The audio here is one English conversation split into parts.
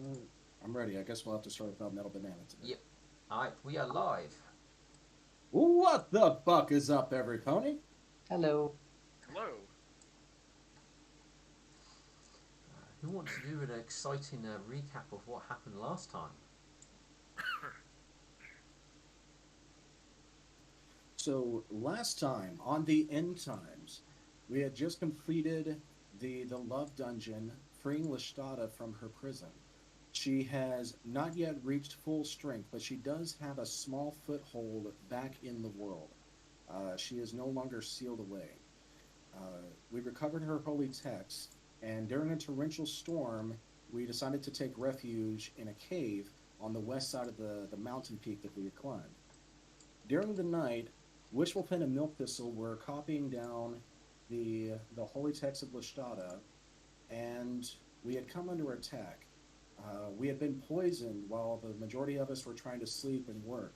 I'm ready. I guess we'll have to start with Metal Banana today. Yep. Alright, we are live. What the fuck is up, every pony? Hello. Hello. Who wants to do an exciting recap of what happened last time? So last time on the end times, we had just completed the love dungeon, freeing Lestada from her prison. She has not yet reached full strength, but she does have a small foothold back in the world. She is no longer sealed away. We recovered her holy text, and during a torrential storm, we decided to take refuge in a cave on the west side of the mountain peak that we had climbed. During the night, Wishful Pen and Milk Thistle were copying down the holy text of Lashtada, and we had come under attack. We had been poisoned while the majority of us were trying to sleep and work.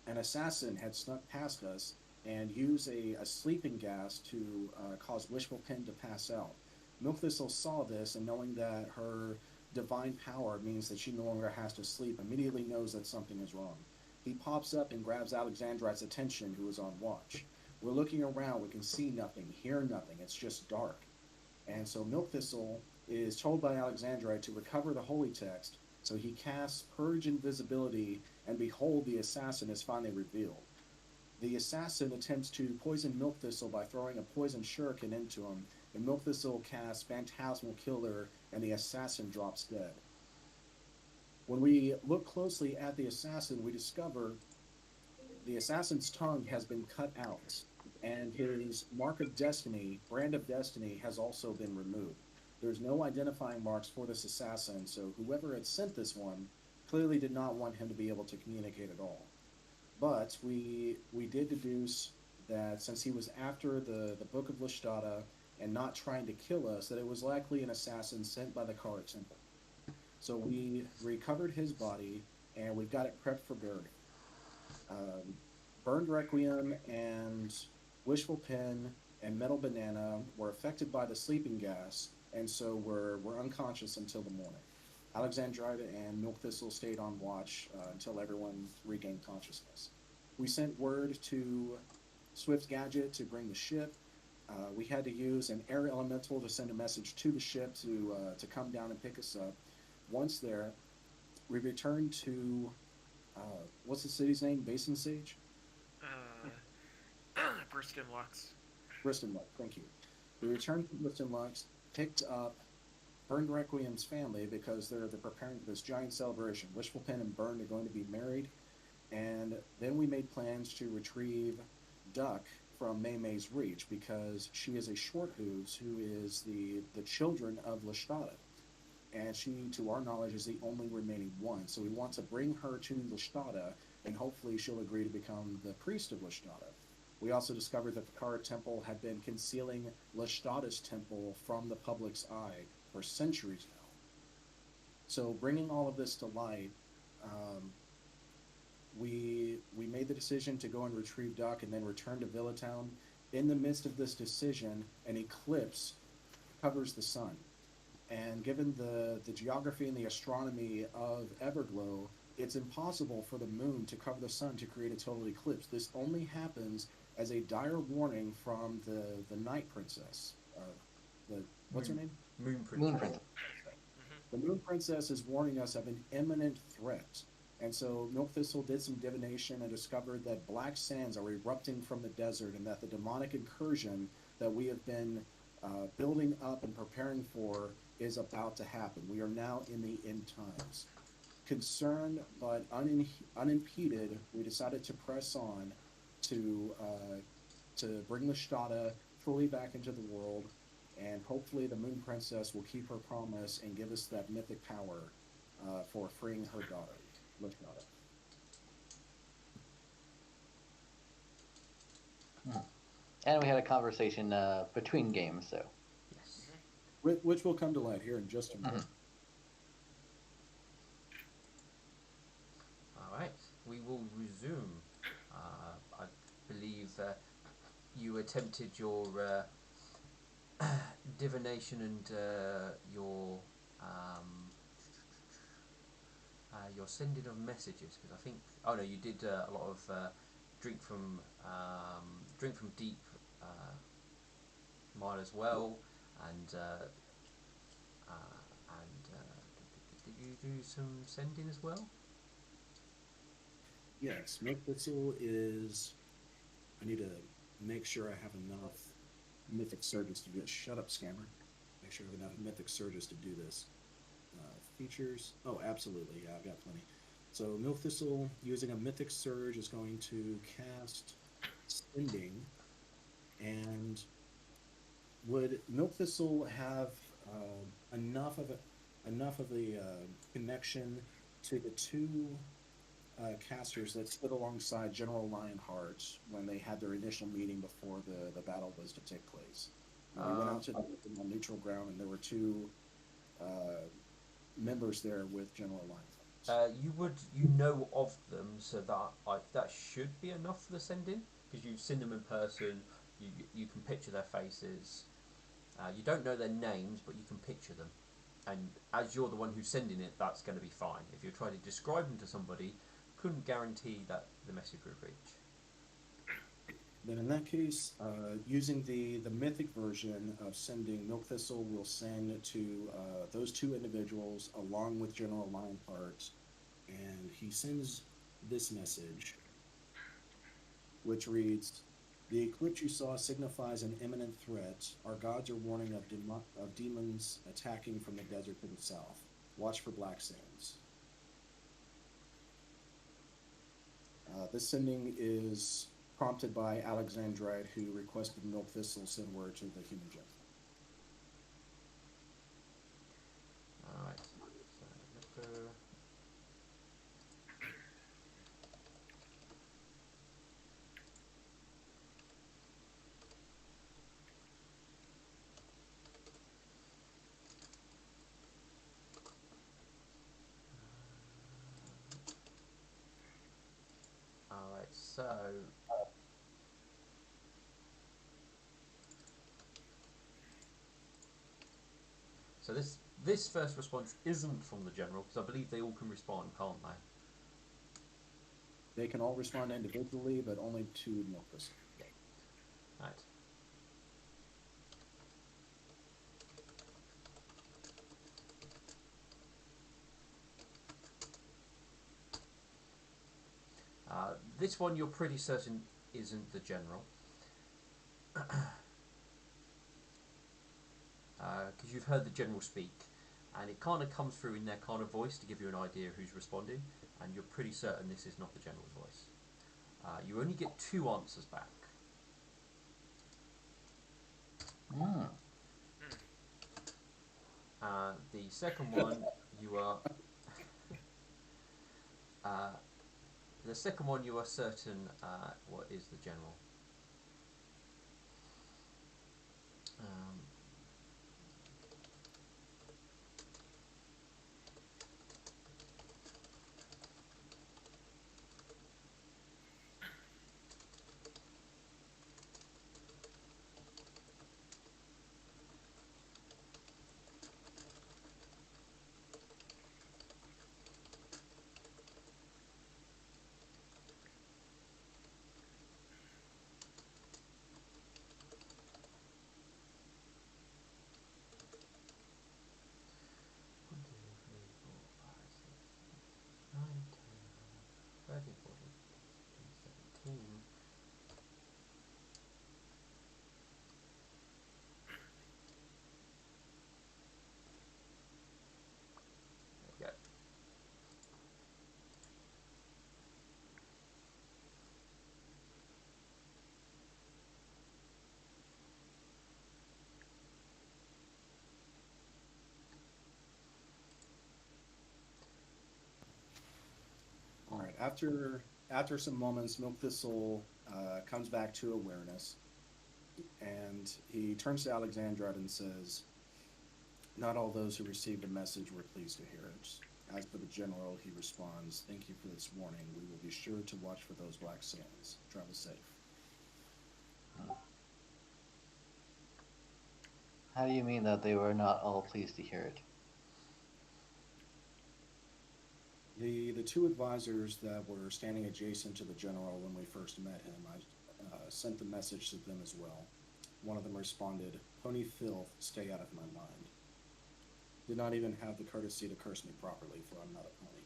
An assassin had snuck past us and used a sleeping gas to cause Wishful Pen to pass out. Milk Thistle saw this, and knowing that her divine power means that she no longer has to sleep, immediately knows that something is wrong. He pops up and grabs Alexandrite's attention, who is on watch. We're looking around, we can see nothing, hear nothing, it's just dark. And so Milk Thistle is told by Alexandrite to recover the holy text, so he casts Purge Invisibility, and behold, the assassin is finally revealed. The assassin attempts to poison Milk Thistle by throwing a poison shuriken into him, and Milk Thistle casts Phantasmal Killer, and the assassin drops dead. When we look closely at the assassin, we discover the assassin's tongue has been cut out, and his mark of destiny, brand of destiny, has also been removed. There's no identifying marks for this assassin, so whoever had sent this one clearly did not want him to be able to communicate at all. But we did deduce that since he was after the Book of Lashtada and not trying to kill us, that it was likely an assassin sent by the Kara Temple. So we recovered his body and we've got it prepped for burial. Um, Burned Requiem and Wishful Pen and Metal Banana were affected by the sleeping gas, and so were unconscious until the morning. Alexandrita and Milk Thistle stayed on watch until everyone regained consciousness. We sent word to Swift Gadget to bring the ship. We had to use an air elemental to send a message to the ship to come down and pick us up. Once there, we returned to what's the city's name? Basin Sage? Briskin Lux. Briston Lux, thank you. We returned to Briston Lux, picked up Burned Requiem's family because they're preparing for this giant celebration. Wishful Pen and Burned are going to be married, and then we made plans to retrieve Duck from May May's reach because she is a short hooves who is the children of Lashtada. And she, to our knowledge, is the only remaining one. So we want to bring her to Lashtada, and hopefully she'll agree to become the priest of Lashtada. We also discovered that the Kara Temple had been concealing Lashtada's temple from the public's eye for centuries now. So, bringing all of this to light, um, we made the decision to go and retrieve Duck and then return to Villatown. In the midst of this decision, an eclipse covers the sun. And given the geography and the astronomy of Everglow, it's impossible for the moon to cover the sun to create a total eclipse. This only happens as a dire warning from the Night Princess. The what's her Moon. name? Moon Moon Princess. Prince. The Moon Princess is warning us of an imminent threat. And so Milk Thistle did some divination and discovered that black sands are erupting from the desert and that the demonic incursion that we have been building up and preparing for is about to happen. We are now in the end times. Concerned but unimpeded, we decided to press on to uh, to bring the Shtada fully back into the world, and hopefully the Moon Princess will keep her promise and give us that mythic power for freeing her daughter, Lashtada. Mhm. And we had a conversation between games, so. Yes. Which will come to light here in just a Mhm. moment. Alright, we will resume. I believe you attempted your divination and your um, your sending of messages, because I think, oh no, you did a lot of drink from drink from deep mine as well, and did you do some sending as well? Yes, Milk Thistle is. I need to make sure I have enough mythic surges to do it. Shut up, scammer. Make sure I have enough mythic surges to do this. Features. Oh, absolutely. Yeah, I've got plenty. So Milk Thistle using a mythic surge is going to cast Sending, and would Milk Thistle have enough of a connection to the two casters that stood alongside General Lionheart when they had their initial meeting before the battle was to take place? He went Um, out to on neutral ground, and there were two uh, members there with General Lionheart. you know of them, so that should be enough for the sending, because you've seen them in person. You can picture their faces. You don't know their names, but you can picture them. And as you're the one who's sending it, that's going to be fine. If you're trying to describe them to somebody, couldn't guarantee that the message would reach. Then in that case, using the mythic version of sending, Milk Thistle will send to those two individuals along with General Lionheart, and he sends this message, which reads: "The eclipse you saw signifies an imminent threat. Our gods are warning of demons attacking from the desert to the south. Watch for black sands." This sending is prompted by Alexandrite, who requested Milk Thistle send word to the human gem. Alright, so Nipper. Alright, so this first response isn't from the general, because I believe they all can respond, can't they? They can all respond individually, but only to Milk Thistle. Yeah. Right. This one you're pretty certain isn't the general, because you've heard the general speak, and it kind of comes through in their kind of voice to give you an idea of who's responding, and you're pretty certain this is not the general's voice. You only get two answers back. Hmm. Hmm. The second one you are uh, the second one you are certain what is the general. Um, One, two, three, four, five, six, 9, 10, 11, 13, 14, 15, 16, 17. There we go. All right. After some moments, Milk Thistle comes back to awareness, and he turns to Alexandrite and says, "Not all those who received the message were pleased to hear it. As for the general, he responds, 'Thank you for this warning. We will be sure to watch for those black sands. Travel safe.'" How do you mean that they were not all pleased to hear it? The two advisors that were standing adjacent to the general when we first met him, I sent the message to them as well. One of them responded, "Pony filth, stay out of my mind." Did not even have the courtesy to curse me properly, for I'm not a pony.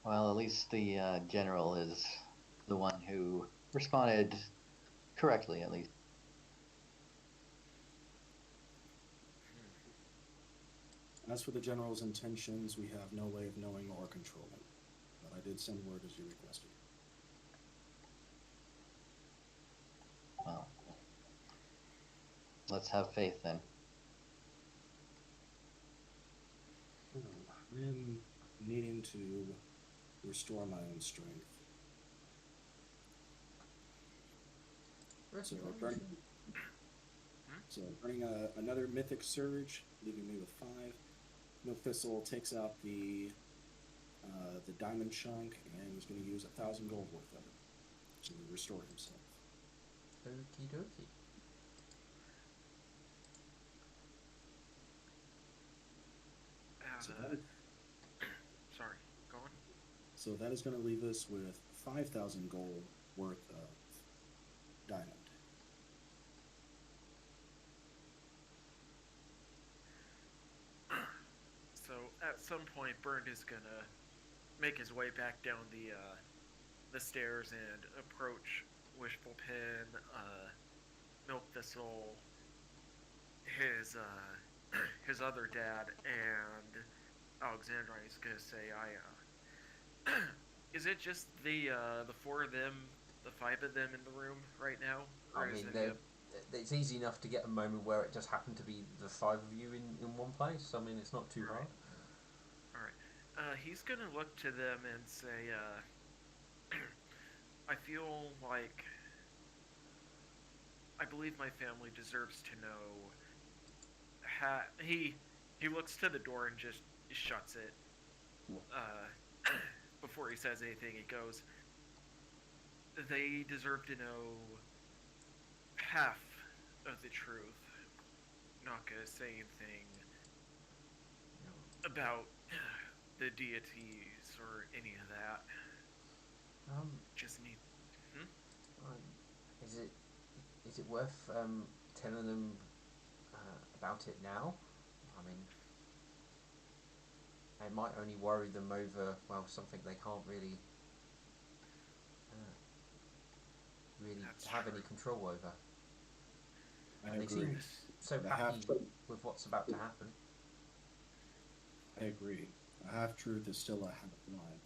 Well, at least the general is the one who responded correctly, at least. As for the general's intentions, we have no way of knowing or controlling. But I did send word as you requested. Well, let's have faith then. I am needing to restore my own strength. So burning, burning another mythic surge, leaving me with 5. Thistle takes out the diamond chunk, and he's going to use 1,000 gold worth of it to restore himself. Okie dokie. So that is, Sorry, go on. so that is going to leave us with 5,000 gold worth of diamond. So at some point, Bernd is gonna make his way back down the stairs and approach Wishful Pin, Milk Thistle, his his other dad, and Alexandra. He's gonna say, is it just the 4 of them, the 5 of them in the room right now, or I is mean, it? it's easy enough to get a moment where it just happened to be the 5 of you in one place. I mean, it's not too hard. All right. He's gonna look to them and say, I feel like I believe my family deserves to know. He looks to the door and just shuts it. Before he says anything, he goes, "They deserve to know half of the truth. Not gonna say anything about the deities or any of that. Just need." Is it worth telling them about it now? I mean, it might only worry them over something they can't really That's have true. any control over. I And they agree. seem so The happy half with what's about to happen. I agree. A half truth is still a half lie.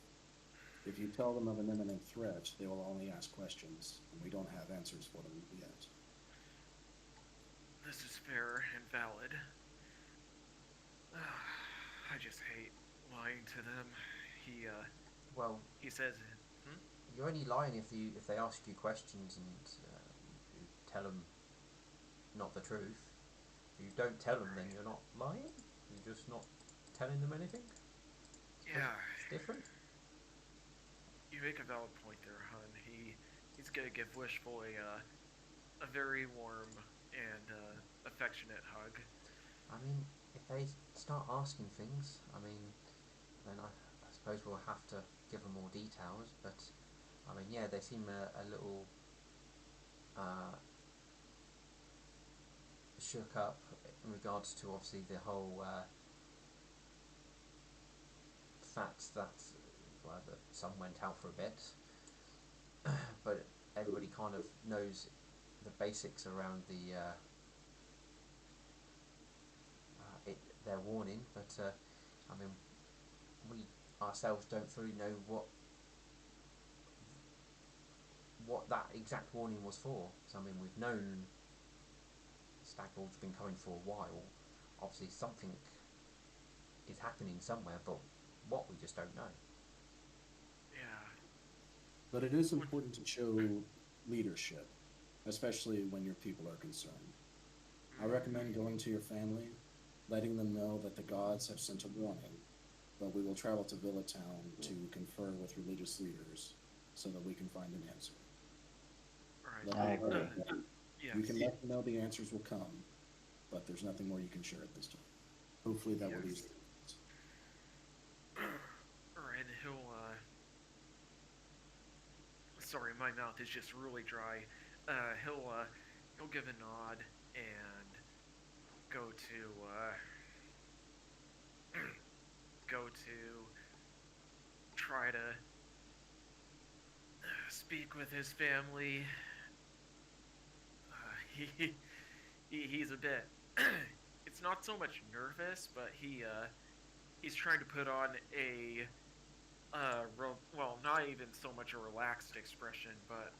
If you tell them of an imminent threat, they will only ask questions, and we don't have answers for them yet. This is fair and valid. I just hate lying to them. He Well, he says, you're only lying if they ask you questions and you tell them not the truth. If you don't tell them, then you're not lying. You're just not telling them anything. yeah, It's different. you make a valid point there, hun. He's gonna give Wishful a very warm and affectionate hug. I mean, if they start asking things, then I suppose we'll have to give them more details. But I mean, yeah, they seem a little uh, shook up in regards to obviously the whole fact that the sun went out for a bit, but everybody kind of knows the basics around their warning. But I mean, we ourselves don't fully know what that exact warning was for. So I mean, we've known Stagboard's been coming for a while. Obviously, something is happening somewhere, but what we just don't know. Yeah. But it is Would important to show leadership, especially when your people are concerned. I recommend going to your family, letting them know that the gods have sent a warning, but we will travel to Villa Town to confer with religious leaders so that we can find an answer. All right. Let I them know agree. that You can Yes. Yeah. let them know the answers will come, but there's nothing more you can share at this time. Hopefully that will ease Yes. their minds. Alright, he'll, sorry, my mouth is just really dry. He'll give a nod and go to, go to try to speak with his family. He's a bit. It's not so much nervous, but he's trying to put on a well, not even so much a relaxed expression, but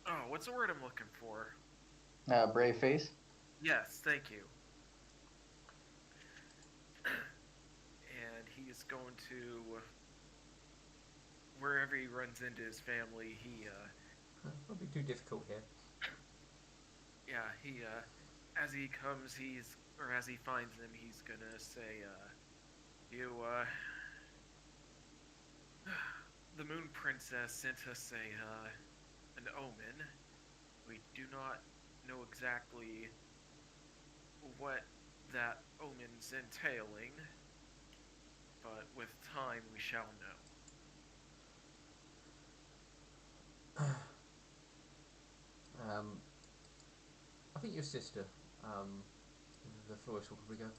oh, what's the word I'm looking for? Brave face. Yes, thank you. And he's going to wherever he runs into his family. Won't be too difficult here. Yeah, as he comes, as he finds them, he's gonna say, you the Moon Princess sent us an omen. We do not know exactly what that omen's entailing, but with time we shall know. Um, I think your sister, um, the florist, will probably go,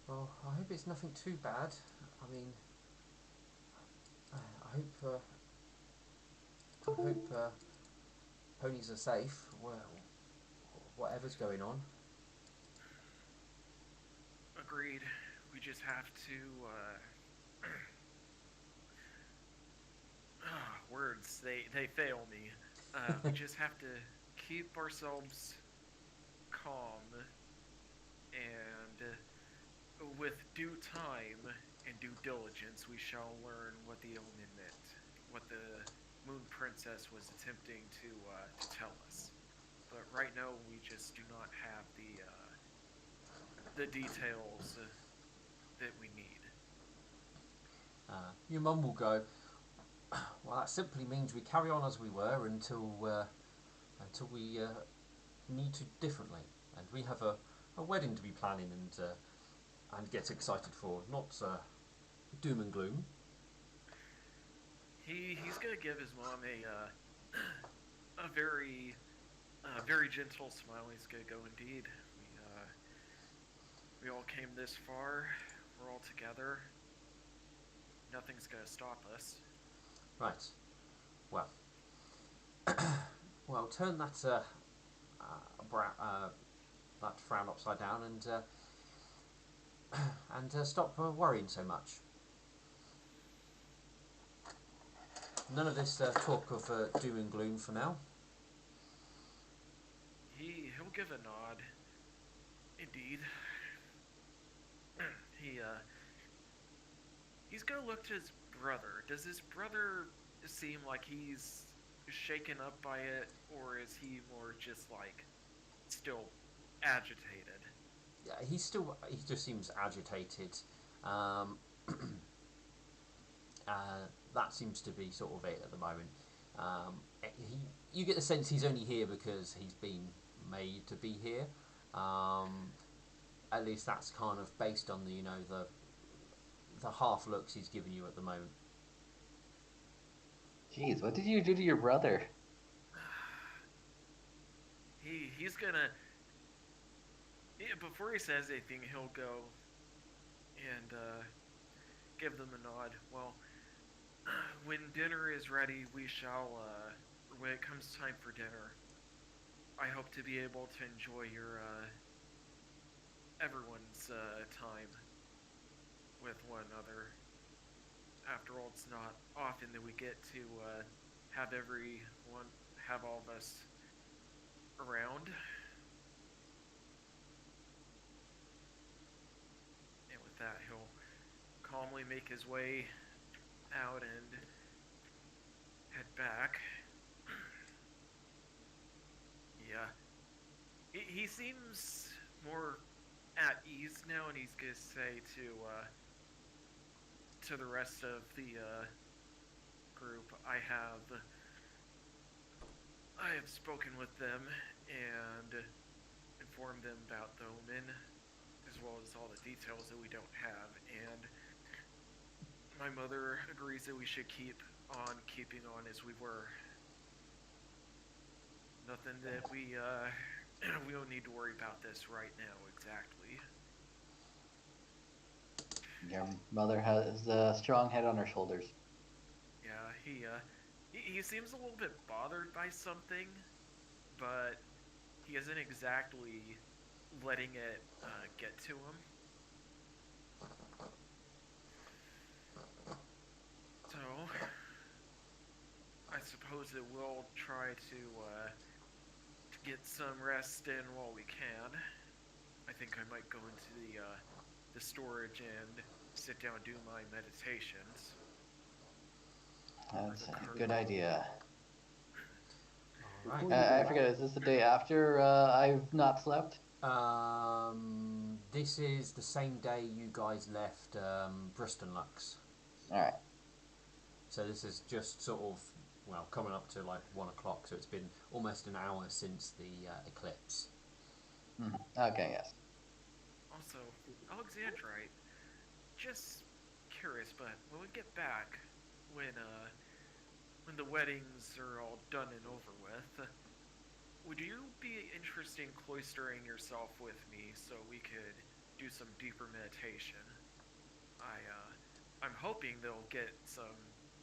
well, I hope it's nothing too bad. I mean, I hope ponies are safe. Well, whatever's going on. Agreed. We just have to, words, they fail me. We just have to keep ourselves calm and with due time and due diligence, we shall learn what the omen meant, what the Moon Princess was attempting to tell us. But right now, we just do not have the details that we need. Your mum will go, well, that simply means we carry on as we were until we need to differently. And we have a wedding to be planning and get excited for, not doom and gloom. He's gonna give his mom a very very gentle smile. He's gonna go, indeed. We all came this far. We're all together. Nothing's gonna stop us. Right. Well, well, turn that frown upside down and stop worrying so much. None of this talk of doom and gloom for now. He'll give a nod. Indeed. he he's gonna look to his brother. Does his brother seem like he's shaken up by it, or is he more just like still agitated? Yeah, he just seems agitated. Um, that seems to be sort of it at the moment. You get the sense he's only here because he's been made to be here. Um, at least that's kind of based on the half looks he's giving you at the moment. Jeez, what did you do to your brother? He's gonna before he says anything, he'll go and give them a nod. Well, when dinner is ready, we shall. When it comes time for dinner, I hope to be able to enjoy your everyone's time with one another. After all, it's not often that we get to have everyone, have all of us around. And with that, he'll calmly make his way out and head back. Yeah, he seems more at ease now, and he's gonna say to the rest of the group, I have I have spoken with them and informed them about the omen, as well as all the details that we don't have. And my mother agrees that we should keep on keeping on as we were. Nothing that we don't need to worry about this right now exactly. Your mother has a strong head on her shoulders. Yeah, he seems a little bit bothered by something, but he isn't exactly letting it get to him. So I suppose that we'll try to get some rest in while we can. I think I might go into the storage and sit down and do my meditations. That's The a good cargo. idea. All right. Before you I go, forget, is this the day after I've not slept? This is the same day you guys left Bristol Lux. Alright. So this is just sort of, well, coming up to like 1 o'clock. So it's been almost an hour since the eclipse. Okay, yes. Also, Alexandrite, just curious, but when we get back, when uh, when the weddings are all done and over with, would you be interested in cloistering yourself with me so we could do some deeper meditation? I'm hoping they'll get some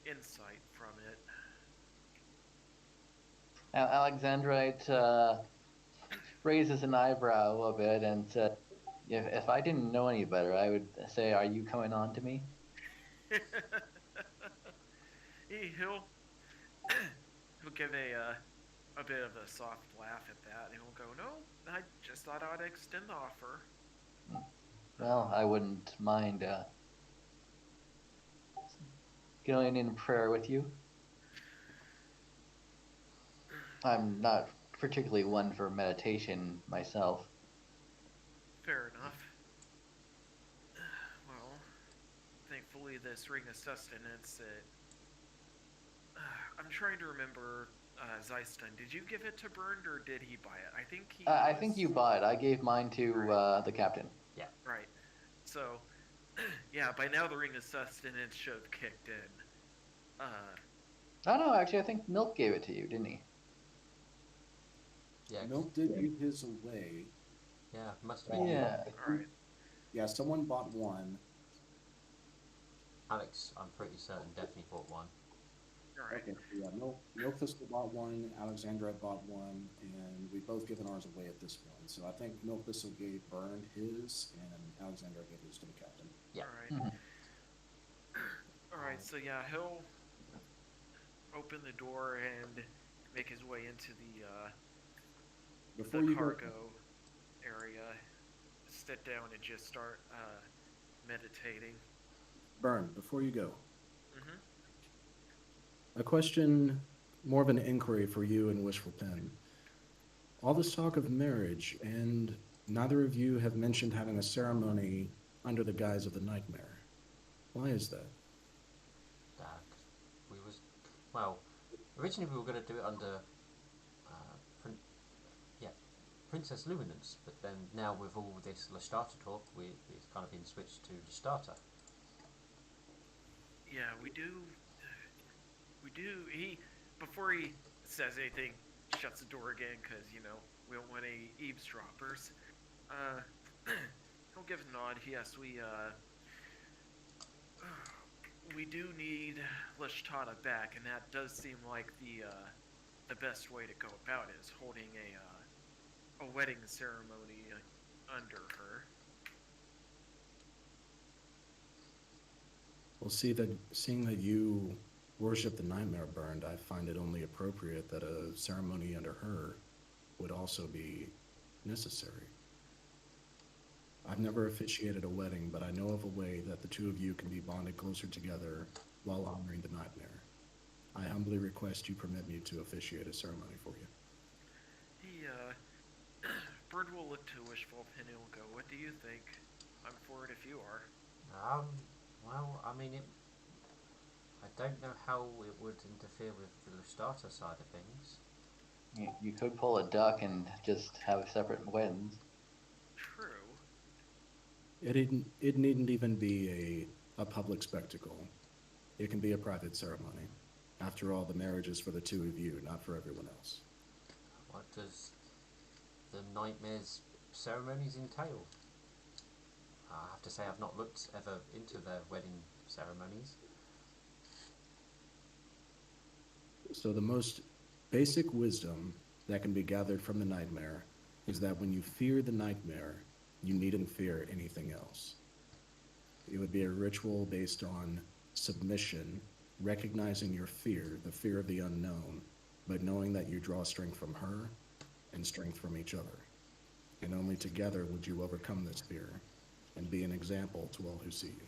insight from it. Alexandrite raises an eyebrow a bit and said, if I didn't know any better, I would say, are you coming on to me? he'll he'll give a bit of a soft laugh at that, and he'll go, "No, I just thought I'd extend the offer." Well, I wouldn't mind going in prayer with you. I'm not particularly one for meditation myself. Fair enough. Well, thankfully, this ring of sustenance. I'm trying to remember. Zeiston, did you give it to Bernd or did he buy it? I think he. I think you bought it. I gave mine to the captain. Yeah. Right. So, yeah, by now the ring of sustenance should have kicked in. Oh no, actually, I think Milk gave it to you, didn't he? Yeah. Milk did give his away. Yeah. Must have been Yeah. All right. Yeah, someone bought one. Alex. I'm pretty certain definitely bought one. All right. Okay, so yeah, Milk Thistle bought one, Alexandra bought one, and we've both given ours away at this point. So I think Milk Thistle gave Burned his, and Alexandra gave his to the captain. Yeah. All right. Mhm. All right. So yeah, he'll open the door and make his way into Before the you go, cargo area, sit down and just start meditating. Burn, before you go, Mm-hmm. a question, more of an inquiry for you and Wishful Pen. All this talk of marriage, and neither of you have mentioned having a ceremony under the guise of the nightmare. Why is that? We was, well, originally we were going to do it under, Prin- yeah, Princess Luminance, but then now with all this Lestarter talk, it's kind of been switched to Lestarter. Yeah, we do. We do. He before he says anything, shuts the door again because we don't want any eavesdroppers. Uh, he'll give a nod. Yes, we do need Leshtata back, and that does seem like the best way to go about it is holding a wedding ceremony under her. Well, seeing that you worship the nightmare burned, I find it only appropriate that a ceremony under her would also be necessary. I've never officiated a wedding, but I know of a way that the two of you can be bonded closer together while honoring the nightmare. I humbly request you permit me to officiate a ceremony for you. He Bird will look to Wishful and he'll go, "What do you think? I'm for it if you are." Well, I mean, I don't know how it would interfere with the Lestarter side of things. You could pull a duck and just have separate weddings. True. It needn't even be a public spectacle. It can be a private ceremony. After all, the marriage is for the two of you, not for everyone else. What does the nightmares ceremonies entail? I have to say I've not looked ever into their wedding ceremonies. So, the most basic wisdom that can be gathered from the nightmare is that when you fear the nightmare, you needn't fear anything else. It would be a ritual based on submission, recognizing your fear, the fear of the unknown, but knowing that you draw strength from her and strength from each other. And only together would you overcome this fear and be an example to all who see you.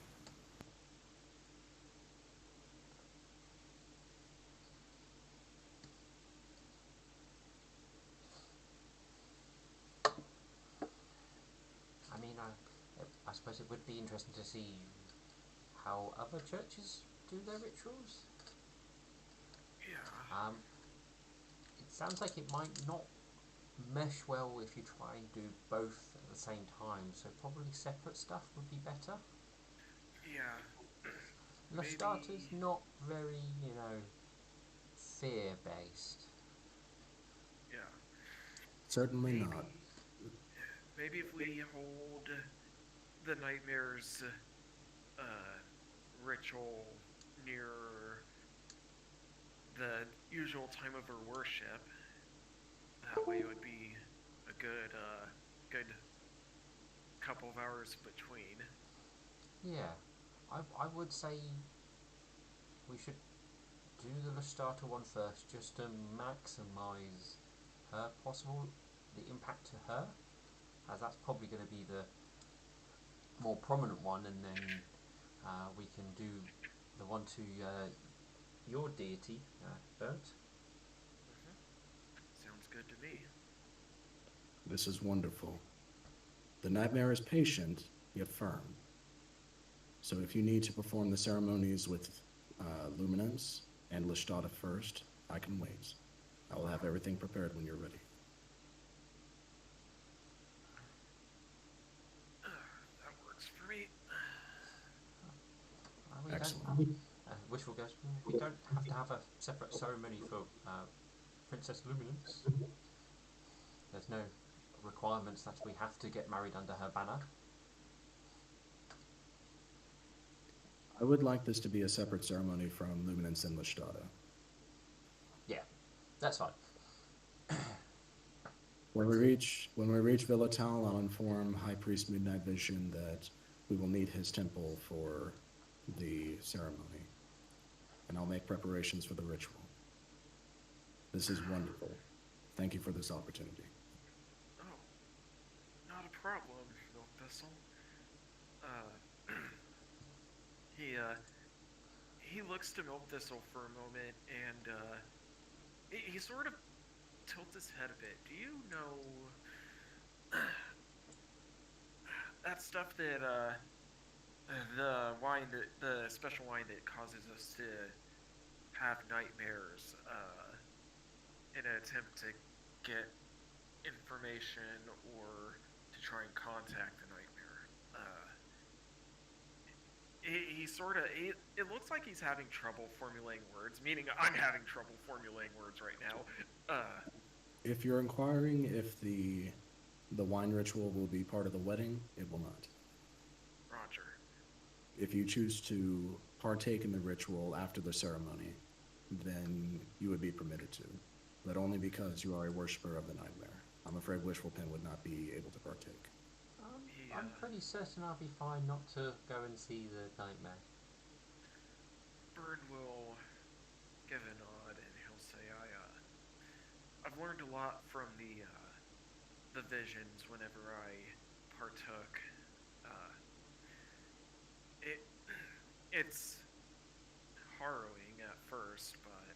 I mean, I suppose it would be interesting to see how other churches do their rituals. Yeah. It sounds like it might not mesh well if you try and do both at the same time, so probably separate stuff would be better. Yeah. Lestata's Maybe. not very, fear based. Yeah. Certainly not. Maybe. Maybe if we hold the nightmares uh, ritual near the usual time of her worship, that way it would be a good couple of hours between. Yeah, I would say we should do the Lestata one first just to maximise her possible the impact to her, as that's probably going to be the more prominent one, and then we can do the one to your deity, Burnt. Hmm. Sounds good to me. This is wonderful. The nightmare is patient, yet firm. So if you need to perform the ceremonies with Luminance and Lishtada first, I can wait. I will have everything prepared when you're ready. That works for me. We don't. Excellent. Wishful goes. We don't have to have a separate ceremony for Princess Luminance. There's no requirements that we have to get married under her banner. I would like this to be a separate ceremony from Luminance and Lishtada. Yeah, that's fine. When we reach Villatal, I'll inform High Priest Midnight Vision that we will need his temple for the ceremony, and I'll make preparations for the ritual. This is wonderful. Thank you for this opportunity. Oh, not a problem, Milk Thistle. Uh, he looks to Milk Thistle for a moment, and he sort of tilts his head a bit. Do you know that stuff that the wine that the special wine that causes us to have nightmares in an attempt to get information or to try and contact the nightmare. He sort of it looks like he's having trouble formulating words, meaning I'm having trouble formulating words right now. If you're inquiring if the wine ritual will be part of the wedding, it will not. Roger. If you choose to partake in the ritual after the ceremony, then you would be permitted to, but only because you are a worshiper of the nightmare. I'm afraid Wishful Pin would not be able to partake. I'm pretty certain I'll be fine not to go and see the nightmare. Bird will give a nod and he'll say, I've learned a lot from the visions whenever I partook. Uh, it it's harrowing at first, but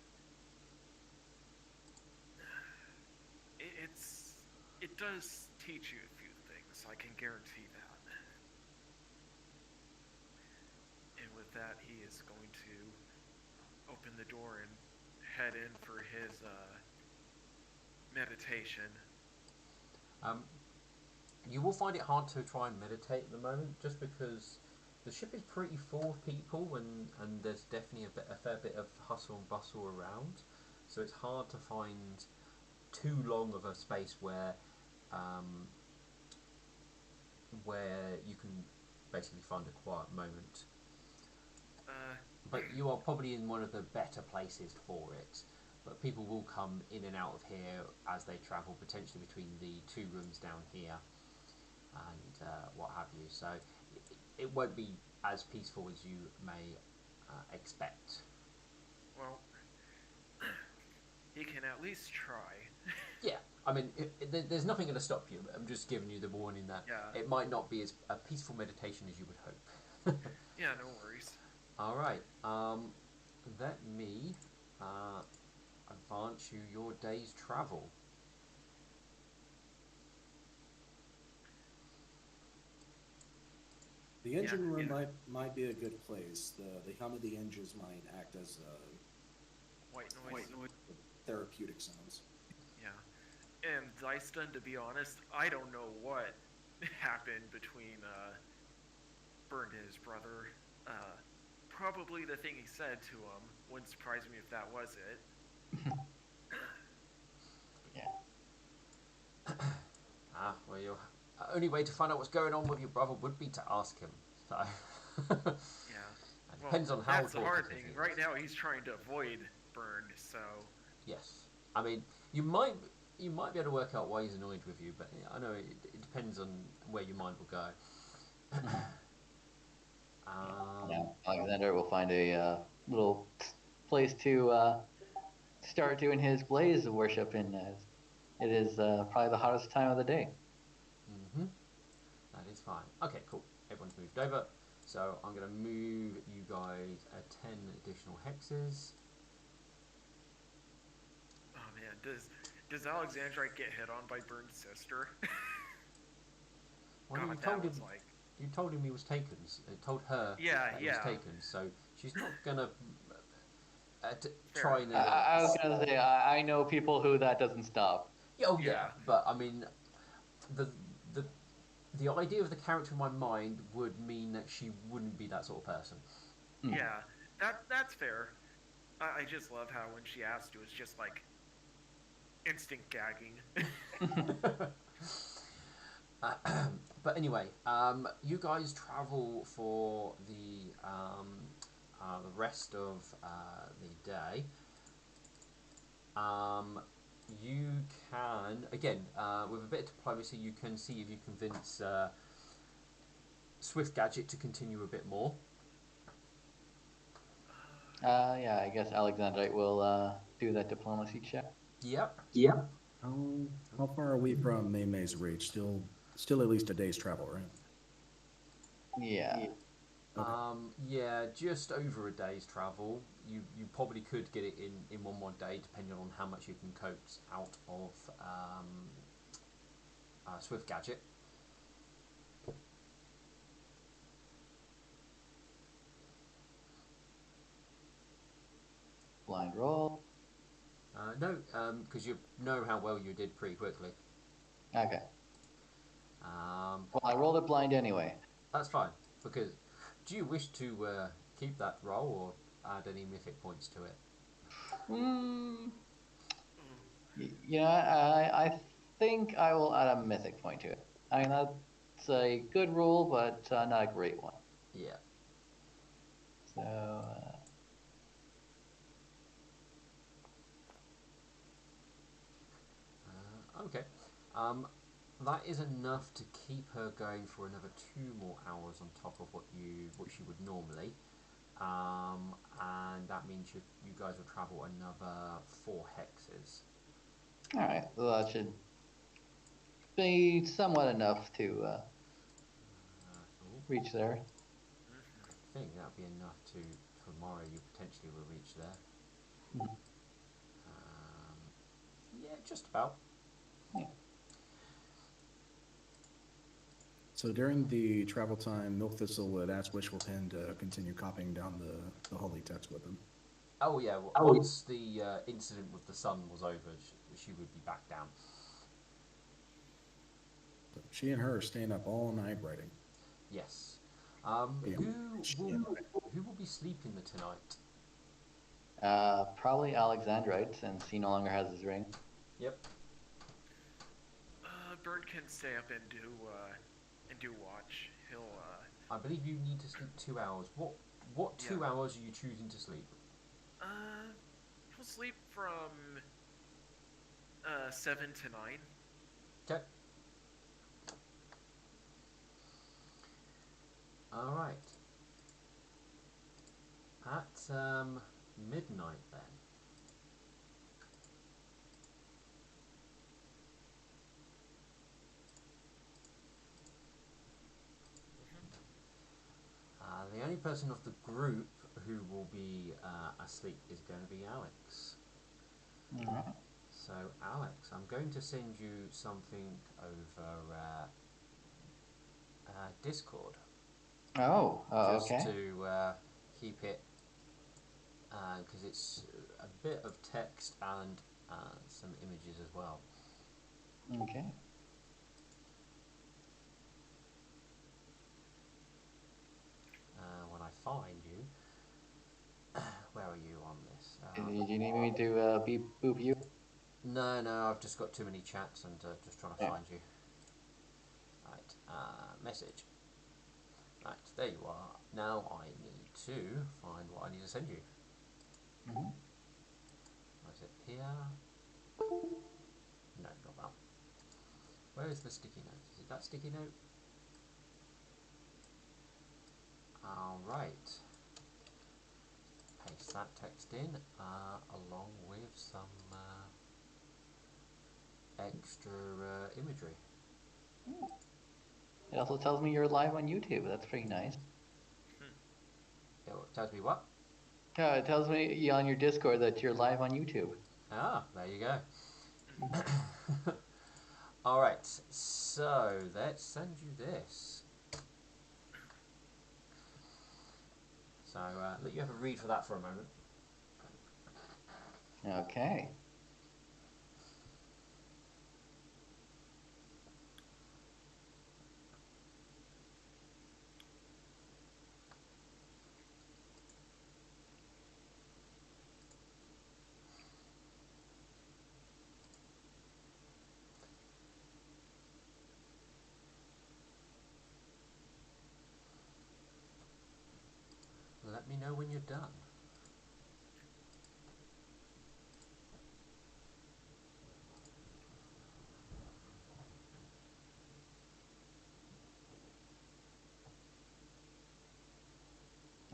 it does teach you a few things. I can guarantee that. And with that, he is going to open the door and head in for his meditation. Um, you will find it hard to try and meditate at the moment, just because the ship is pretty full of people, and there's definitely a fair bit of hustle and bustle around. So it's hard to find too long of a space um, where you can basically find a quiet moment. Uh, But you are probably in one of the better places for it. But people will come in and out of here as they travel, potentially between the two rooms down here and what have you. So it won't be as peaceful as you may expect. well, he can at least try. Yeah, I mean, there's nothing going to stop you. I'm just giving you the warning that Yeah, it might not be as a peaceful meditation as you would hope. yeah, no worries. All right. Let me uh, advance you your day's travel. The Yeah, engine room yeah, might be a good place. The hum of the engines might act as white noise. therapeutic sounds. Yeah, and Zyston, to be honest, I don't know what happened between Burn and his brother. Uh, Probably the thing he said to him. Wouldn't surprise me if that was it. Yeah. Well, your only way to find out what's going on with your brother would be to ask him. So it Yeah. Well, depends on how that's the hard talkative thing. he Right is. now, he's trying to avoid Burn, so Yes, I mean you might be able to work out why he's annoyed with you, but I know it depends on where your mind will go. Yeah. Um, Now, Alexander will find a little place to start doing his blaze worship in. As it is probably the hottest time of the day. mhm, that is fine. Okay, cool. Everyone's moved over, so I'm going to move you guys 10 additional hexes. oh man, does Alexandrite get hit on by Burn's sister? Well, God, that was like you told him he was taken. Told her yeah, that he was yeah, taken, so she's not gonna fair try and. enough. I was gonna say I know people who that doesn't stop. Yeah, oh yeah, Yeah, but I mean, the the the idea of the character in my mind would mean that she wouldn't be that sort of person. Mm. yeah, that's fair. I just love how when she asked, it was just like instant gagging. But anyway, you guys travel for the rest of the day. Um, you can again with a bit of diplomacy, you can see if you convince Swift Gadget to continue a bit more. Yeah, I guess Alexandrite will do that diplomacy check. Yep. How how far are we from Mei Mei's reach? Still at least a day's travel, right? Yeah. Okay. Yeah, just over a day's travel. You probably could get it in one more day, depending on how much you can coax out of Swift Gadget. Blind roll. No, because you know how well you did pretty quickly. Okay. Um, Well, I rolled it blind anyway. that's fine. Because do you wish to keep that roll or add any mythic points to it? Hmm. Mm, Yeah, I think I will add a mythic point to it. I mean, that's a good rule, but not a great one. Yeah. So, Okay. Um, that is enough to keep her going for another 2 more hours on top of what she would normally. And that means you guys will travel another 4 hexes. all right. Well, that should be somewhat enough to Ooh, reach there. mhm. I think that'll be enough to tomorrow. You potentially will reach there. Mhm. Um, yeah, just about. Yeah. So during the travel time, Milk Thistle would ask Wishful Pin to continue copying down the holy text with him. Oh yeah. Once the incident with the sun was over, she would be back down. So she and her are staying up all night writing. Yes. Yeah, she and Who will be sleeping the tonight? Probably Alexandrite, since he no longer has his ring. Yep. Bird can stay up and do watch. He'll I believe you need to sleep 2 hours. What yeah. 2 hours are you choosing to sleep? Uh, he'll sleep from 7 to 9. Okay. All right. At midnight then. The only person of the group who will be asleep is going to be Alex. Alright. So, Alex, I'm going to send you something over Discord just Okay. to keep it, because it's a bit of text and some images as well. Okay. When I find you, where are you on this? Do you need me to beep boop you? No, I've just got too many chats and just trying to Yeah. find you. Right, message. Right, there you are. Now I need to find what I need to send you. Mm-hmm. Is it here? No, not that. Where is the sticky note? Is it that sticky note? Alright. Paste that text in along with some extra imagery. It also tells me you're live on YouTube. That's pretty nice. It tells me what? It tells me on your Discord that you're live on YouTube. Ah, there you go. Alright, so let's send you this. So let you have a read for that for a moment. Okay. Let me know when you're done.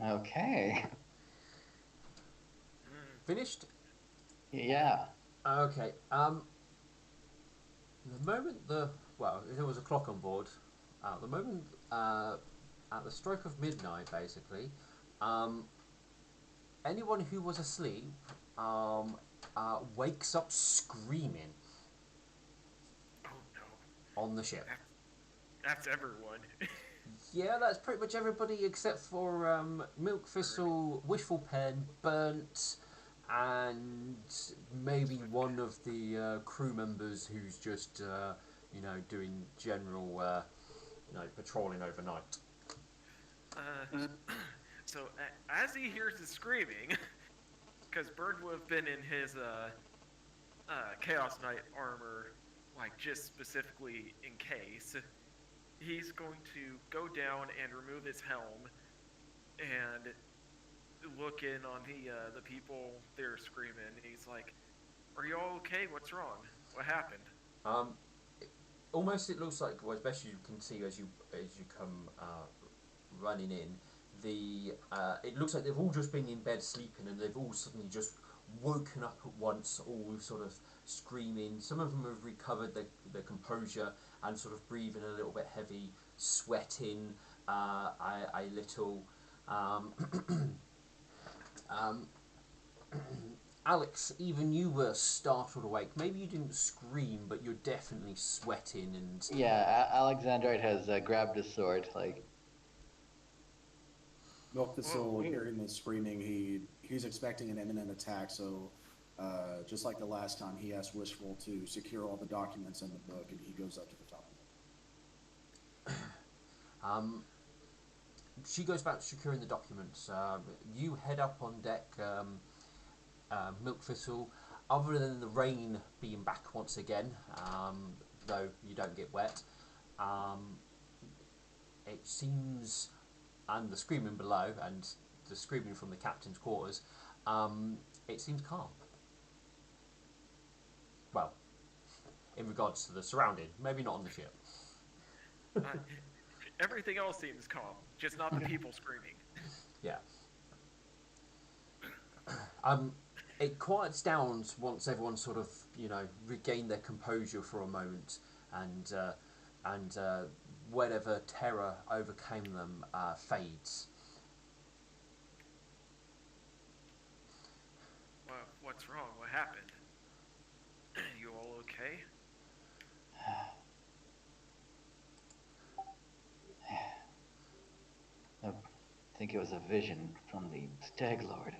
Okay. Finished? Yeah. Okay. The moment there was a clock on board. The moment at the stroke of midnight, basically, um, anyone who was asleep wakes up screaming Oh no, on the ship. that's everyone. Yeah, that's pretty much everybody except for Milk Thistle, Wishful Pen, Burnt, and maybe one of the crew members who's just doing general patrolling overnight. So as he hears the screaming, because Bird would have been in his Chaos Knight armor, like just specifically in case, he's going to go down and remove his helm and look in on the people they're screaming. He's like, "Are you all okay? What's wrong? What happened?" Um, Almost it looks like, well, as best you can see as you come running in, it looks like they've all just been in bed sleeping and they've all suddenly just woken up at once, all sort of screaming. Some of them have recovered their composure and sort of breathing a little bit heavy, sweating a little. Um, um, Alex, even you were startled awake. Maybe you didn't scream, but you're definitely sweating Yeah, Alexandrite has grabbed his sword. Like, Milk the Whoa. Soul, hearing the screaming, he's expecting an imminent attack. So, just like the last time, he asked Wishful to secure all the documents in the book, and he goes up to the top of Um, she goes back to securing the documents. You head up on deck, Milk Thistle. Other than the rain being back once again, though you don't get wet, um, it seems, and the screaming below and the screaming from the captain's quarters, it seems calm. Well, in regards to the surrounding, maybe not on the ship. Uh, everything else seems calm, just not the people screaming. Yeah. Um, it quiets down once everyone sort of regained their composure for a moment, and whatever terror overcame them fades. What's wrong? What happened? You all okay? I think it was a vision from the Stag Lord.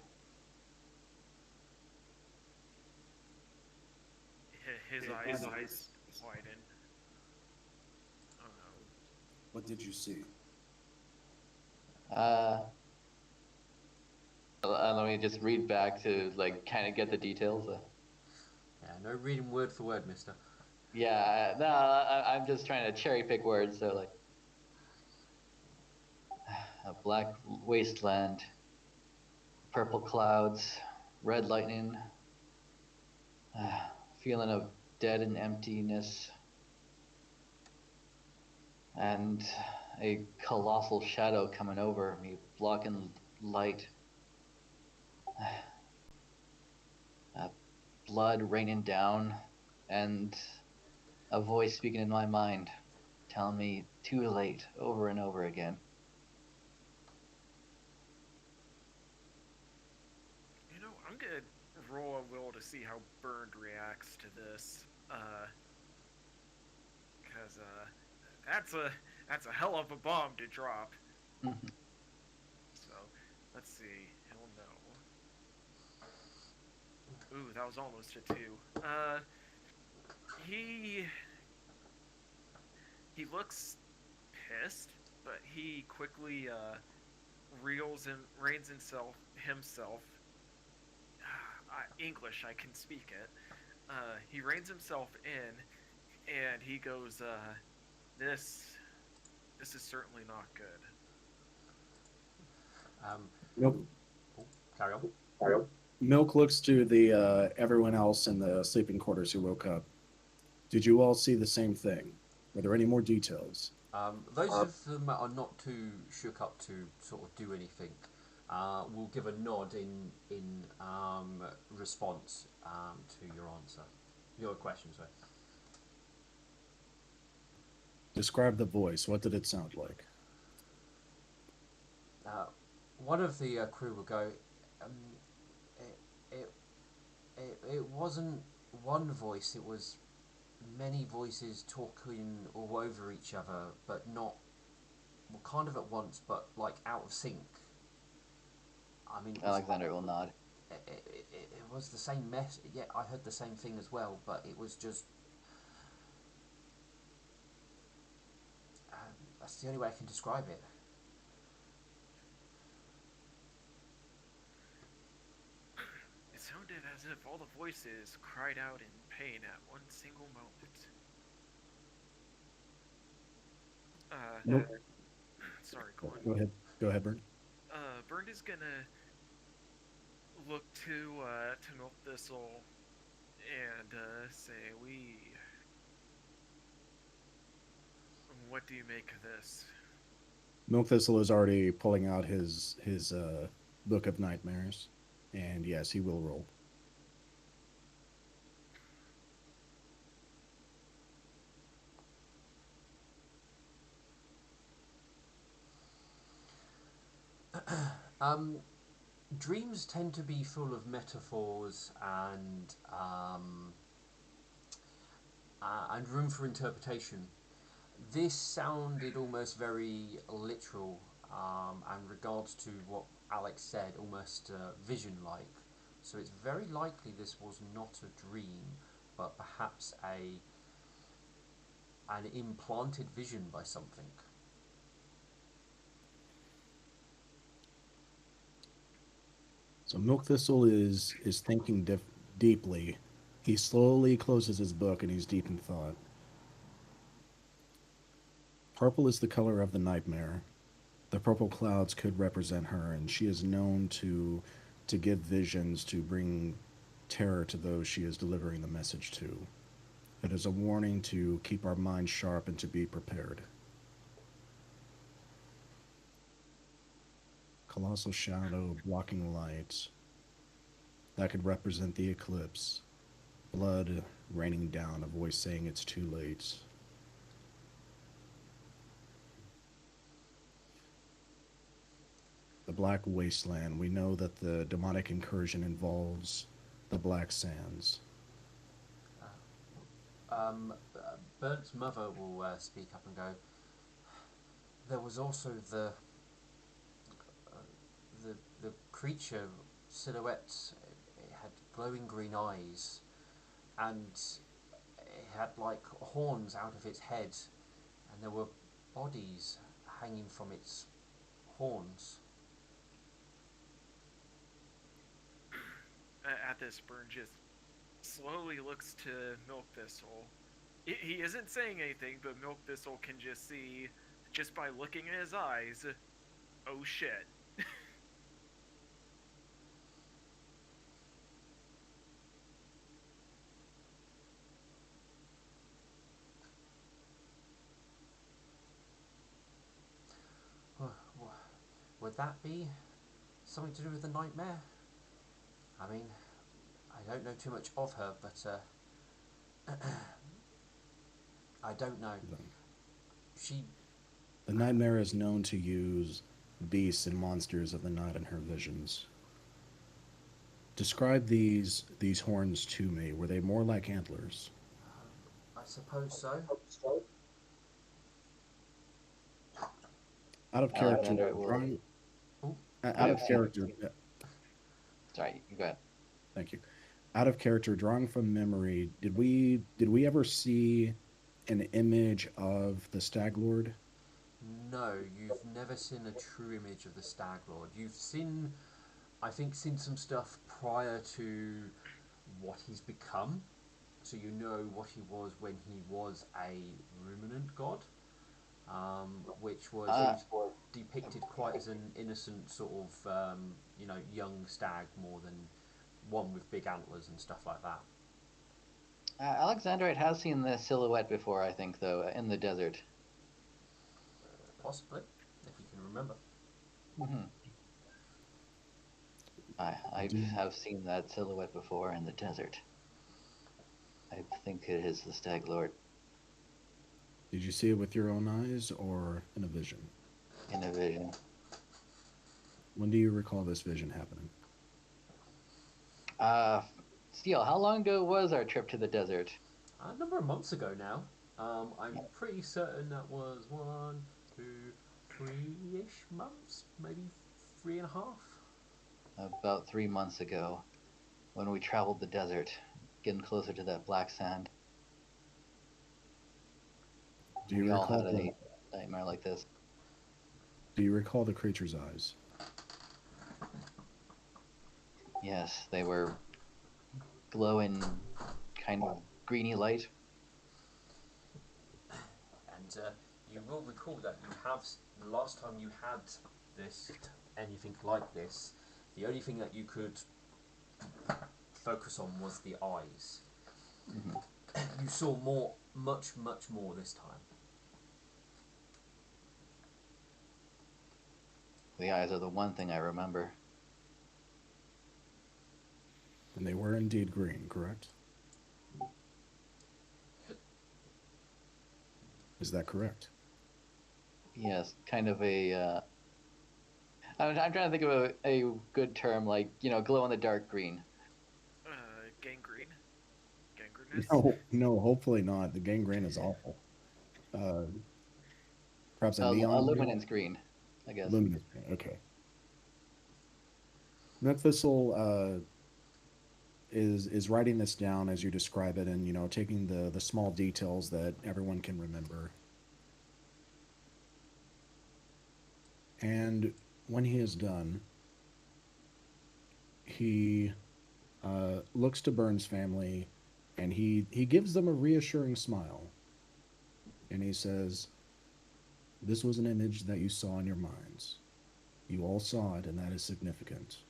His eyes widen. Oh no. what did you see? Uh, Let me just read back to like kind of get the details. Yeah, no reading word for word, Mister. Yeah, no, I'm just trying to cherry pick words. So like, a black wasteland, purple clouds, red lightning, feeling of dead and emptiness, and a colossal shadow coming over me, blocking light. Blood raining down, and a voice speaking in my mind, telling me too late over and over again. I'm gonna roll a will to see how Burned reacts to this. Cause that's a that's a hell of a bomb to drop. So let's see. He'll know. Ooh, that was almost a two. He he looks pissed, but he quickly reins himself. English, I can speak it. He reins himself in, and he goes, "This this is certainly not good." Um, Milk, oh, carry on. Milk looks to the everyone else in the sleeping quarters who woke up. Did you all see the same thing? Were there any more details? Those of them that are not too shook up to sort of do anything will give a nod in response to your answer, your question. Sorry. Describe the voice. What did it sound like? Uh, One of the crew will go. Um, it, it, it wasn't one voice. It was many voices talking all over each other, but not well, kind of at once, but like out of sync. I mean, Alexander will nod. it was the same mess. Yeah, I heard the same thing as well, but it was just. That's the only way I can describe it. It sounded as if all the voices cried out in pain at one single moment. Nope. Sorry, go on. Go ahead. Go ahead, Bern. Bernd is gonna look to Milk Thistle and say, "We. What do you make of this?" Milk Thistle is already pulling out his book of nightmares, and yes, he will roll. Um, Dreams tend to be full of metaphors and room for interpretation. This sounded almost very literal. and regards to what Alex said, almost vision like. So it's very likely this was not a dream, but perhaps a an implanted vision by something. So Milk Thistle is thinking deeply. He slowly closes his book and he's deep in thought. Purple is the color of the nightmare. The purple clouds could represent her, and she is known to give visions to bring terror to those she is delivering the message to. It is a warning to keep our minds sharp and to be prepared. Colossal shadow blocking light. That could represent the eclipse. Blood raining down, a voice saying it's too late. The Black Wasteland. We know that the demonic incursion involves the Black Sands. Burnt's mother will speak up and go. There was also the the creature silhouette. It had glowing green eyes, and it had like horns out of its head, and there were bodies hanging from its horns. At this, Burn just slowly looks to Milk Thistle. He isn't saying anything, but Milk Thistle can just see, just by looking in his eyes, oh shit. Would that be something to do with the nightmare? I mean, I don't know too much of her, but I don't know. The, She. the nightmare is known to use beasts and monsters of the night in her visions. Describe these horns to me. Were they more like antlers? I suppose so. Out of character, Alexander will. drawing Oh, out of character. Sorry, you go ahead. Thank you. Out of character, drawing from memory, did we ever see an image of the Stag Lord? no, you've never seen a true image of the Stag Lord. You've seen, I think, seen some stuff prior to what he's become. So you know what he was when he was a ruminant god, which was he Ah, was depicted quite as an innocent sort of young stag more than one with big antlers and stuff like that. Alexandrite has seen the silhouette before, I think, though, in the desert. Possibly, if you can remember. Hmm. I Do, have seen that silhouette before in the desert. I think it is the Stag Lord did you see it with your own eyes or in a vision? in a vision. When do you recall this vision happening? Uh, Steele, how long ago was our trip to the desert? A number of months ago now. I'm pretty certain that was 1, 2, 3-ish months, maybe 3.5. About 3 months ago, when we traveled the desert, getting closer to that black sand. Do you We all recall had the a nightmare like this. Do you recall the creature's eyes? Yes, they were glowing, kind of greeny light. And you will recall that you have the last time you had this anything like this, the only thing that you could focus on was the eyes. Hmm. You saw more, much, much more this time. The eyes are the one thing I remember. And they were indeed green, correct? Is that correct? Yes, kind of a. I'm trying to think of a good term, like, glow in the dark green. Gangrene. Gangrenous. No, no, hopefully not. The gangrene is awful. Uh, perhaps a neon green. Luminance green. I guess. Luminous pain. Okay. Memphis is writing this down as you describe it, and taking the small details that everyone can remember. And when he is done, he looks to Burns' family, and he gives them a reassuring smile, and he says, "This was an image that you saw in your minds. You all saw it, and that is significant.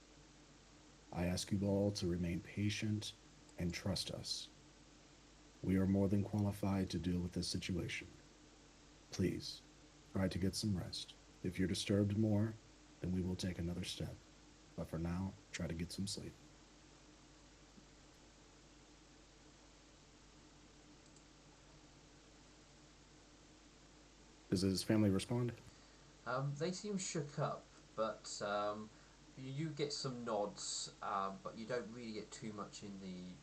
I ask you all to remain patient and trust us. We are more than qualified to deal with this situation. Please, try to get some rest. If you're disturbed more, then we will take another step. But for now, try to get some sleep." Does his family respond? They seem shook up, but you get some nods, but you don't really get too much in the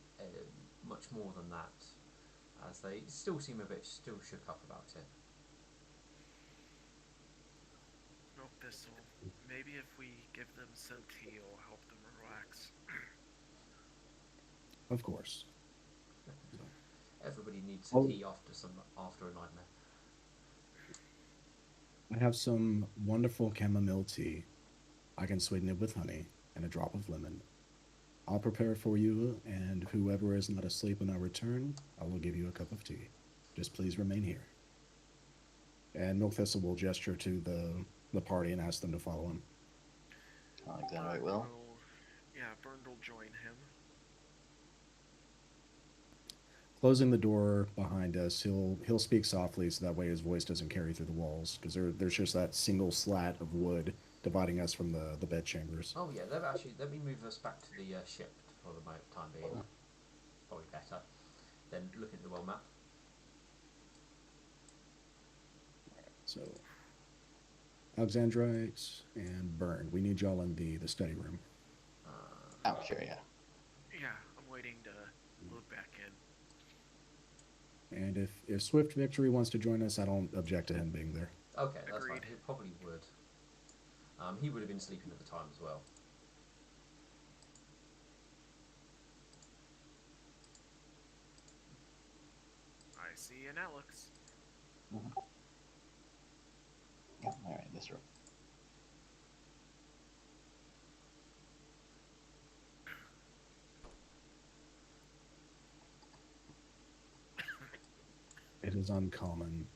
much more than that, as they still seem a bit still shook up about it. Milk Thistle. Maybe if we give them some tea, it'll help them relax. Of course. So, Everybody needs a oh, tea after a nightmare. I have some wonderful chamomile tea. I can sweeten it with honey and a drop of lemon. I'll prepare it for you, and whoever is not asleep when I return, I will give you a cup of tea. Just please remain here. And Milk Thistle will gesture to the party and ask them to follow him. Alexandrite Burned will. will, yeah, Burned will join him. Closing the door behind us, he'll speak softly so that way his voice doesn't carry through the walls, because there's just that single slat of wood dividing us from the bed chambers. Oh yeah, they've actually let me move us back to the ship for the time being. Probably better. Then looking at the world map. So Alexandrite and Burn, we need y'all in the study room. Oh, sure, yeah. Yeah, I'm waiting to load back in. And if Swift Victory wants to join us, I don't object to him being there. Okay, that's fine. Agreed. He probably would. He would have been sleeping at the time as well. I see an Alex. Mm-hmm. Yeah, all right, this room. It is uncommon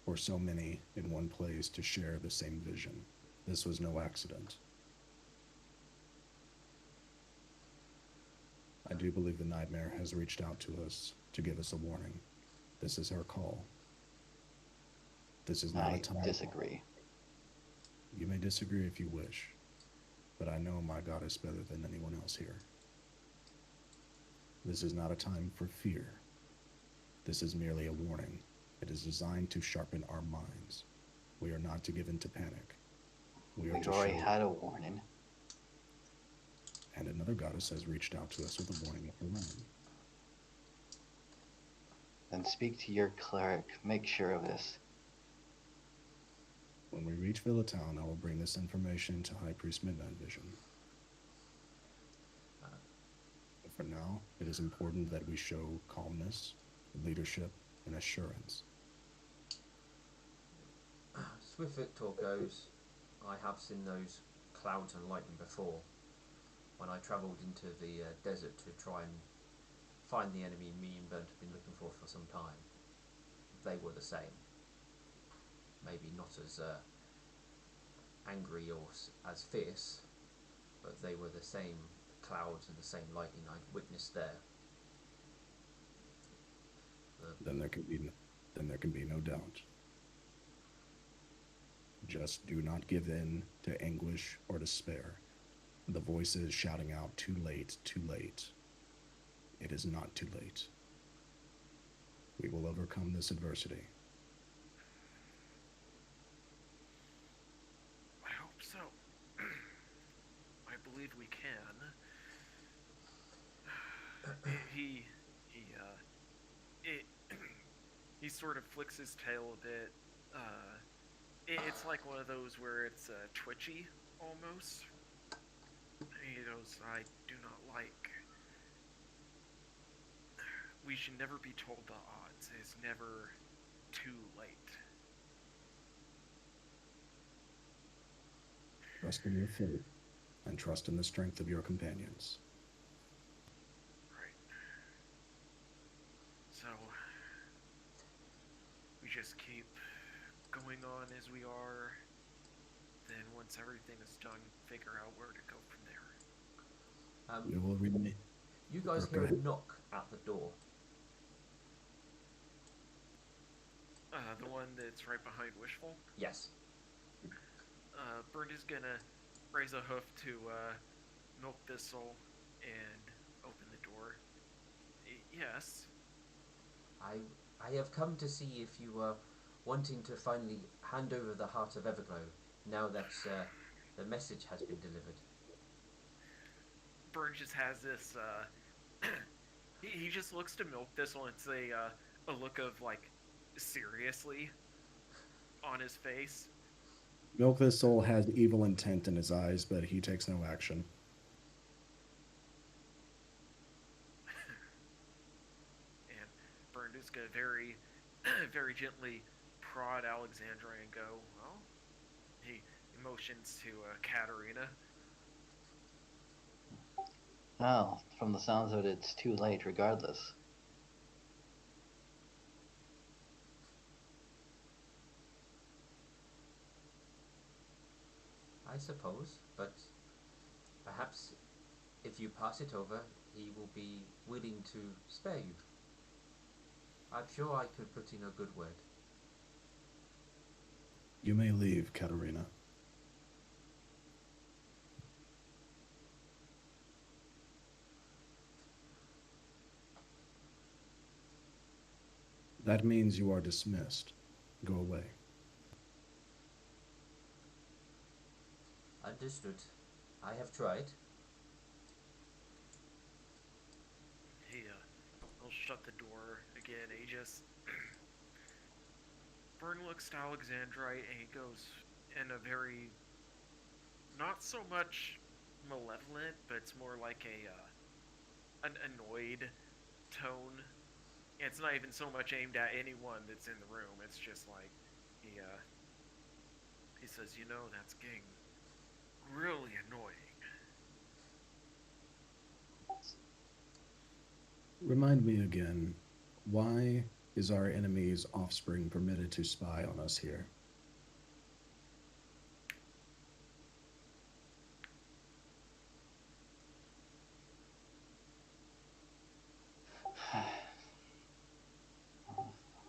for so many in one place to share the same vision. This was no accident. I do believe the Nightmare has reached out to us to give us a warning. This is her call. This is not a I time. disagree. You may disagree if you wish, but I know my goddess better than anyone else here. This is not a time for fear. This is merely a warning. It is designed to sharpen our minds. We are not to give in to panic. We are We've to already show, had a warning. and another goddess has reached out to us with a warning of her own. Then speak to your cleric. Make sure of this. When we reach Villa Town, I will bring this information to High Priest Midnight Vision. But for now, it is important that we show calmness, leadership, and assurance. Swift Victor goes, I have seen those clouds and lightning before. When I travelled into the desert to try and find the enemy me and Burnt have been looking for some time, they were the same. Maybe not as angry or as fierce, but they were the same clouds and the same lightning I witnessed there. Then there can be no doubt. Just do not give in to anguish or despair. The voices shouting out, "Too late, too late." It is not too late. We will overcome this adversity. I hope so. I believe we can. he he it, he sort of flicks his tail a bit. it's like one of those where it's twitchy almost. He goes, I do not like. We should never be told the odds. It's never too late. Trust in your fate and trust in the strength of your companions. Right. So, we just keep going on as we are. Then, once everything is done, figure out where to go from there. We will remain. You guys Go hear a ahead. knock at the door. The one that's right behind Wishful. Yes. Bird is gonna raise a hoof to Milk Thistle and open the door. Yes. I have come to see if you are wanting to finally hand over the heart of Everglow now that the message has been delivered. Bird just has this. He just looks to Milk Thistle and say a look of like seriously on his face. Milk Thistle has evil intent in his eyes, but he takes no action. And Burned is gonna very, very gently prod Alexandra and go, well, he motions to Katerina. Well, from the sounds of it, it's too late regardless. I suppose, but perhaps if you pass it over, he will be willing to spare you. I'm sure I could put in a good word. You may leave, Katerina. That means you are dismissed. Go away. Understood. I have tried. He'll shut the door again. He just Burn looks to Alexandrite and he goes in a very not so much malevolent, but it's more like an annoyed tone. It's not even so much aimed at anyone that's in the room. It's just like he says, you know, that's getting really annoying. Remind me again, why is our enemy's offspring permitted to spy on us here?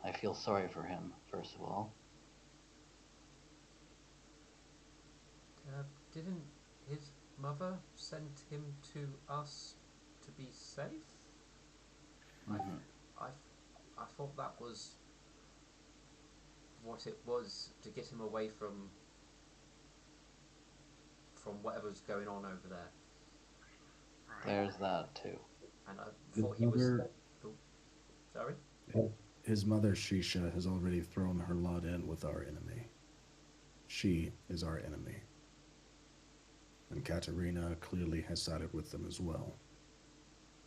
I feel sorry for him, first of all. Didn't his mother send him to us to be safe? Mm-hmm. I thought that was what it was, to get him away from whatever's going on over there. Right. There's that too. And I His thought he was. mother, Oh, sorry? his mother, Shisha, has already thrown her lot in with our enemy. She is our enemy. And Katerina clearly has sided with them as well.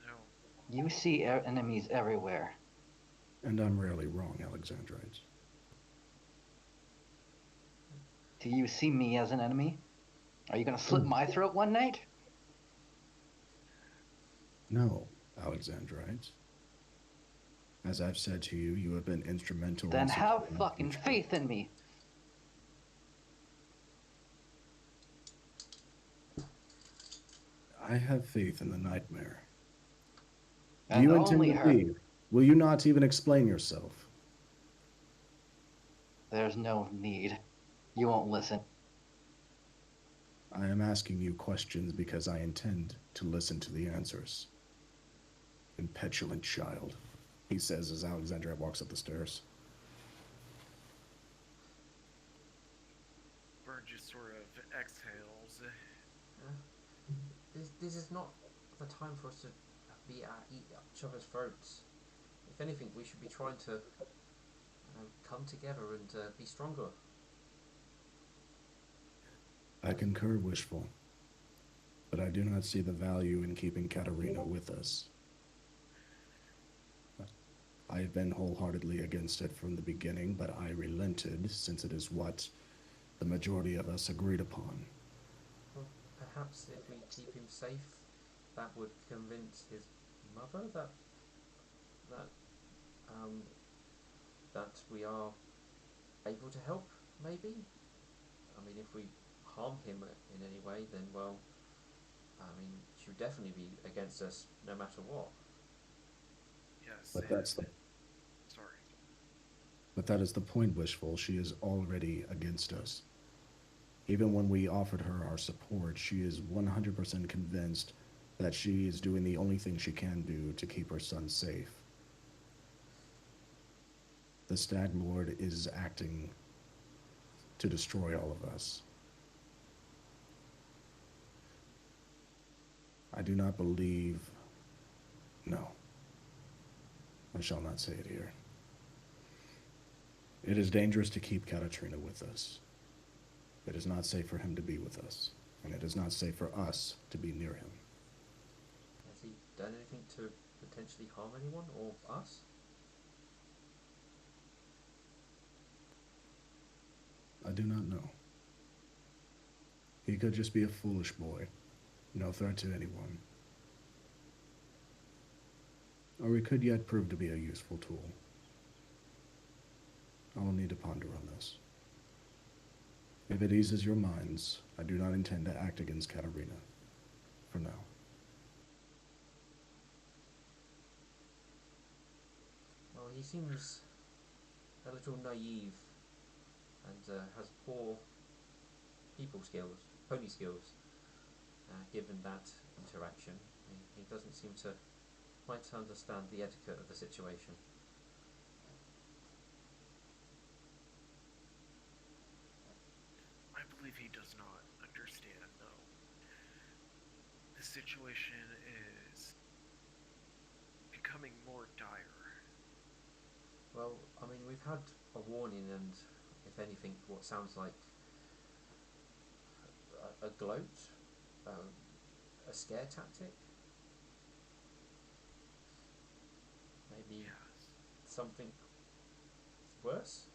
No. You see enemies everywhere. And I'm rarely wrong, Alexandrite. Do you see me as an enemy? Are you gonna slit my throat one night? No, Alexandrite. As I've said to you, you have been instrumental Then in have securing our fucking future. faith in me. I have faith in the nightmare. Do And you intend only to her. leave? Will you not even explain yourself? There's no need. You won't listen. I am asking you questions because I intend to listen to the answers. Impetulant child, he says as Alexandra walks up the stairs. Burn just sort of exhales. This is not the time for us to be at each other's throats. If anything, we should be trying to come together and be stronger. I concur, Wishful, but I do not see the value in keeping Katarina with us. I have been wholeheartedly against it from the beginning, but I relented since it is what the majority of us agreed upon. Well, perhaps if we keep him safe, that would convince his mother that um, that we are able to help. Maybe. I mean, if we harm him in any way, then well, I mean, she would definitely be against us no matter what. Yes, But that's and the sorry. but that is the point, Wishful. She is already against us. Even when we offered her our support, she is 100% convinced that she is doing the only thing she can do to keep her son safe. The Stag Lord is acting to destroy all of us. I do not believe. No, I shall not say it here. It is dangerous to keep Katatrina with us. It is not safe for him to be with us, and it is not safe for us to be near him. Has he done anything to potentially harm anyone or us? I do not know. He could just be a foolish boy, no threat to anyone. Or he could yet prove to be a useful tool. I will need to ponder on this. If it eases your minds, I do not intend to act against Katarina. For now. Well, he seems a little naive and has poor people skills, pony skills. Given that interaction, he doesn't seem to quite understand the etiquette of the situation. I believe he does not understand, no. The situation is becoming more dire. Well, I mean, we've had a warning and, if anything, what sounds like a gloat, um, a scare tactic, maybe Yes. something worse.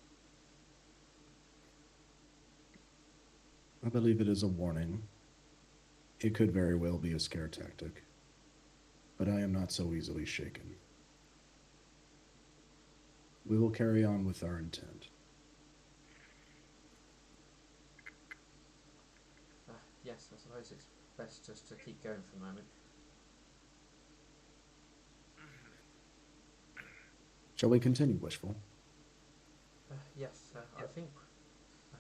I believe it is a warning. It could very well be a scare tactic. But I am not so easily shaken. We will carry on with our intent. Yes, I suppose it's best just to keep going for the moment. Shall we continue, Wishful? Yes, Yep. I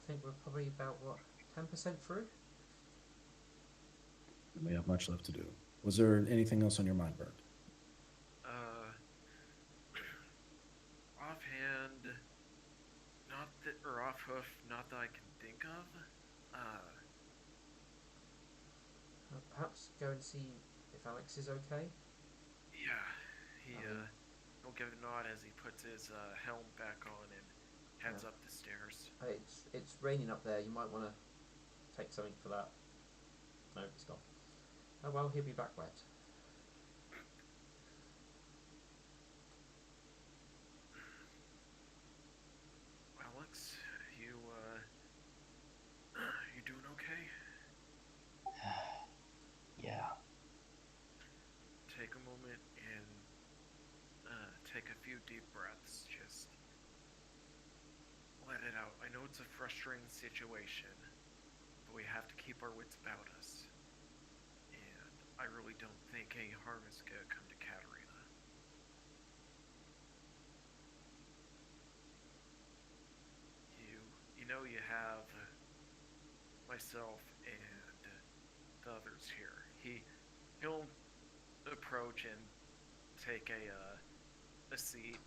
think we're probably about what 10% through. And we have much left to do. Was there anything else on your mind, Bert? Uh, offhand, not that, or off hoof, not that I can think of. Perhaps go and see if Alex is okay. Yeah, he, I mean, he'll give a nod as he puts his, helm back on and heads yeah, up the stairs. it's raining up there. You might want to take something for that. No, it's gone. Oh well, he'll be back wet. Alex, you, you doing okay? Yeah. Take a moment and, take a few deep breaths. Just let it out. I know it's a frustrating situation, but we have to keep our wits about us. And I really don't think any harm is gonna come to Katerina. You know you have myself and the others here. He'll approach and take a seat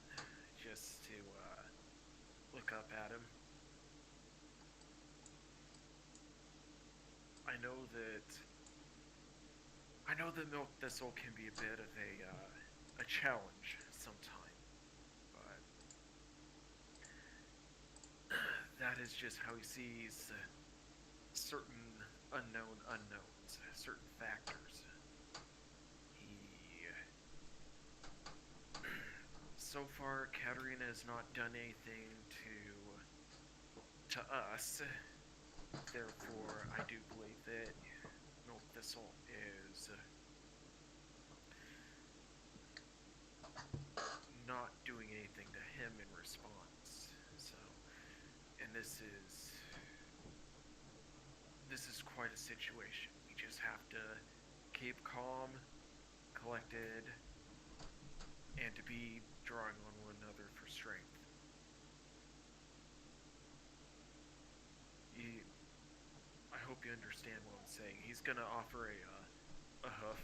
just to look up at him. I know that milk thistle can be a bit of a challenge sometime, but that is just how he sees certain unknown unknowns, certain factors. He. So far, Katerina has not done anything to us. Therefore, I do believe that Milk Thistle is not doing anything to him in response. So, and this is quite a situation. We just have to keep calm, collected, and to be drawing on one another for strength. He, I hope you understand what I'm saying. He's gonna offer a hoof.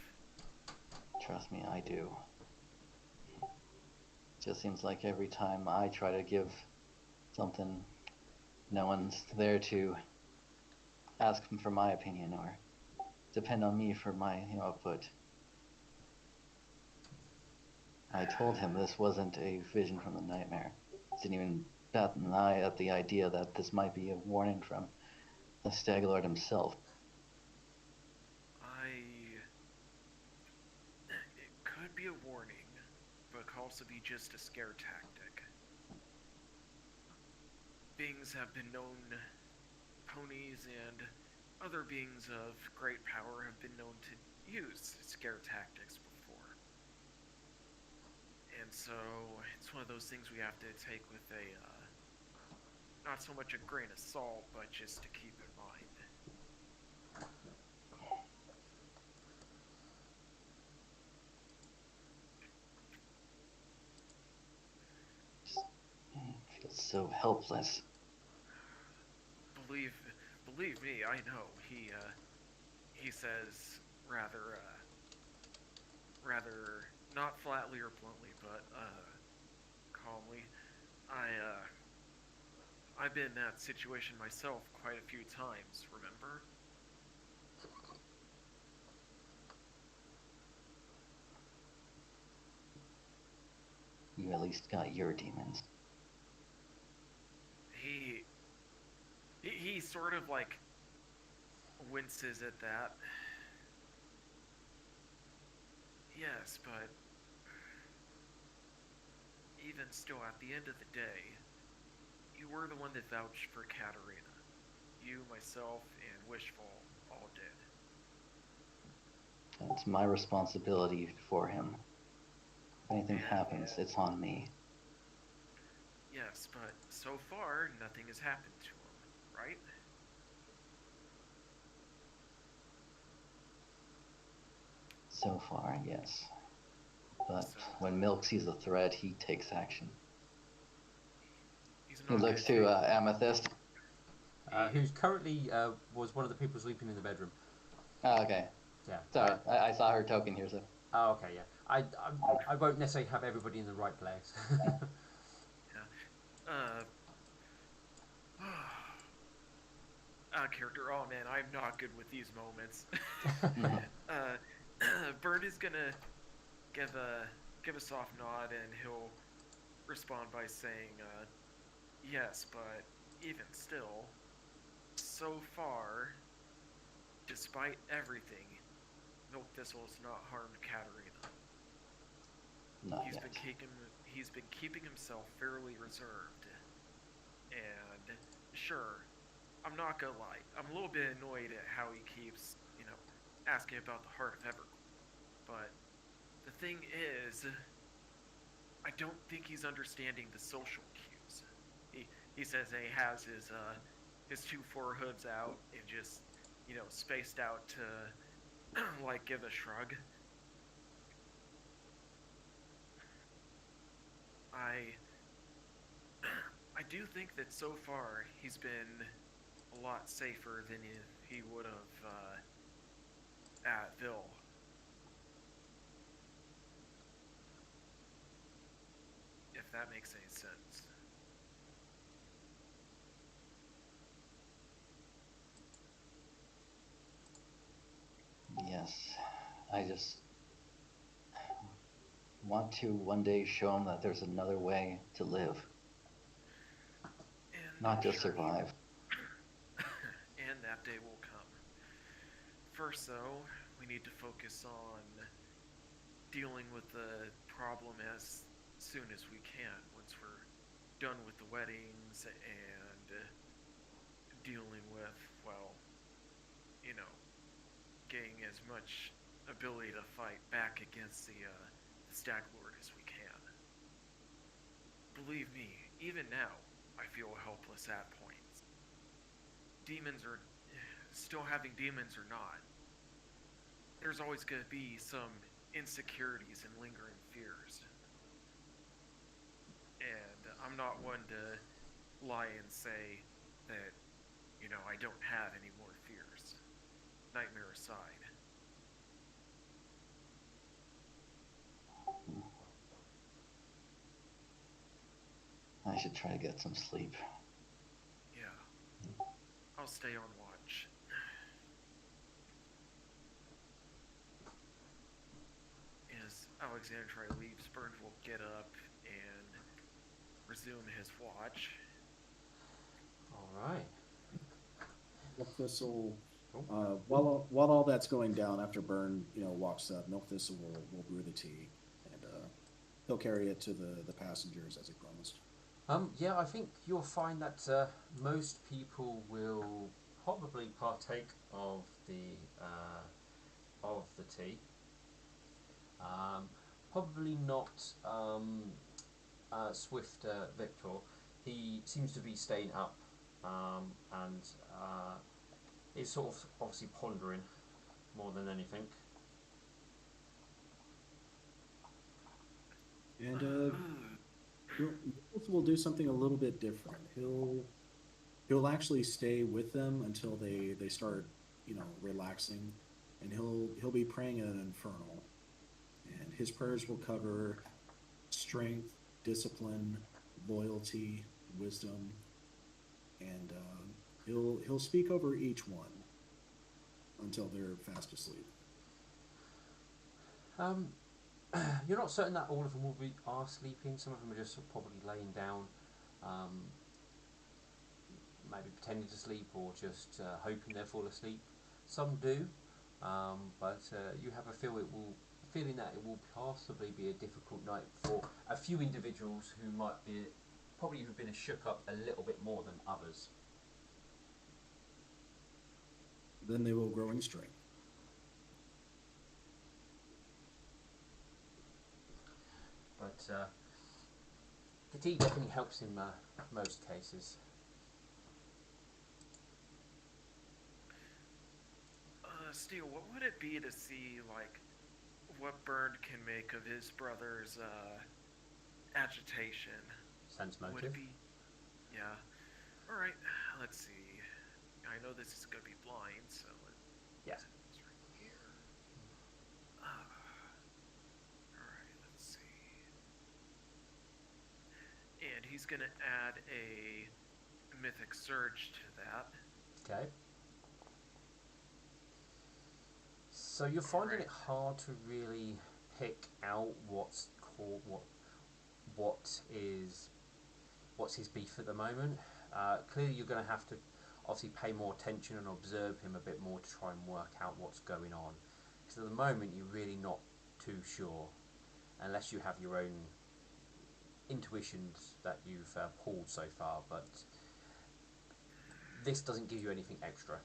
Trust me, I do. Just seems like every time I try to give something, no one's there to ask him for my opinion or depend on me for my output. I told him this wasn't a vision from the nightmare. Didn't even bat an eye at the idea that this might be a warning from the Stag Lord himself. It could be a warning, but it could also be just a scare tactic. Beings have been known, ponies and other beings of great power have been known to use scare tactics before. And so it's one of those things we have to take with not so much a grain of salt, but just to keep in mind. Just feels so helpless. Believe, believe me, I know. He says rather not flatly or bluntly, but calmly. I've been in that situation myself quite a few times. Remember? You at least got your demons. He he sort of like winces at that. Yes, but even still, at the end of the day, you were the one that vouched for Katerina. You, myself, and Wishful all did. It's my responsibility for him. If anything happens, it's on me. Yes, but so far, nothing has happened to him, right? So far, yes. But So when Milk sees a threat, he takes action. he's He not looks gonna to take. Amethyst. Who's currently was one of the people sleeping in the bedroom. Oh, okay. Yeah. Sorry, I saw her token here, so. Oh, okay, yeah. I won't necessarily have everybody in the right place. Yeah. Character. Oh man, I'm not good with these moments. uh, Bird is gonna give a soft nod, and he'll respond by saying, "Yes, but even still, so far, despite everything, Milk Thistle has not harmed Katerina. Not He's yet. been keeping himself fairly reserved, and sure, I'm not gonna lie, I'm a little bit annoyed at how he keeps, asking about the heart of Everglow. But the thing is, I don't think he's understanding the social cues. He says he has his two forehoods out and just spaced out to like give a shrug. I I do think that so far he's been a lot safer than he would have at Ville. If that makes any sense. Yes. I just want to one day show him that there's another way to live, And not I'm just sure survive. and that day will come. first, though, we need to focus on dealing with the problem as soon as we can once we're done with the weddings and dealing with, well, you know, getting as much ability to fight back against the Stag Lord as we can. Believe me, even now, I feel helpless at points. Demons are still having demons or not. There's always going to be some insecurities and lingering fears. And I'm not one to lie and say that, I don't have any more fears. Nightmare aside. I should try to get some sleep. Yeah, I'll stay on watch. As Alexandra leaves, Burns will get up and resume his watch. All right. Milk Thistle, Cool. while all that's going down, after Burn, walks up, Milk Thistle will brew the tea, and he'll carry it to the passengers as he promised. Yeah, I think you'll find that most people will probably partake of the tea. Um, Probably not Swift Victor. He seems to be staying up and is sort of obviously pondering more than anything. And will do something a little bit different. He'll actually stay with them until they start, relaxing, and he'll be praying in an infernal, and his prayers will cover strength, discipline, loyalty, wisdom, and he'll speak over each one until they're fast asleep. Um, you're not certain that all of them are sleeping. Some of them are just probably laying down, um, maybe pretending to sleep or just hoping they'll fall asleep. Some do, but you have feeling that it will possibly be a difficult night for a few individuals who might be probably have been shook up a little bit more than others. Then they will grow in strength. But the tea definitely helps in most cases. Steel, what would it be to see, like, what Bird can make of his brother's agitation? Sense Would it motive. be. Yeah. Alright, let's see. I know this is going to be blind, so Yeah. it's right here. Alright, let's see. And he's going to add a Mythic Surge to that. Okay. So you're finding Alright. it hard to really pick out what's called what's his beef at the moment. Clearly, you're going to have to obviously pay more attention and observe him a bit more to try and work out what's going on. Because at the moment, you're really not too sure, unless you have your own intuitions that you've pulled so far. But this doesn't give you anything extra.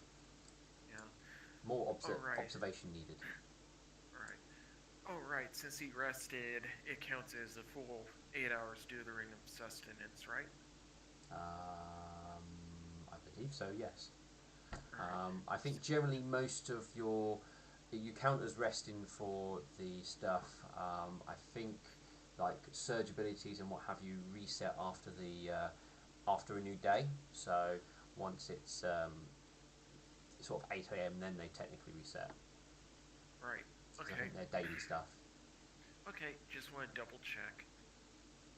Yeah. More Alright. observation needed. Alright. Alright, since he rested, it counts as a full 8 hours due to the Ring of Sustenance, right? I believe so. Yes. Alright. I think generally most of you count as resting for the stuff. I think like surge abilities and what have you reset after a new day. So once it's sort of 8 a.m., then they technically reset. Right. Because I Okay. think they're daily stuff. Okay, just want to double check.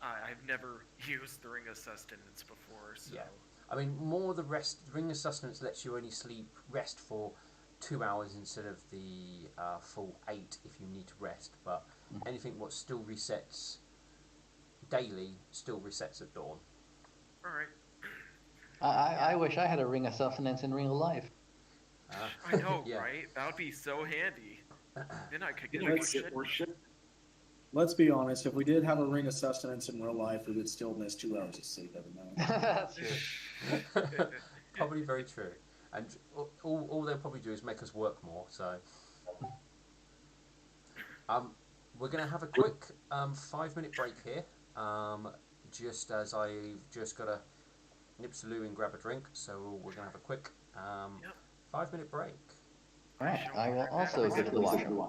I've never used the Ring of Sustenance before, so. Yeah. I mean, more the rest. The Ring of Sustenance lets you only rest for 2 hours instead of the full 8 if you need to rest. But anything what still resets daily still resets at dawn. Alright. I wish I had a ring of sustenance in real life. I know, Yeah. right? That would be so handy. Then I could get more Let's shit. let's be honest. If we did have a ring of sustenance in real life, we would still miss 2 hours of sleep every night. That's true. Probably very true. And all they'll probably do is make us work more. So, um, we're going to have a quick 5 minute break here. Just as I've just got to nip Saloo and grab a drink. So, we're going to have a quick Yep. 5 minute break. All right, Shall I be will right back. also go to the washroom.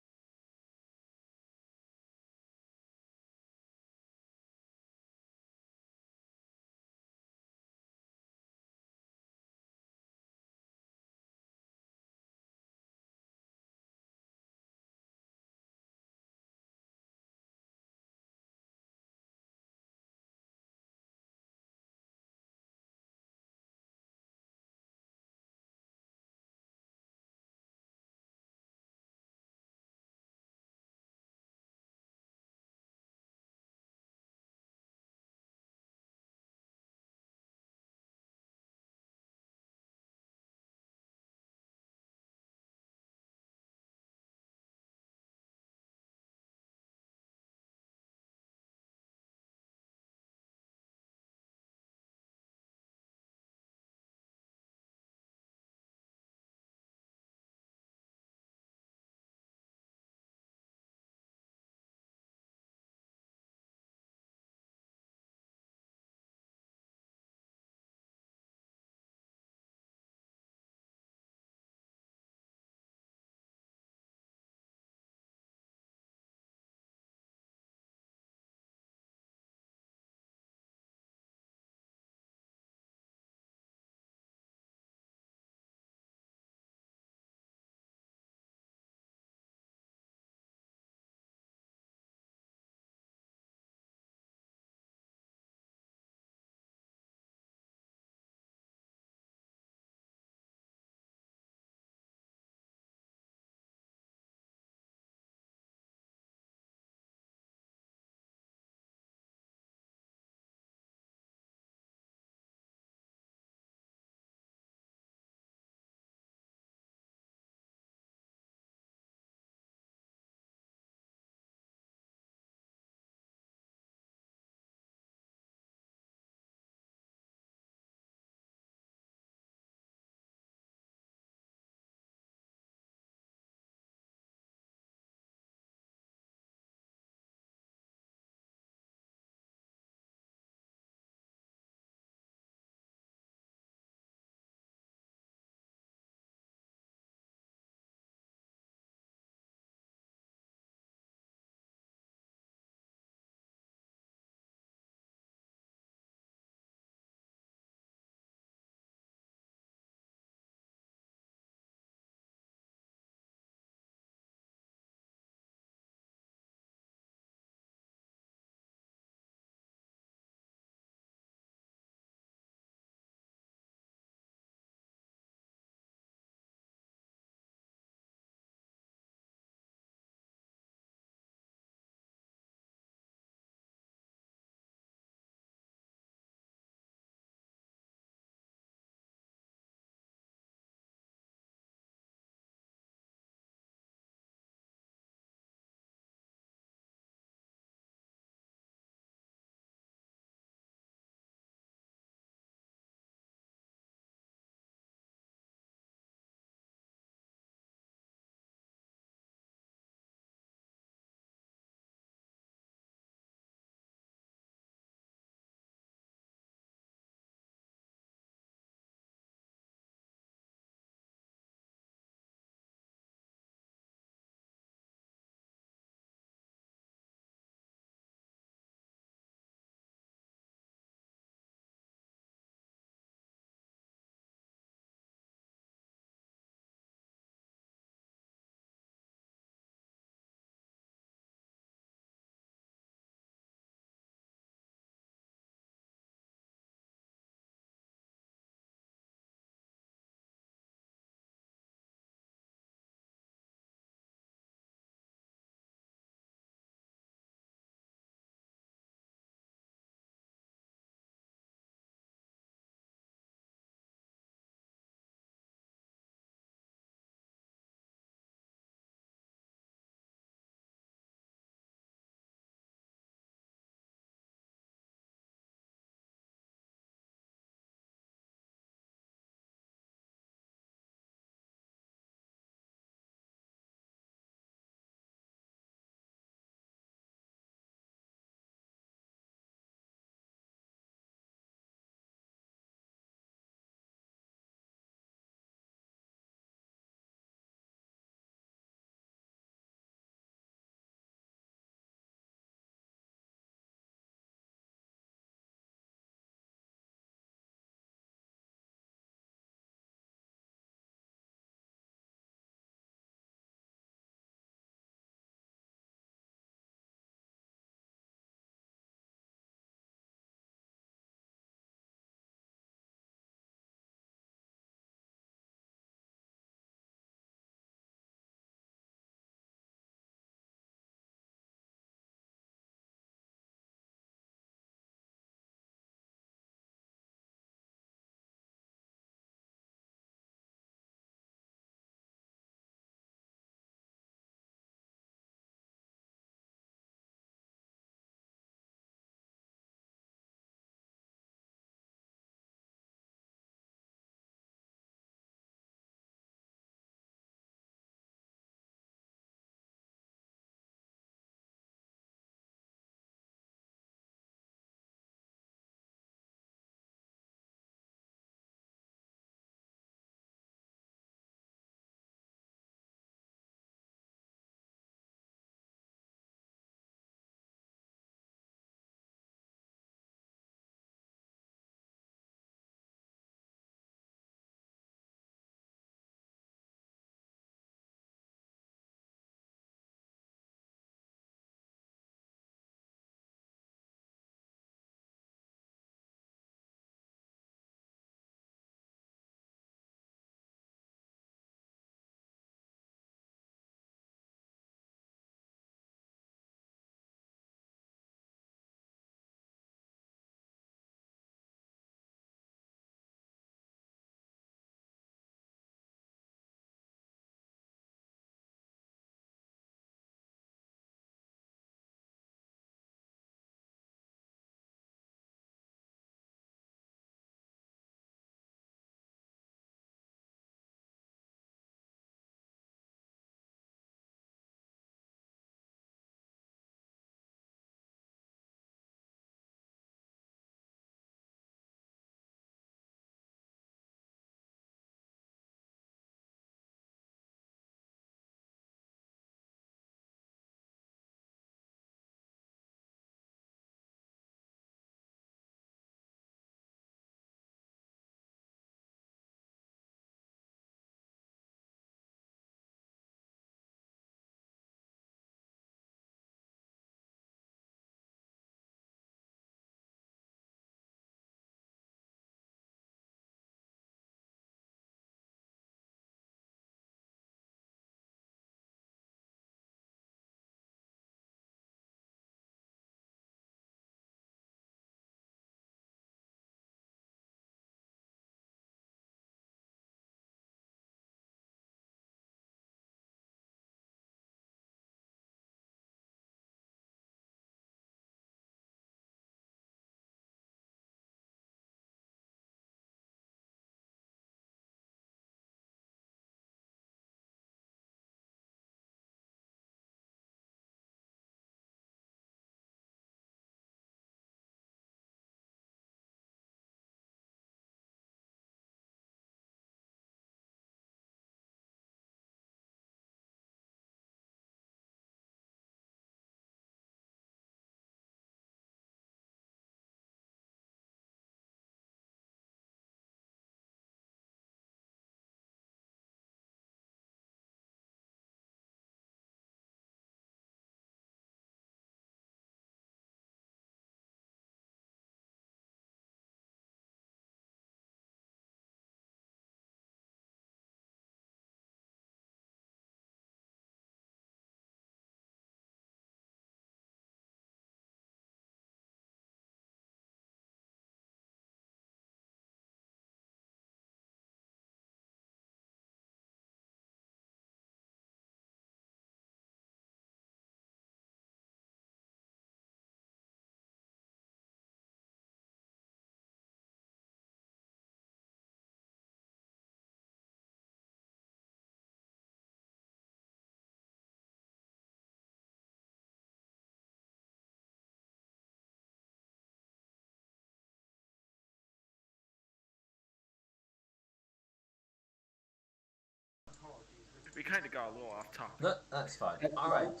kind of got a little off topic. That's fine. All Has, right.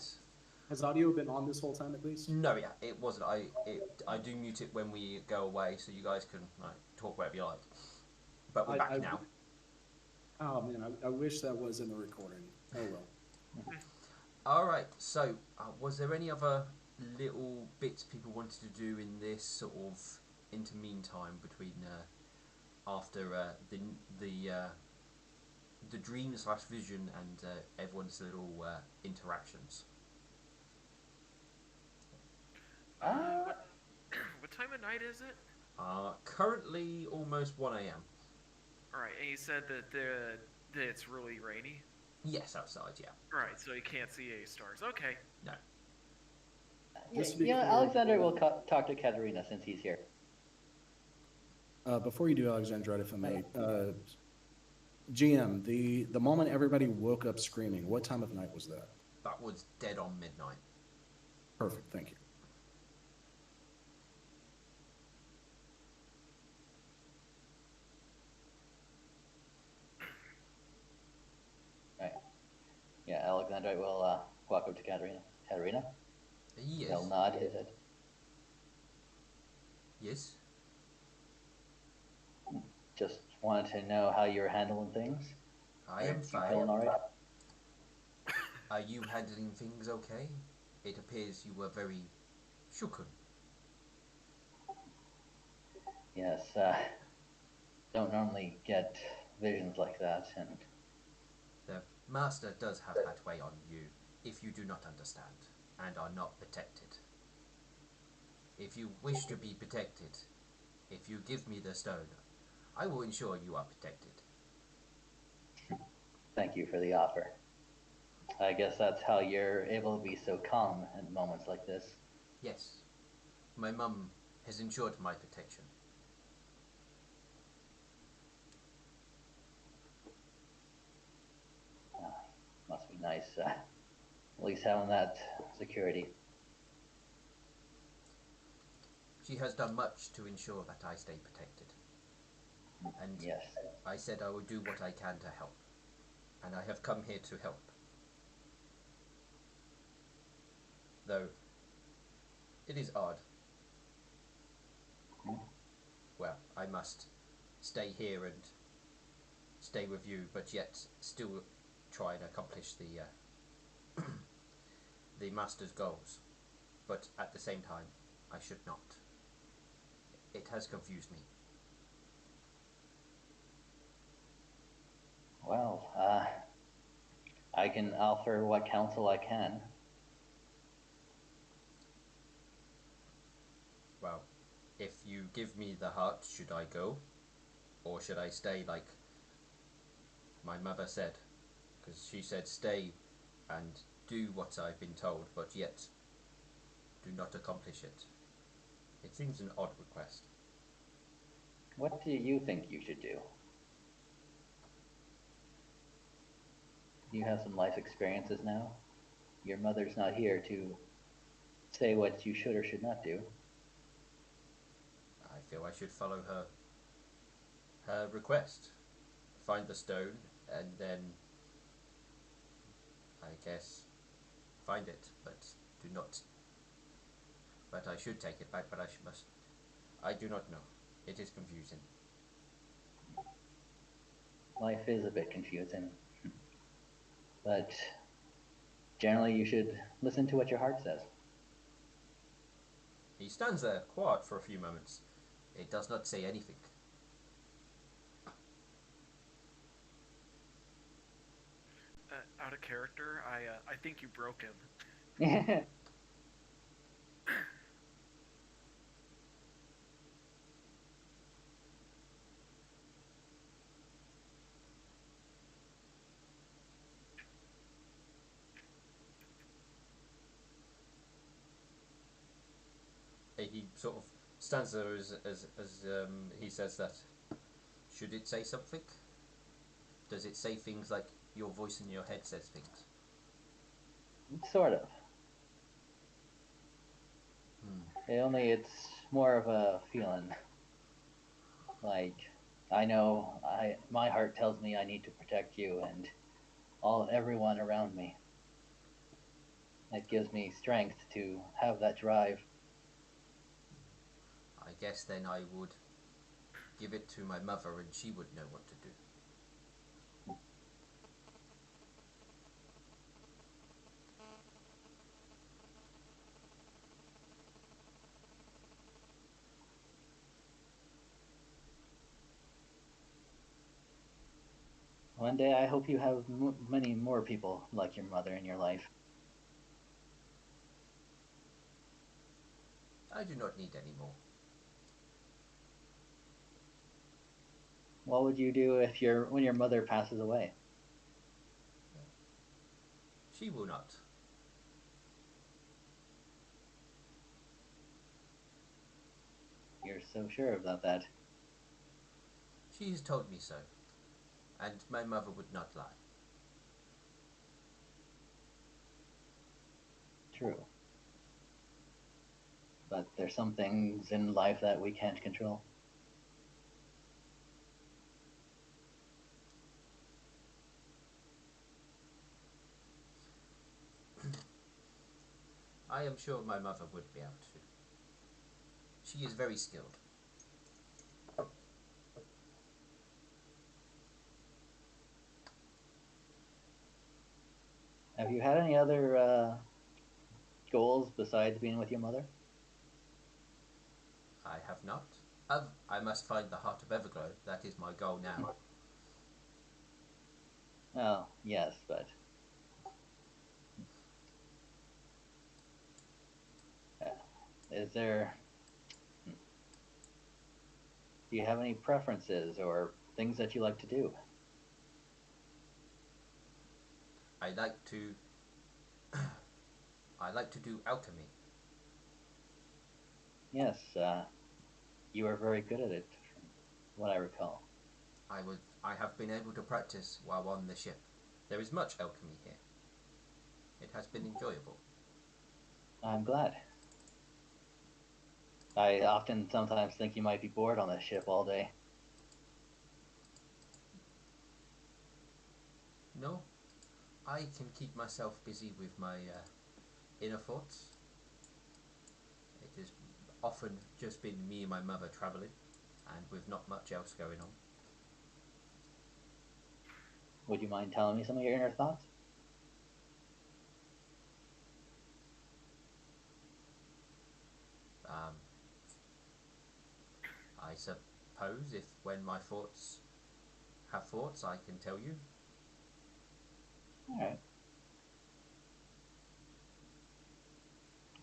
has audio been on this whole time at least? No, yeah, it wasn't. I do mute it when we go away, so you guys can like talk whatever you like. But we're back I now. oh man, I wish that was in the recording. Oh well. All right. So, was there any other little bits people wanted to do in this sort of intermean time between after the dream slash vision and everyone's little interactions? Uh, What what time of night is it? Currently almost 1 a.m. All right, and you said that it's really rainy. Yes, outside. Yeah. All right, so you can't see any stars. Okay. No. Just to be yeah, clear, Alexander will talk to Katerina since he's here. before you do, Alexandra, if I may, GM, the moment everybody woke up screaming, what time of night was that? That was dead on midnight. Perfect, thank you. Right. Yeah, Alexander will walk up to Katerina. Katerina? Yes. He'll nod his head. Yes. Just wanted to know how you're handling things. I am You fine. feeling all right? Are you handling things okay? It appears you were very shooken. Yes. Don't normally get visions like that, and The master does have that way on you if you do not understand and are not protected. If you wish to be protected, if you give me the stone, I will ensure you are protected. thank you for the offer. I guess that's how you're able to be so calm in moments like this. Yes, my mum has ensured my protection. Must be nice, at least having that security. She has done much to ensure that I stay protected. And Yes. I said I would do what I can to help. And I have come here to help. Though, it is odd. Well, I must stay here and stay with you, but yet still try and accomplish the master's goals. But at the same time, I should not. It has confused me. Well, I can offer what counsel I can. Well, if you give me the heart, should I go? Or should I stay like my mother said? Because she said stay and do what I've been told, but yet do not accomplish it. It seems an odd request. What do you think you should do? You have some life experiences now. Your mother's not here to say what you should or should not do. I feel I should follow her request. Find the stone and then I guess find it, but do not. But I should take it back, but must. I do not know. It is confusing. Life is a bit confusing. But generally, you should listen to what your heart says. He stands there quiet for a few moments. It does not say anything. Out of character, I think you broke him. He sort of stands there as he says that. Should it say something? Does it say things like your voice in your head says things? Sort of. Only it's more of a feeling. Like, I know my heart tells me I need to protect you, and everyone around me. It gives me strength to have that drive. I guess then I would give it to my mother and she would know what to do. One day I hope you have many more people like your mother in your life. I do not need any more. What would you do if when your mother passes away? She will not. You're so sure about that. She has told me so, and my mother would not lie. True. But there's some things in life that we can't control. I am sure my mother would be able to. She is very skilled. Have you had any other goals besides being with your mother? I have not. I must find the heart of Everglow. That is my goal now. Oh, yes, but uh, is there? Do you have any preferences or things that you like to do? I like to. I like to do alchemy. Yes, you are very good at it, from what I recall. I have been able to practice while on the ship. There is much alchemy here. It has been enjoyable. I'm glad. I often sometimes think you might be bored on the ship all day. No, I can keep myself busy with my inner thoughts. It has often just been me and my mother travelling, and with not much else going on. Would you mind telling me some of your inner thoughts? Um, I suppose if when my thoughts have thoughts, I can tell you. All right.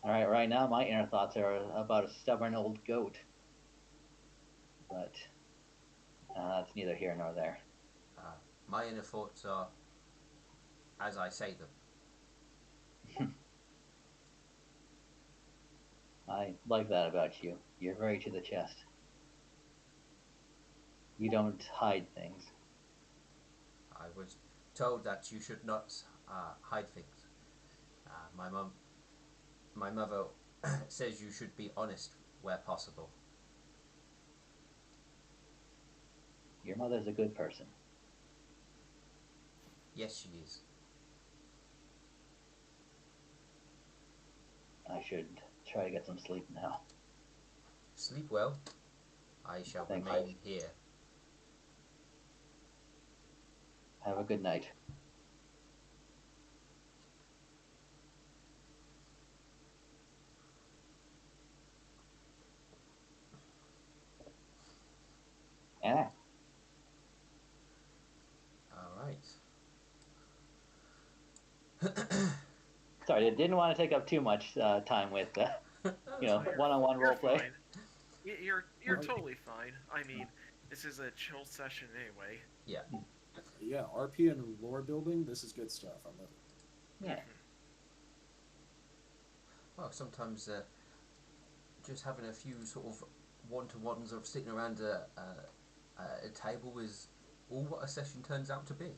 All right, right now my inner thoughts are about a stubborn old goat. But that's neither here nor there. My inner thoughts are as I say them. I like that about you. You're very to the chest. You don't hide things. I was told that you should not hide things. My mother says you should be honest where possible. Your mother's a good person. Yes, she is. I should try to get some sleep now. Sleep well. I shall Thanks. remain here. Have a good night. Anna? All right. Sorry, I didn't want to take up too much time with, one-on-one You're roleplay. fine. You're totally fine. I mean, this is a chill session anyway. Yeah. Yeah, RP and lore building, this is good stuff. I'm with it. Yeah. Well, sometimes just having a few sort of one-to-ones of sitting around a table is all what a session turns out to be.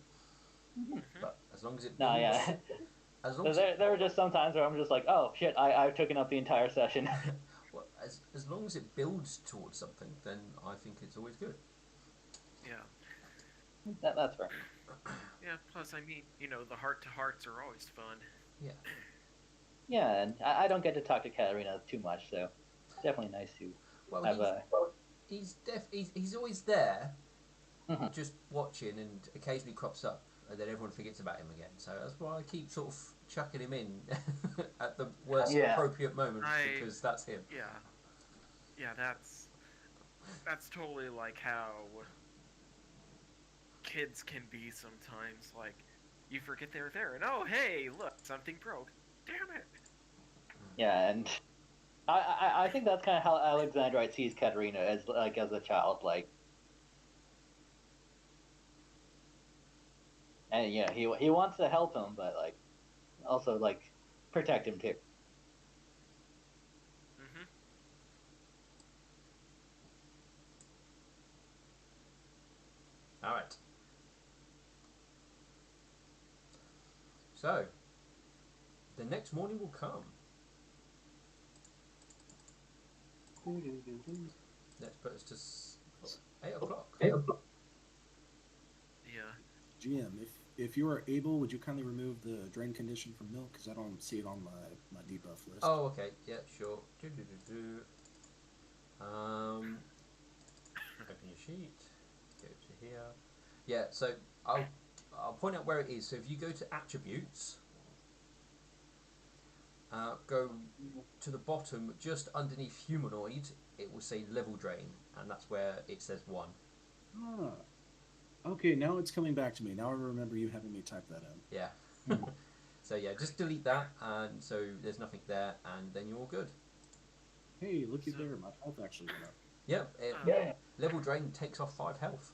Mm-hmm. But as long as it No, builds, yeah. as long as There are just some times where I'm just like, oh shit, I've taken up the entire session. well, as long as it builds towards something, then I think it's always good. Yeah. That's fair. Yeah. Plus, I mean, the heart to hearts are always fun. Yeah. Yeah, and I don't get to talk to Katarina too much, so definitely nice to Well, have a. he's always there, Mhm. just watching, and occasionally crops up, and then everyone forgets about him again. So that's why I keep sort of chucking him in at the worst Yeah. appropriate moments I because that's him. Yeah, yeah. That's totally like how kids can be sometimes. Like, you forget they're there, and oh hey, look, something broke. Damn it. Yeah, and I think that's kind of how Alexandrite sees Katarina as like as a child, like, and yeah, he wants to help him, but like also like protect him too. Mm-hmm. All right. So the next morning will come. Let's put us to 8 o'clock. Yeah. GM, if you are able, would you kindly remove the drain condition from milk? Because I don't see it on my debuff list. Oh, okay. Yeah, sure. Open your sheet. Go to here. Yeah. So I'll point out where it is. So if you go to attributes, go to the bottom just underneath humanoid. It will say level drain, and that's where it says 1. Ah, okay, now it's coming back to me. Now I remember you having me type that in. Yeah. Hmm. So yeah, just delete that, and so there's nothing there, and then you're all good. Hey, looky So, there, my health actually went up. Yeah. uh, Level drain takes off 5 health.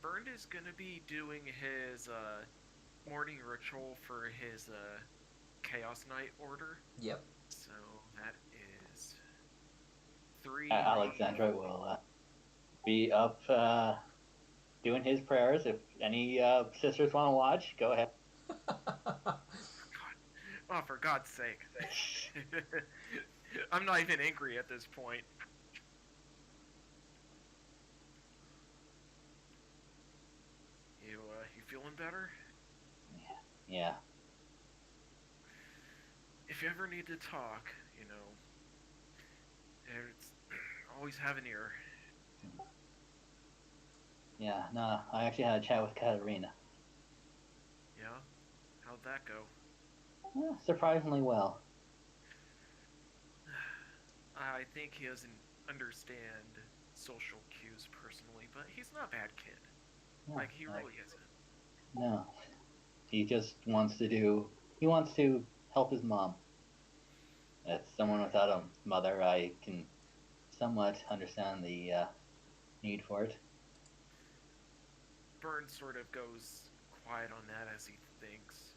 Bernd is gonna be doing his morning ritual for his Chaos Knight order. Yep. So that is 3 Alexandrite will be up doing his prayers. If any sisters want to watch, go ahead. Oh, for God's sake. I'm not even angry at this point. You feeling better? Yeah. If you ever need to talk, it's always have an ear. Yeah, no, I actually had a chat with Katarina. Yeah? How'd that go? Surprisingly well. I think he doesn't understand social cues personally, but he's not a bad kid. Yeah, Like, he really isn't. no, he just wants to do. He wants to help his mom. As someone without a mother, I can somewhat understand the need for it. Burns sort of goes quiet on that as he thinks,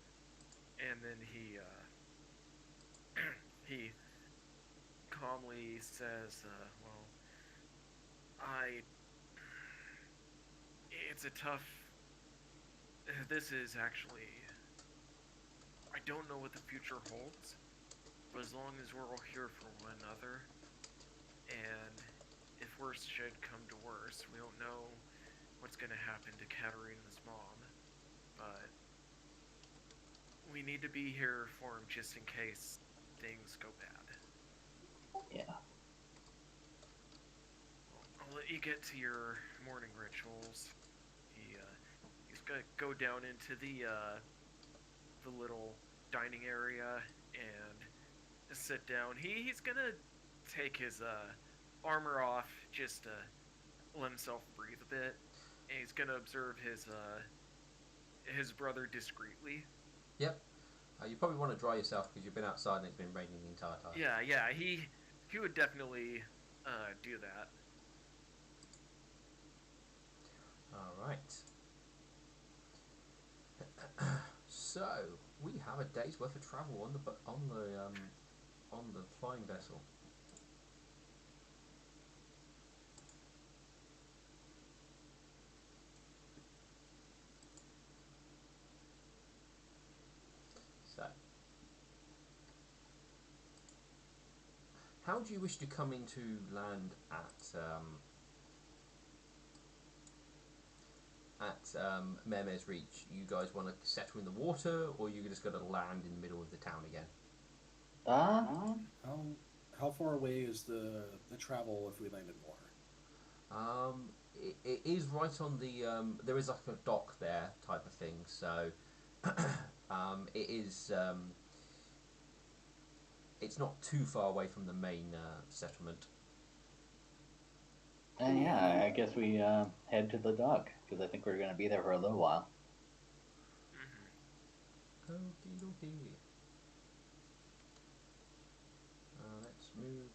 and then he calmly says, "Well, I. It's a tough. This is actually. I don't know what the future holds, but as long as we're all here for one another, and if worse should come to worse, we don't know what's going to happen to Katarina's mom, but we need to be here for him just in case things go bad. Yeah. I'll let you get to your morning rituals. He's gonna go down into the little dining area and sit down. He's gonna take his armor off just to let himself breathe a bit, and he's gonna observe his brother discreetly. Yep. You probably want to dry yourself because you've been outside and it's been raining the entire time. Yeah, he would definitely do that. All right. So we have a day's worth of travel on the flying vessel. So, how do you wish to come into land at Mermaid's Reach, you guys want to settle in the water, or you just got to land in the middle of the town again? Ah, How how far away is the travel if we land in water? It is right on the. There is like a dock there, type of thing. So, it is. It's not too far away from the main settlement. and yeah, I guess we head to the dock because I think we're gonna be there for a little while. Mm-hmm. Okie dokie. Let's move.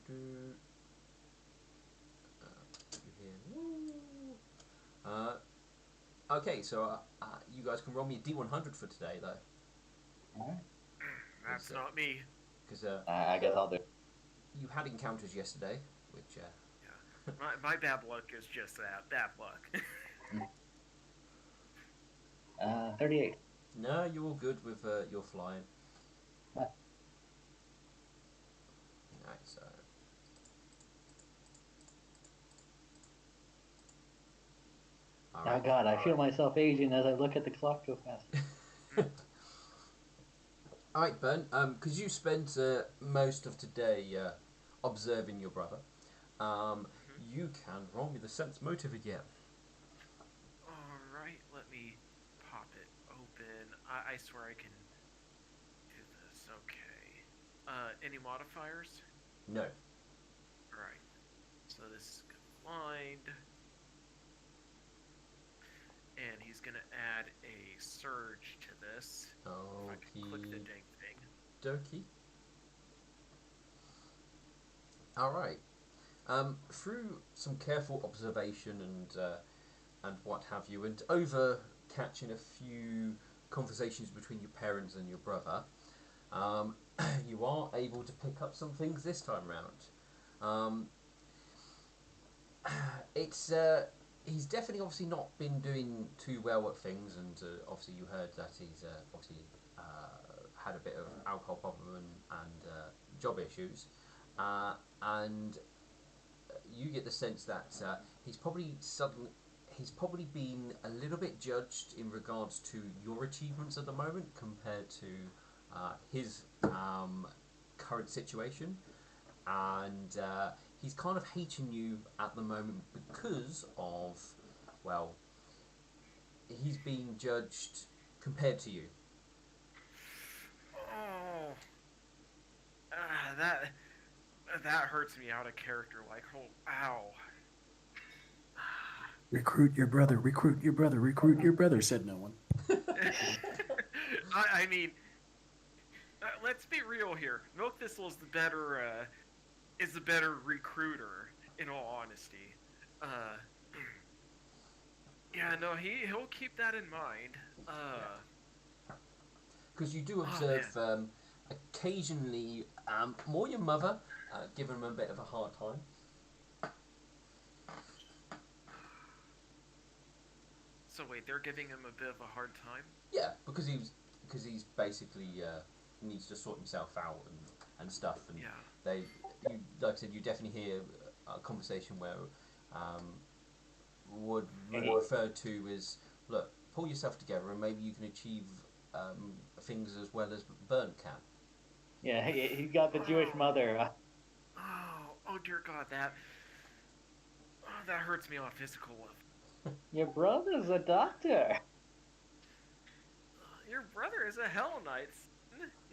Here. Woo. Okay, so you guys can roll me a D100 for today, though, All right. That's not me. because I guess I'll do. you had encounters yesterday, which Yeah. My bad luck is just that. Bad luck. 38. no, you're all good with your flying. Right, so all Oh right. God, I feel myself aging as I look at the clock go fast. All right, Ben. Because you spent most of today observing your brother, Mm-hmm. you can roll me the sense motive again. All right, let me pop it open. I swear I can do this. Okay. Any modifiers? No. All right. So this is confined, and he's gonna add a surge to this. If I can click the Okie dang thing. dokie. All right. Through some careful observation and what have you, and over catching a few conversations between your parents and your brother, um, you are able to pick up some things this time round. Um, it's he's definitely obviously not been doing too well at things, and obviously you heard that he's obviously had a bit of alcohol problem and job issues, and you get the sense that he's probably been a little bit judged in regards to your achievements at the moment compared to his current situation, and he's kind of hating you at the moment because of, well, he's being judged compared to you. Oh, that hurts me out of character. Like, oh, ow. Recruit your brother, recruit your brother, recruit your brother, said no one. I mean, let's be real here. Milk Thistle is the better recruiter. In all honesty, uh, yeah, no, he'll keep that in mind. Because you do Oh man. observe occasionally more your mother giving him a bit of a hard time. So wait, they're giving him a bit of a hard time. Yeah, because he's basically needs to sort himself out and stuff, and Yeah. they you like I said you definitely hear a conversation where um, would refer to as, look, pull yourself together and maybe you can achieve things as well as Burnt can. Yeah, he got the Jewish Oh. mother. Oh dear God, that hurts me on a physical level. Your brother's a doctor. Your brother is a Hell Knight.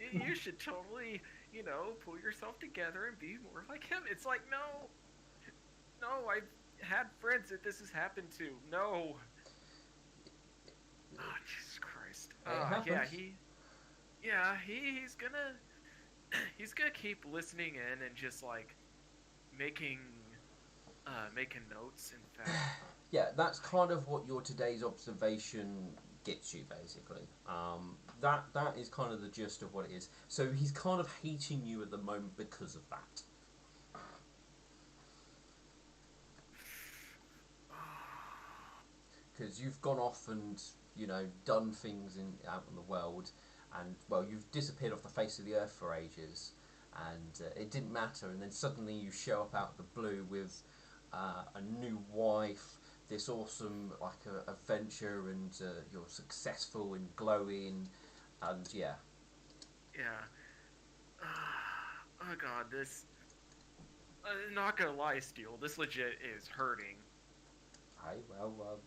You should totally, pull yourself together and be more like him. It's like, no, I've had friends that this has happened to. No. Oh, Jesus Christ. It happens. He's gonna, he's gonna keep listening in and just like making, making notes. In fact, Yeah, that's kind of what your today's observation gets you, basically. That is kind of the gist of what it is. So he's kind of hating you at the moment because of that. Because you've gone off and done things out in the world, and well, you've disappeared off the face of the earth for ages, and it didn't matter. And then suddenly you show up out of the blue with a new wife, this awesome adventure, and you're successful and glowing, and yeah. Yeah. Oh god, this. Not gonna lie, Steel. This legit is hurting. Hey, well,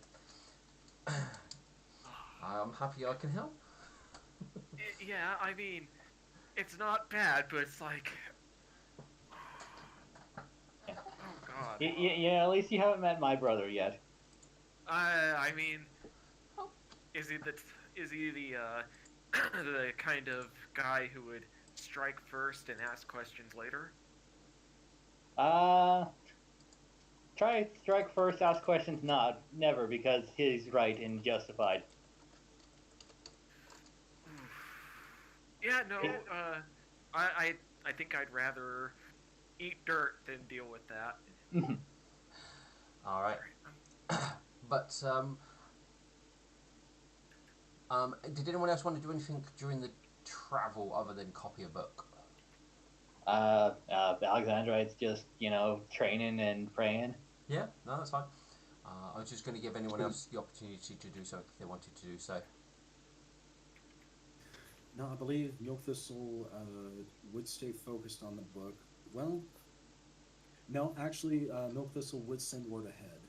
I'm happy I can help. Yeah, I mean, it's not bad, but it's like. Yeah. Oh god. Yeah, at least you haven't met my brother yet. I mean, is he the is he the the kind of guy who would strike first and ask questions later? Uh, try strike first, ask questions not, never, because he's right and justified. Yeah, no. He, I think I'd rather eat dirt than deal with that. All right, All right. but did anyone else want to do anything during the travel other than copy a book? Alexandrite's just, training and praying. Yeah, no, that's fine. I was just going to give anyone else the opportunity to do so if they wanted to do so. No, I believe Milk Thistle would stay focused on the book. Well, no, actually, Milk Thistle would send word ahead.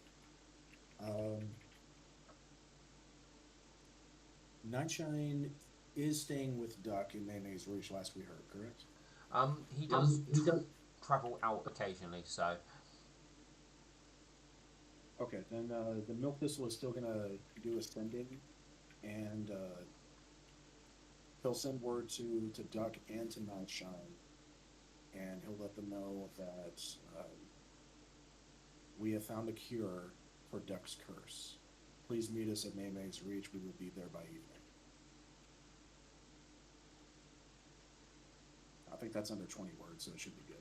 Um, Nightshine is staying with Duck in Maymay's Reach, last we heard, correct? He does travel out occasionally, so Okay, then the Milk Thistle is still gonna do a sending, and he'll send word to Duck and to Nightshine, and he'll let them know that we have found a cure for Duck's curse. Please meet us at Maymay's Reach. We will be there by evening. I think that's under 20 words, so it should be good.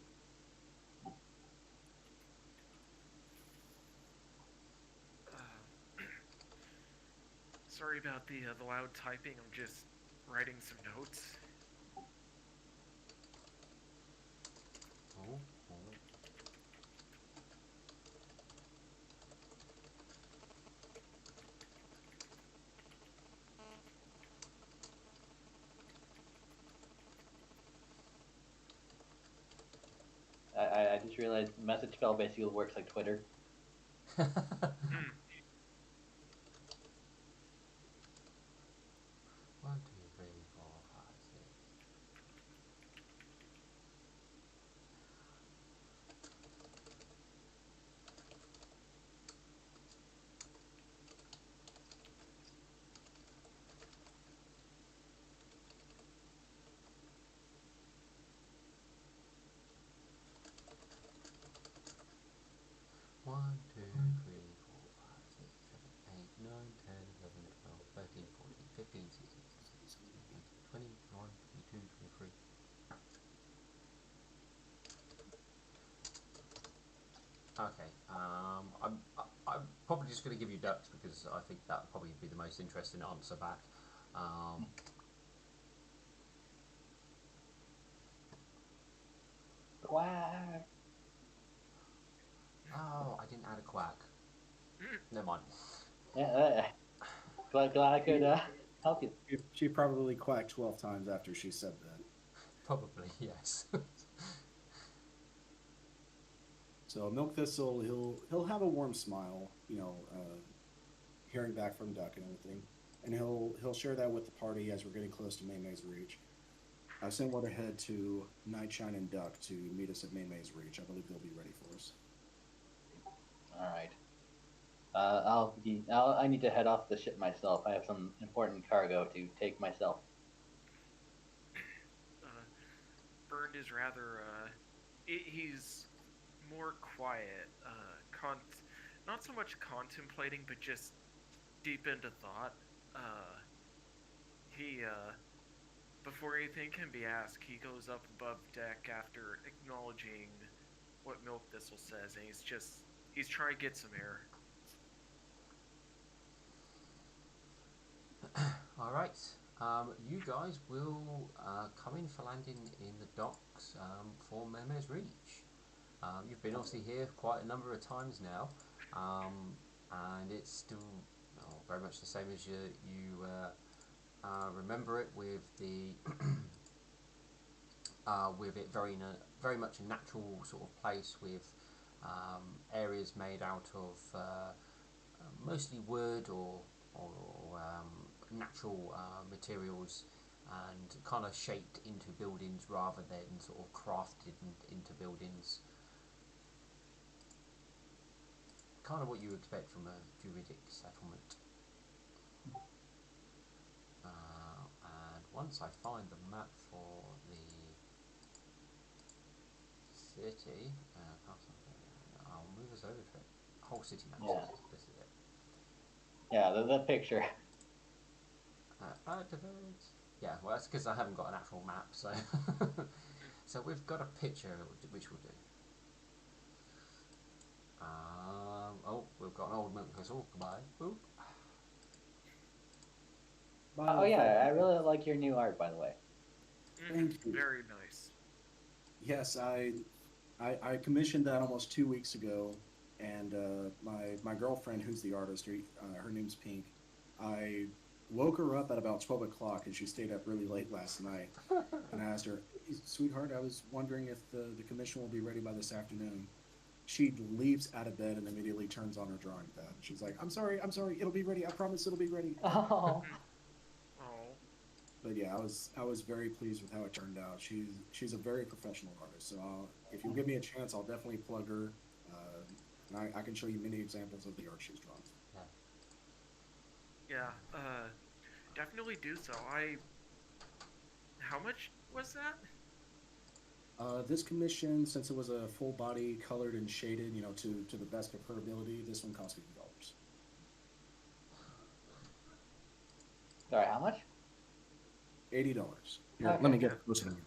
Sorry about the loud typing. I'm just writing some notes. oh, oh. I just realized message spell basically works like Twitter. Mm. One, two, three, four, five, six. One, two, three, four, five, six, seven, eight, nine, 10, 11, 12, 13, 14, 15, 16, 17, 18, 19, 20, 21, 22, 23. Okay. I'm probably just going to give you ducks because I think that would probably be the most interesting answer back. Um, Quack. oh, I didn't add a quack. Never mind. Yeah, glad I could help you. She probably quacked 12 times after she said that. Probably, yes. So Milk Thistle, he'll have a warm smile, hearing back from Duck and everything, and he'll share that with the party as we're getting close to Maymay's Reach. I send word ahead to Nightshine and Duck to meet us at Maymay's Reach. I believe they'll be ready for us. All right. I need to head off the ship myself. I have some important cargo to take myself. Uh, Burned is rather he's more quiet. Not so much contemplating, but just deep into thought. He before anything can be asked, he goes up above deck after acknowledging what Milk Thistle says, and he's trying to get some air. Alright. You guys will come in for landing in the docks for Meme's Reach. You've been obviously here quite a number of times now. and it's still very much the same as you remember it, with the with it very much a natural sort of place, with areas made out of mostly wood or natural materials, and kind of shaped into buildings rather than sort of crafted into buildings. Kind of what you expect from a druidic settlement. And once I find the map for the city, I'll move us over to it. Whole city map. Yeah. This is it. Yeah, the picture. Activate. Yeah, well, that's because I haven't got an actual map, so so we've got a picture which we'll do. We've got an old milk thistle. Goodbye. Boop. Oh yeah, I really like your new art, by the way. Thank you. Very nice. Yes, I commissioned that almost 2 weeks ago, and my girlfriend, who's the artist, her name's Pink. I woke her up at about 12 o'clock, and she stayed up really late last night. And I asked her, "Hey, sweetheart, I was wondering if the commission will be ready by this afternoon." She leaps out of bed and immediately turns on her drawing pad. She's like, I'm sorry, it'll be ready. I promise it'll be ready." Oh, Oh, But yeah, I was very pleased with how it turned out. She's a very professional artist. So if you'll give me a chance, I'll definitely plug her. And I can show you many examples of the art she's drawn. yeah. Definitely do so. I. How much was that? This commission, since it was a full body colored and shaded, to the best of her ability, this one cost $50. sorry, how much? $80. Here, Okay. let me get closer to me.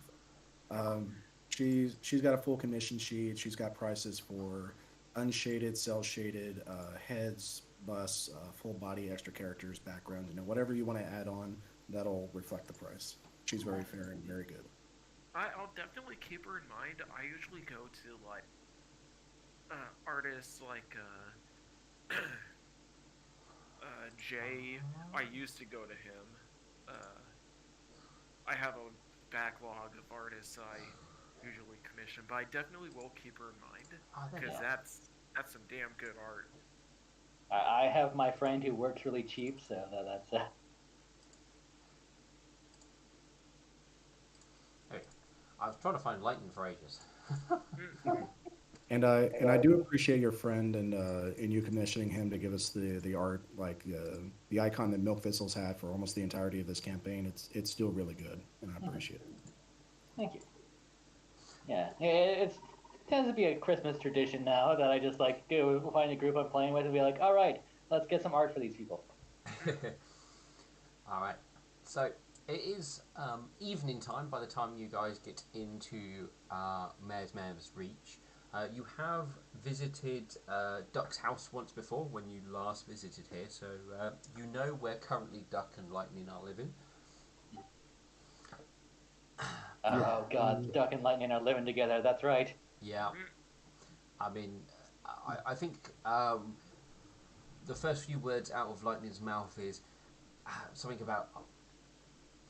She's got a full commission sheet. She's got prices for unshaded, cell shaded, heads, busts, full body, extra characters, backgrounds. Whatever you want to add on, that'll reflect the price. She's very fair and very good. I'll definitely keep her in mind. I usually go to like artists like Jay. I used to go to him. I have a backlog of artists I usually commission, but I definitely will keep her in mind because Yeah. that's some damn good art. I have my friend who works really cheap, so that's Hey, I was trying to find lightning for ages. And I do appreciate your friend and you commissioning him to give us the art, like the icon that Milk Thistles had for almost the entirety of this campaign. It's still really good, and I appreciate it. thank you. Yeah, it's tends to be a Christmas tradition now that I just like go find a group I'm playing with and be like, all right, let's get some art for these people. All right. So it is evening time by the time you guys get into Mare's Reach. You have visited Duck's house once before when you last visited here, so you know where currently Duck and Lightning are living. Oh God, Duck and Lightning are living together. That's right. Yeah, I mean, I think the first few words out of Lightning's mouth is something about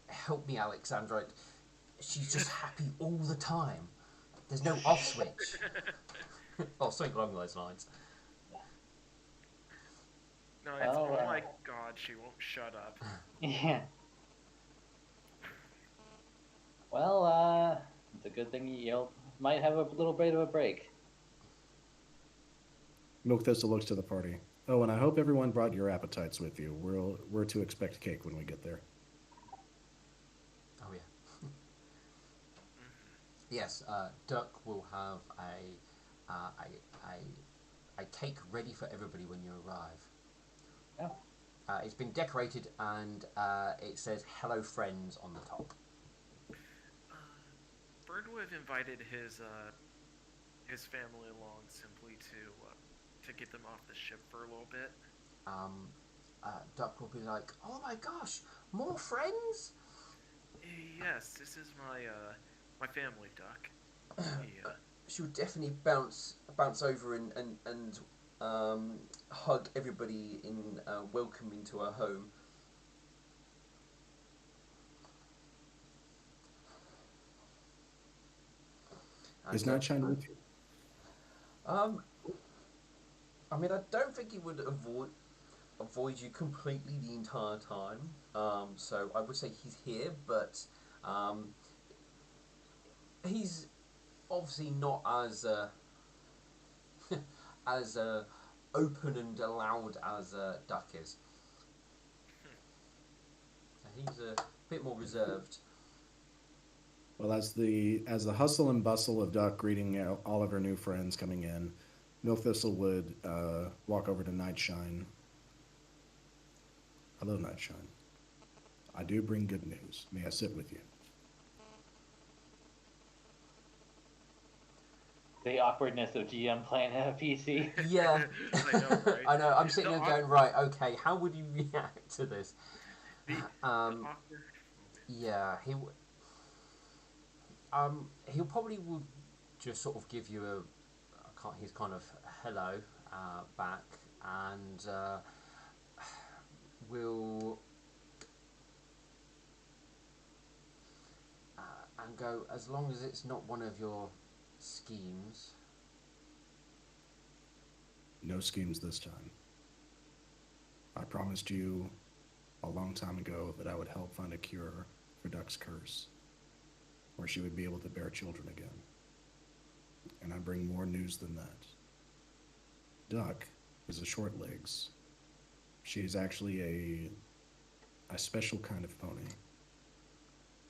"help me, Alexandra." She's just happy all the time. There's no off switch. Or something along those lines. No, it's Oh, oh my god, she won't shut up. Yeah. Well, it's a good thing you might have a little bit of a break. Milk Thistle looks to the party. Oh, and I hope everyone brought your appetites with you. We're to expect cake when we get there. Oh yeah. Yes, Duck will have a cake ready for everybody when you arrive. Yeah. It's been decorated and it says "Hello Friends" on the top. Bird would have invited his family along simply to get them off the ship for a little bit. Um, Duck will be like, "Oh my gosh, more friends!" Yes, this is my family duck. He, She would definitely bounce over and um, hug everybody in welcome into her home. Is And Nightshine with you? um, I mean, I don't think he would avoid you completely the entire time. So I would say he's here, but um, he's obviously not as as open and loud as Duck is. He's a bit more reserved. Well, as the hustle and bustle of Duck greeting all of her new friends coming in, Milk Thistle would walk over to Nightshine. Hello, Nightshine. I do bring good news. May I sit with you? The awkwardness of GM playing a PC. Yeah, I know, right? I know. I'm sitting The there going, right, okay, how would you react to this? the Um, awkward moment. yeah, he'll probably would just sort of give you his kind of hello back, and will and go, as long as it's not one of your schemes. No schemes this time. I promised you a long time ago that I would help find a cure for Duck's curse, where she would be able to bear children again. And I bring more news than that. Duck is a short legs. She is actually a special kind of pony.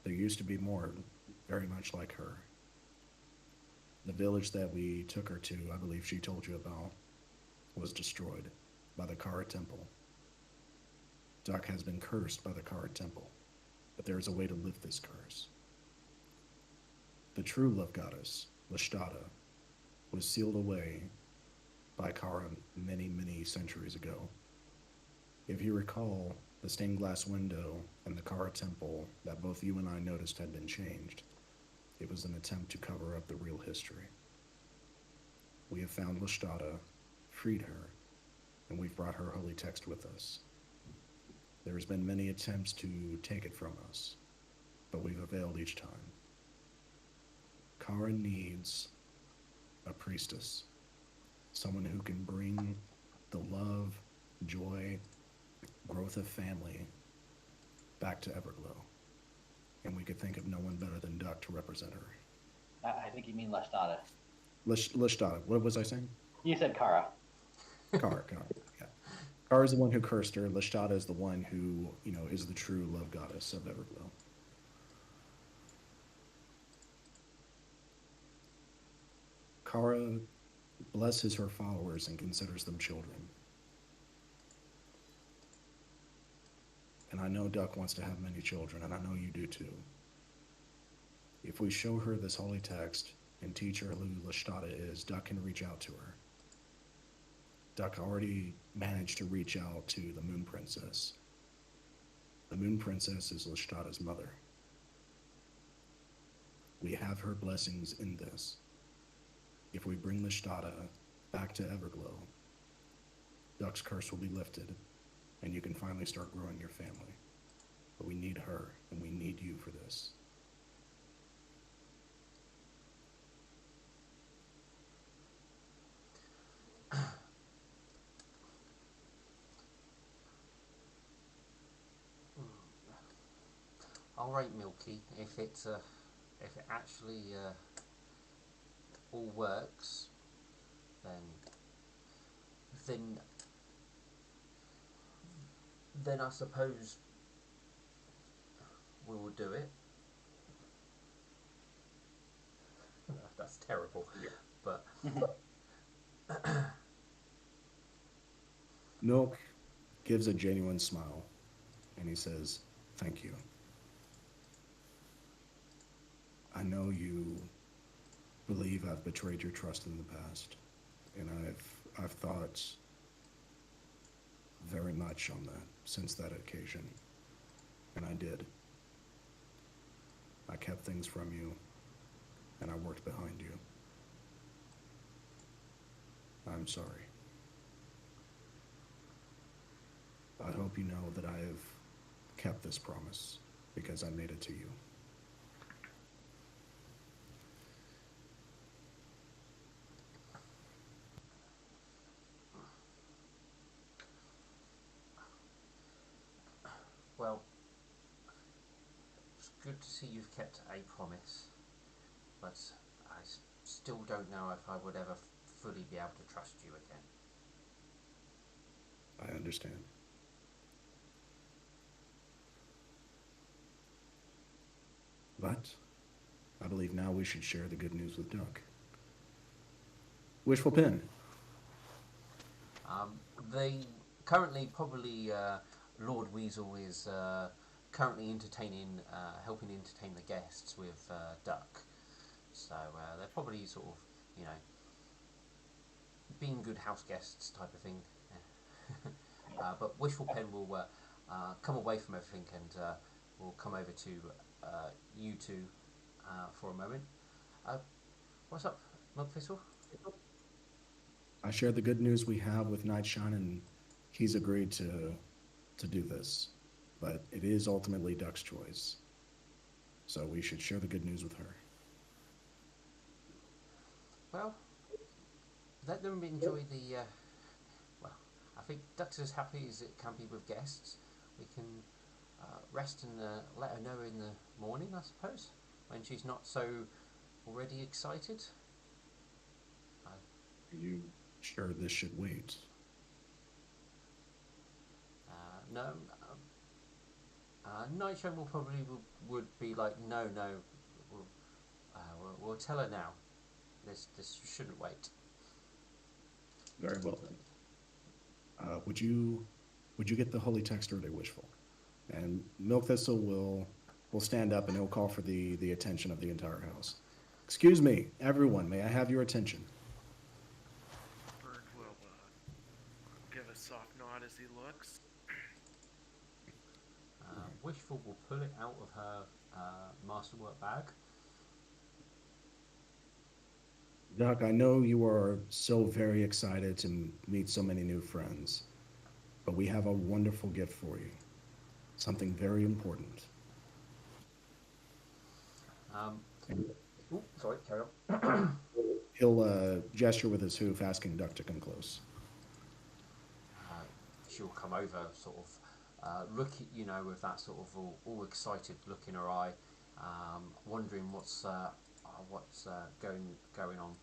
There used to be more very much like her. The village that we took her to, I believe she told you about, was destroyed by the Kara Temple. Duck has been cursed by the Kara Temple, but there is a way to lift this curse. The true love goddess, Leshtata, was sealed away by Kara many, many centuries ago. If you recall, the stained glass window in the Kara Temple that both you and I noticed had been changed, it was an attempt to cover up the real history. We have found Leshtata, freed her, and we've brought her holy text with us. There has been many attempts to take it from us, but we've availed each time. Kara needs a priestess, someone who can bring the love, joy, growth of family back to Everglow. And we could think of no one better than Duck to represent her. I think you mean Leshtata. Leshtata, what was I saying? You said Kara. Kara, yeah. Kara is the one who cursed her. Leshtata is the one who, is the true love goddess of Everglow. Kara blesses her followers and considers them children. And I know Duck wants to have many children, and I know you do too. If we show her this holy text and teach her who Leshtata is, Duck can reach out to her. Duck already managed to reach out to the Moon Princess. The Moon Princess is Leshtata's mother. We have her blessings in this. If we bring Leshtata back to Everglow, Duck's curse will be lifted, and you can finally start growing your family. But we need her, and we need you for this. All right, Milky. If it actually all works, then then then I suppose we will do it. That's terrible, but Milk gives a genuine smile, and he says, "Thank you. I know you believe I've betrayed your trust in the past, and I've thought very much on that since that occasion, and I did. I kept things from you, and I worked behind you. I'm sorry." I hope you know that I have kept this promise because I made it to you. Well, it's good to see you've kept a promise, but still don't know if I would ever fully be able to trust you again. I understand. But I believe now we should share the good news with Duck. Wishful pin. They currently probably Lord Weasel is currently entertaining, helping entertain the guests with Duck. So they're probably sort of, you know, being good house guests type of thing. But Wishful Pen will come away from everything and will come over to you two for a moment. Uh, what's up, Mug Thistle? I shared the good news we have with Nightshine, and he's agreed to do this. But it is ultimately Duck's choice. So we should share the good news with her. Well, let them enjoy the. Well, I think Duck's as happy as it can be with guests. We can rest and let her know in the morning, I suppose, when she's not so already excited. Are you sure this should wait? No, Nitro will probably would be like, no, no, we'll tell her now. This shouldn't wait. Very well then. Would you get the holy text early, Wishful? And Milk Thistle will stand up and he'll call for the attention of the entire house. Excuse me, everyone, may I have your attention? Bird will give a soft nod as he looks. Wishful will pull it out of her masterwork bag. Duck, I know you are so very excited to meet so many new friends, but we have a wonderful gift for you. Something very important. Um, And sorry, carry on. he'll gesture with his hoof, asking Duck to come close. She'll come over, sort of look at with that sort of all excited look in her eye, wondering what's going on.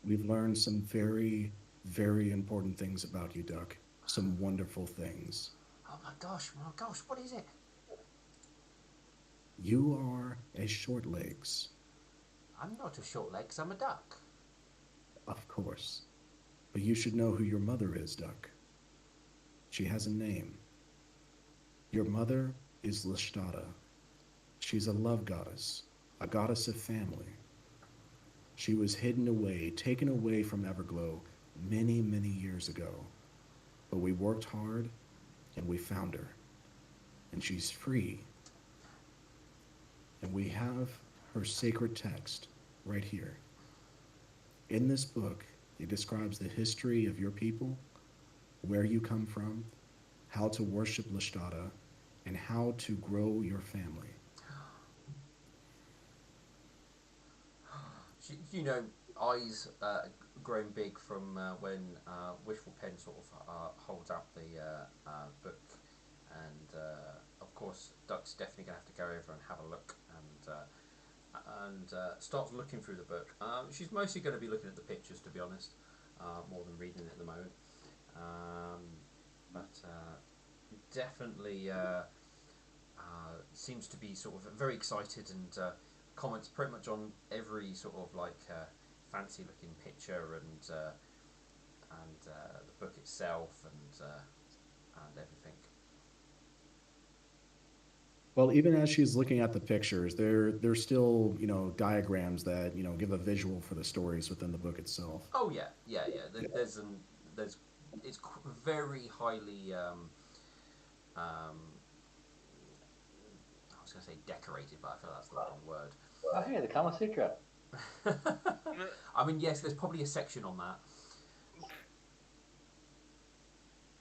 We've learned some very, very important things about you, Duck. Some wonderful things. Oh my gosh, what is it? You are a short legs, I'm not a short legs, I'm a duck. of course. But you should know who your mother is, Duck. She has a name. Your mother is Lestada. She's a love goddess, a goddess of family. She was hidden away, taken away from Everglow many, many years ago. But we worked hard and we found her. And she's free. And we have her sacred text right here. In this book, it describes the history of your people, where you come from, how to worship Lestada, and how to grow your family. Eyes grown big from when Wishful Pen sort of holds out the book, and of course Duck's definitely going to have to go over and have a look and starts looking through the book. She's mostly going to be looking at the pictures, to be honest, more than reading it at the moment. But definitely seems to be sort of very excited and comments pretty much on every sort of like fancy looking picture and the book itself and everything. Well, even as she's looking at the pictures, there's still, diagrams that, give a visual for the stories within the book itself. Oh yeah. There's it's very highly I was going to say decorated, but I feel that's the wrong word. Oh, hey, the Kama Sutra. I mean, yes, there's probably a section on that.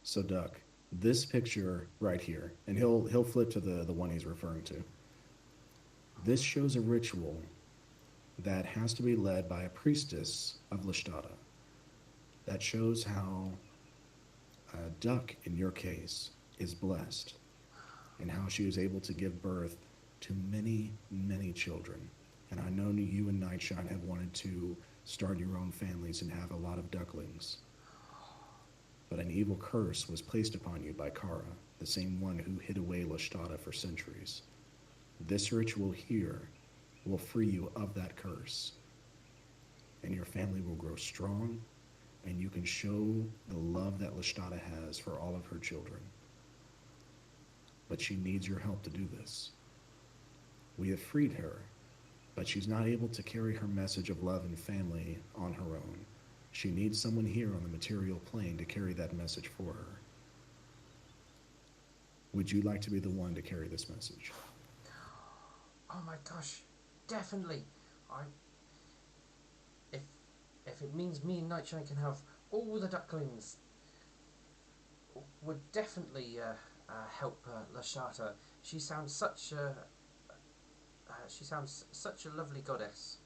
So Duck, this picture right here, and he'll flip to the one he's referring to. This shows a ritual that has to be led by a priestess of Lashtada. That shows how Duck, in your case, is blessed and how she is able to give birth to many, many children. And I know you and Nightshine have wanted to start your own families and have a lot of ducklings. But an evil curse was placed upon you by Kara, the same one who hid away Lashtada for centuries. This ritual here will free you of that curse, and your family will grow strong, and you can show the love that Lashtada has for all of her children. But she needs your help to do this. We have freed her, but she's not able to carry her message of love and family on her own. She needs someone here on the material plane to carry that message for her. Would you like to be the one to carry this message? Oh my gosh, definitely. I if if it means me and Nightshine can have all the ducklings, would definitely help Lashata. She sounds such a lovely goddess.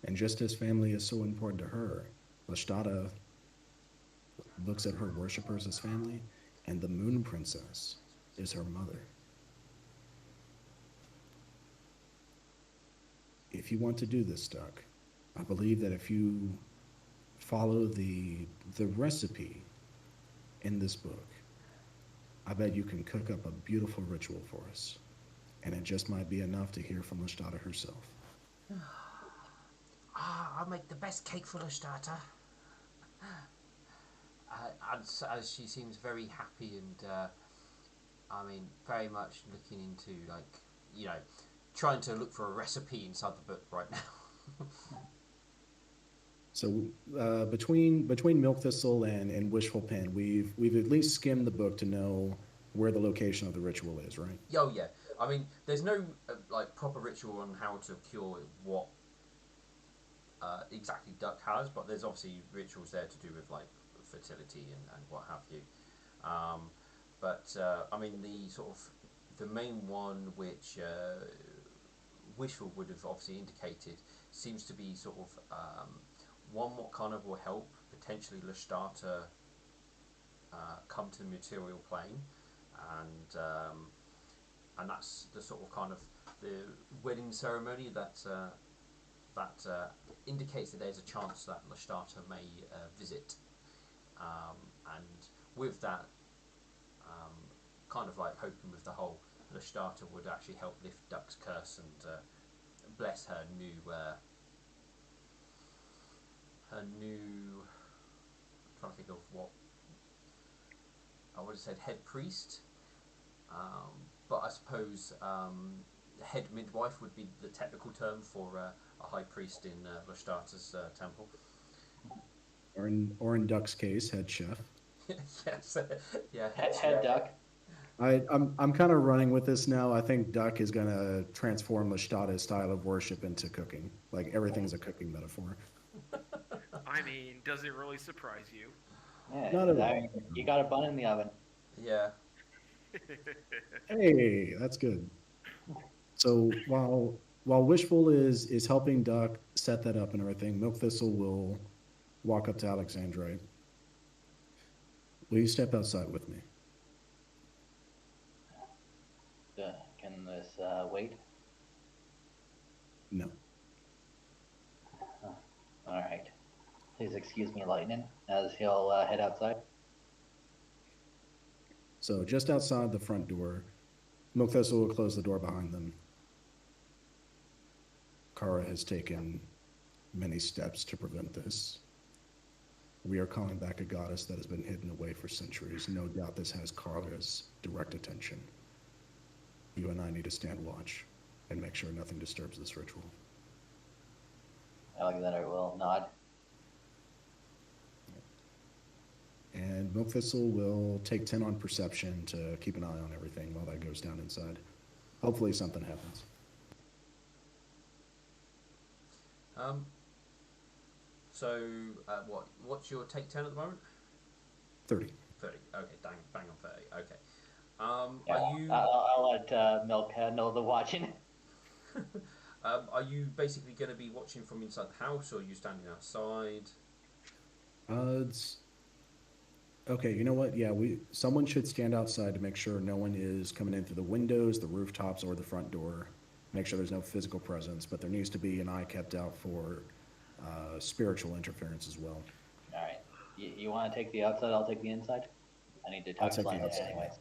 And just as family is so important to her, Lashtada looks at her worshippers as family, and the Moon Princess is her mother. If you want to do this, Duck, I believe that if you follow the recipe in this book, I bet you can cook up a beautiful ritual for us. And it just might be enough to hear from Lashtada herself. I'll make the best cake for Lashata. As she seems very happy and I mean very much looking into you know trying to look for a recipe inside the book right now. So between Milk Thistle and Wishful Pen, we've at least skimmed the book to know where the location of the ritual is, right? Oh yeah, I mean there's no proper ritual on how to cure what exactly Duck has, but there's obviously rituals there to do with fertility and what have you. Um, but I mean the sort of the main one which Wishful would have obviously indicated seems to be sort of one what kind of will help potentially Leshtata come to the material plane, and that's the sort of kind of the wedding ceremony that indicates that there's a chance that Leshtata may visit, and with that, um, kind of hoping with the whole Leshtata would actually help lift Duck's curse and bless her new. I'm trying to think of what I would have said head priest, but I suppose head midwife would be the technical term for a high priest in Leshtata's temple. Or in Duck's case, head chef. Yes, yeah, Head duck. I'm kind of running with this now. I think Duck is gonna transform Leshtada's style of worship into cooking. Like everything's a cooking metaphor. I mean, does it really surprise you? Yeah, Not at all. you got a bun in the oven. Yeah. Hey, that's good. So while Wishful is helping Duck set that up and everything, Milk Thistle will walk up to Alexandrite. Will you step outside with me? Can this wait? No. Oh, all right. Please excuse me, Lightning, as he'll head outside. So just outside the front door, Milk Thistle will close the door behind them. Kara has taken many steps to prevent this. We are calling back a goddess that has been hidden away for centuries. No doubt this has Kara's direct attention. You and I need to stand watch and make sure nothing disturbs this ritual. Alexander will nod. And Milk Thistle will take 10 on perception to keep an eye on everything while that goes down inside. Hopefully something happens. So, what's your take 10 at the moment? 30. 30. Okay, bang on 30. Okay. Yeah, Are you I'll let Milk know the watching. are you basically going to be watching from inside the house, or are you standing outside? It's okay. You know what? Yeah, someone should stand outside to make sure no one is coming in through the windows, the rooftops, or the front door. Make sure there's no physical presence, but there needs to be an eye kept out for spiritual interference as well. All right. You want to take the outside? I'll take the inside. I need to I'll talk to take the Lightning outside. anyways.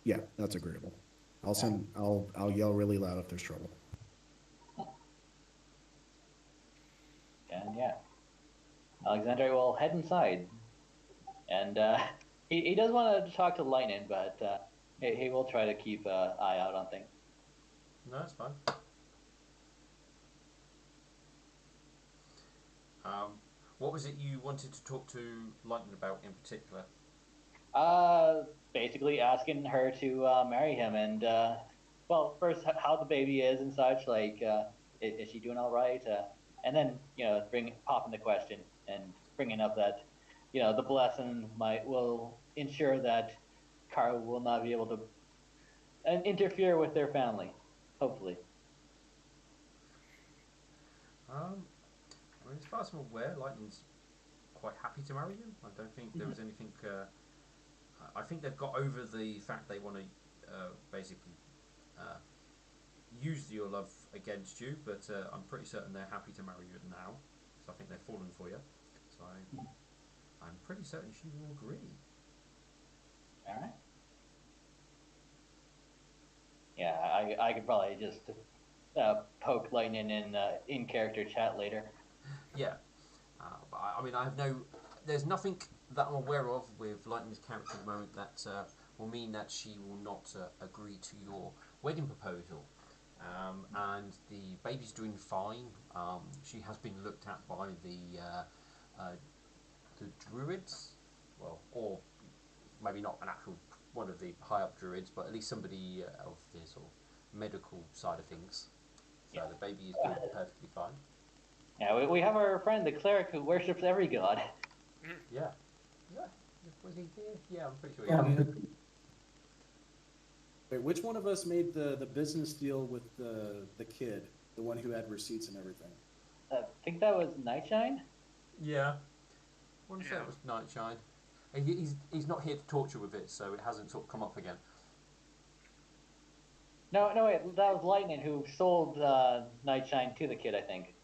Yeah, that's agreeable. I'll All right. send. I'll yell really loud if there's trouble. And yeah, Alexander will head inside, and he does want to talk to Lightning, but he will try to keep an eye out on things. No, that's fine. What was it you wanted to talk to Lightning about in particular? Basically asking her to marry him, and well, first how the baby is and such. Like, is she doing all right? And then popping the question and bringing up that the blessing will ensure that Carl will not be able to interfere with their family. Hopefully. I mean, as far as I'm aware, Lightning's quite happy to marry you. I don't think there was anything. I think they've got over the fact they want to basically uh, use your love against you, but I'm pretty certain they're happy to marry you now. So I think they've fallen for you. So I'm pretty certain she will agree. All right. Yeah, I could probably just poke Lightning in character chat later. Yeah, but I mean, I have no. There's nothing that I'm aware of with Lightning's character at the moment that will mean that she will not agree to your wedding proposal. And the baby's doing fine. She has been looked at by the druids, well, or maybe not an actual one of the high up druids, but at least somebody of the sort of medical side of things. So Yeah. the baby is doing perfectly fine. Yeah, we have our friend the cleric who worships every god. Yeah. Yeah. Was he here? Yeah, I'm pretty sure he was. Wait, which one of us made the business deal with the kid, the one who had receipts and everything? I think that was Nightshine. Yeah. I want to say Yeah. it was Nightshine. He's not here to torture with it, so it hasn't sort of come up again. No, wait, that was Lightning who sold Nightshine to the kid, I think.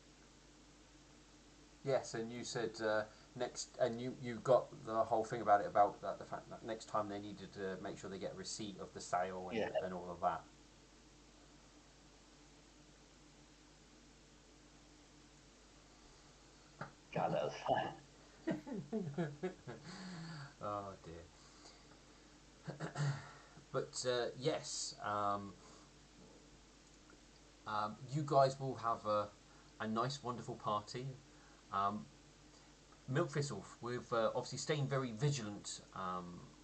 Yes, and you said next, and you got the whole thing about it, about the fact that next time they needed to make sure they get a receipt of the sale and, Yeah. and all of that. God, that was fun. Oh dear. But yes, you guys will have a nice, wonderful party. Um, Milk Thistle, with obviously staying very vigilant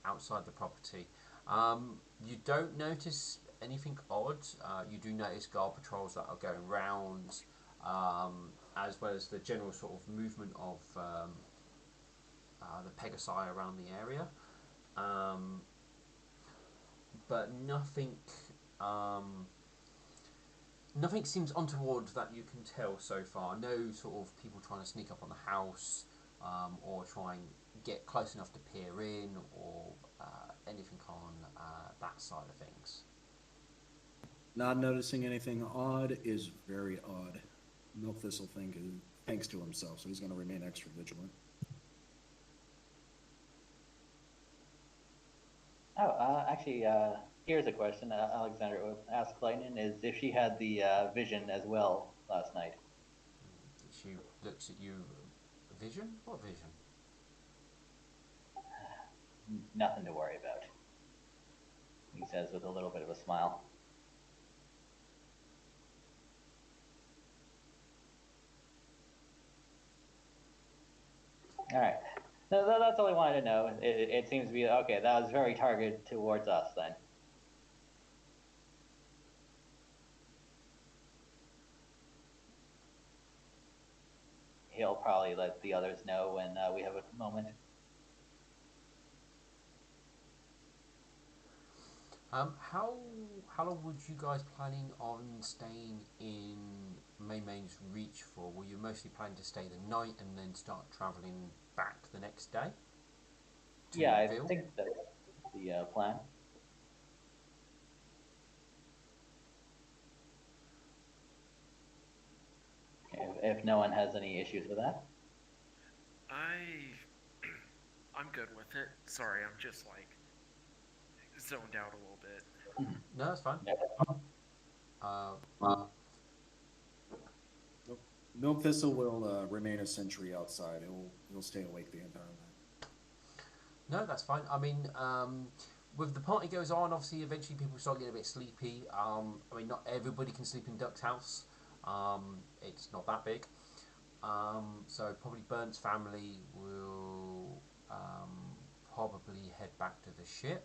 outside the property. You don't notice anything odd. You do notice guard patrols that are going round, as well as the general sort of movement of the Pegasi around the area. But nothing. Nothing seems untoward that you can tell so far. No sort of people trying to sneak up on the house, or try and get close enough to peer in, or anything on that side of things. Not noticing anything odd is very odd. Milk Thistle thinks to himself, so he's going to remain extra vigilant. Oh, actually, here's a question Alexander would ask Lightning is if she had the vision as well last night. She looks at you. Vision? What vision? Nothing to worry about, he says with a little bit of a smile. All right. No, that's all I wanted to know. It seems to be okay. That was very targeted towards us then. He'll probably let the others know when we have a moment. How long would you guys planning on staying in Maymay's Reach for? Were you mostly planning to stay the night and then start travelling back the next day to Yeah, I Ville? think that's the plan. If no one has any issues with that. I I'm good with it. Sorry, I'm just like zoned out a little bit. No, that's fine. Yeah. Uh, Nope. Milk Thistle will remain a sentry outside. He'll stay awake the entire night. no, that's fine. I mean, with the party goes on, obviously, eventually people start getting a bit sleepy. I mean, not everybody can sleep in Duck's house. It's not that big. So probably Burnt's family will probably head back to the ship.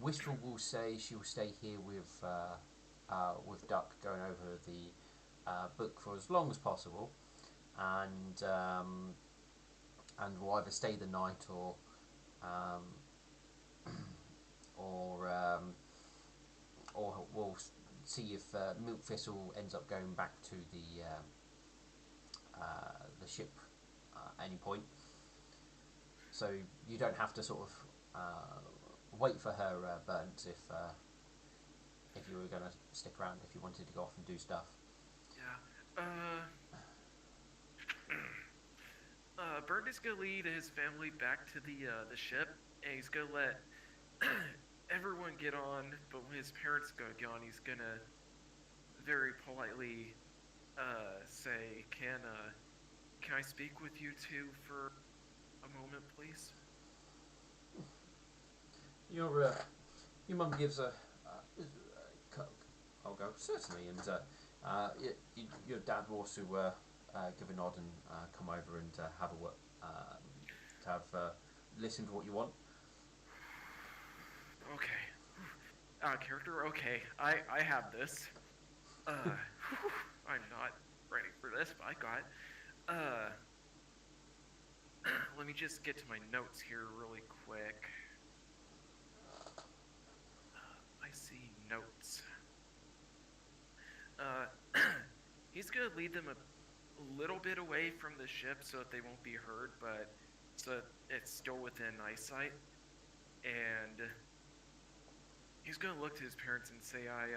Wistful will say she will stay here with Duck, going over the book for as long as possible, and will either stay the night um, or we'll see if Milk Thistle ends up going back to the ship at any point. So you don't have to sort of wait for her, Burnt, if you were going to stick around, if you wanted to go off and do stuff. Yeah. Bert is gonna lead his family back to the ship, and he's gonna let everyone get on. But when his parents go get on, he's gonna very politely say, can I speak with you two for a moment, please?" Your mum gives Coke. I'll go certainly, and your dad will also give a nod and come over and have a work to have listen to what you want. Okay. Character. Okay, I have this. I'm not ready for this, but I got it. Uh, Let me just get to my notes here really quick. I see notes. Uh, he's gonna lead them a little bit away from the ship so that they won't be heard, but so that it's still within eyesight. And he's gonna look to his parents and say, I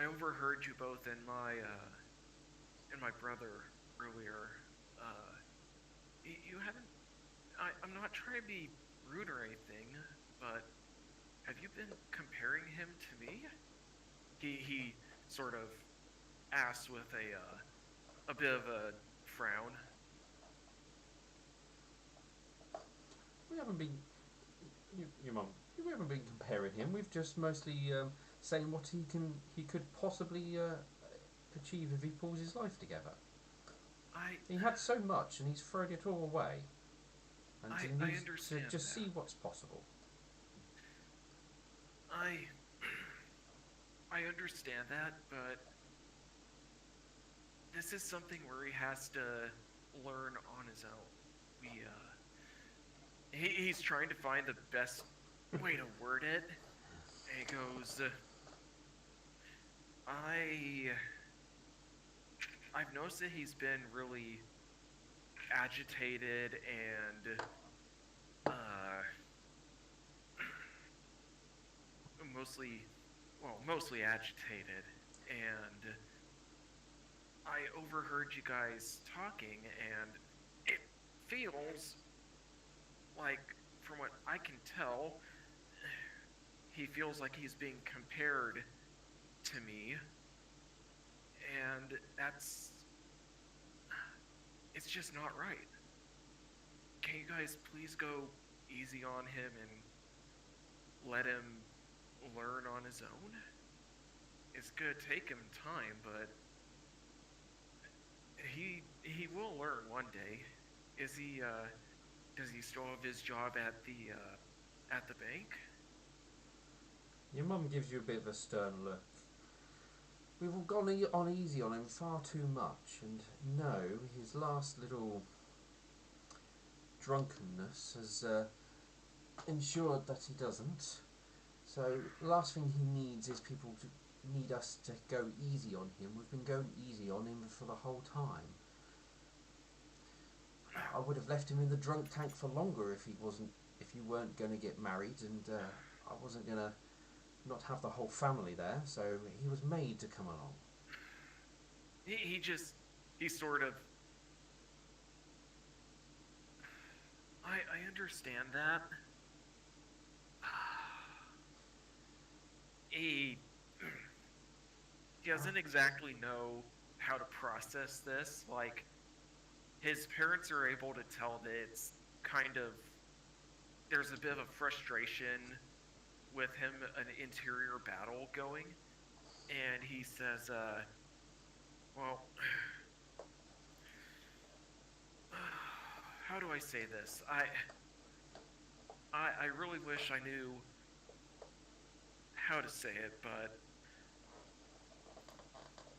overheard you both and my brother earlier. You haven't. I'm not trying to be rude or anything, but have you been comparing him to me? He sort of asks with a bit of a frown. We haven't been your mum. We haven't been comparing him. We've just mostly saying what he could possibly achieve if he pulls his life together. He had so much, and he's thrown it all away. And he I needs to understand just that. see what's possible. I understand that, but this is something where he has to learn on his own. He's trying to find the best way to word it. And he goes, I've noticed that he's been really agitated and mostly agitated, and I overheard you guys talking, and it feels like, from what I can tell, he feels like he's being compared to me, and it's just not right. Can you guys please go easy on him and let him learn on his own? It's gonna take him time, but he will learn one day. Does he still have his job at the bank? Your mum gives you a bit of a stern look. we've all gone on easy on him far too much, and no, his last little drunkenness has ensured that he doesn't. So the last thing he needs is people to need us to go easy on him. We've been going easy on him for the whole time. I would have left him in the drunk tank for longer if you weren't going to get married, and I wasn't going to not have the whole family there. So he was made to come along. He just he sort of I understand that. He he doesn't exactly know how to process this. Like his parents are able to tell that it's kind of there's a bit of a frustration with him, an interior battle going, and he says, well, how do I say this? I really wish I knew how to say it, but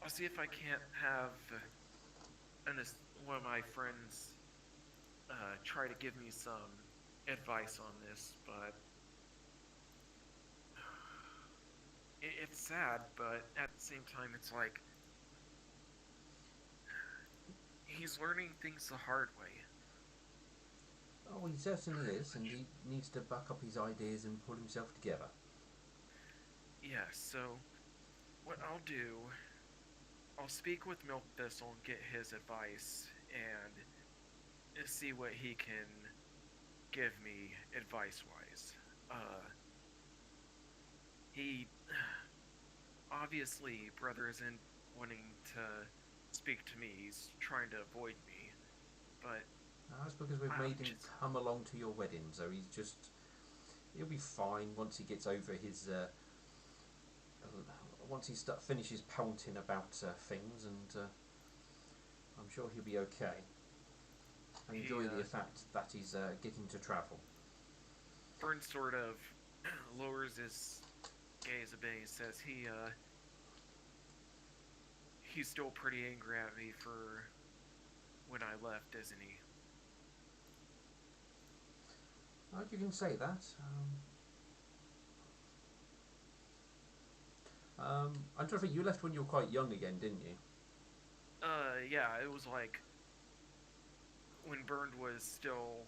I'll see if I can't have one of my friends try to give me some advice on this, but it's sad, but at the same time, it's like he's learning things the hard way. Oh, he certainly is, and he needs to back up his ideas and pull himself together. Yeah, so what I'll do, I'll speak with Milk Thistle and get his advice and see what he can give me advice wise. He obviously, brother isn't wanting to speak to me. He's trying to avoid me, but That's because we've made him come along to your wedding, so he'll be fine once he gets over his once he finishes pouting about things, and I'm sure he'll be okay. And enjoy the fact that he's getting to travel. Burn sort of lowers his gaze a bit. He says he's still pretty angry at me for when I left, isn't he? You can say that. I'm trying to think. You left when you were quite young again, didn't you? Yeah, it was like when Bernd was still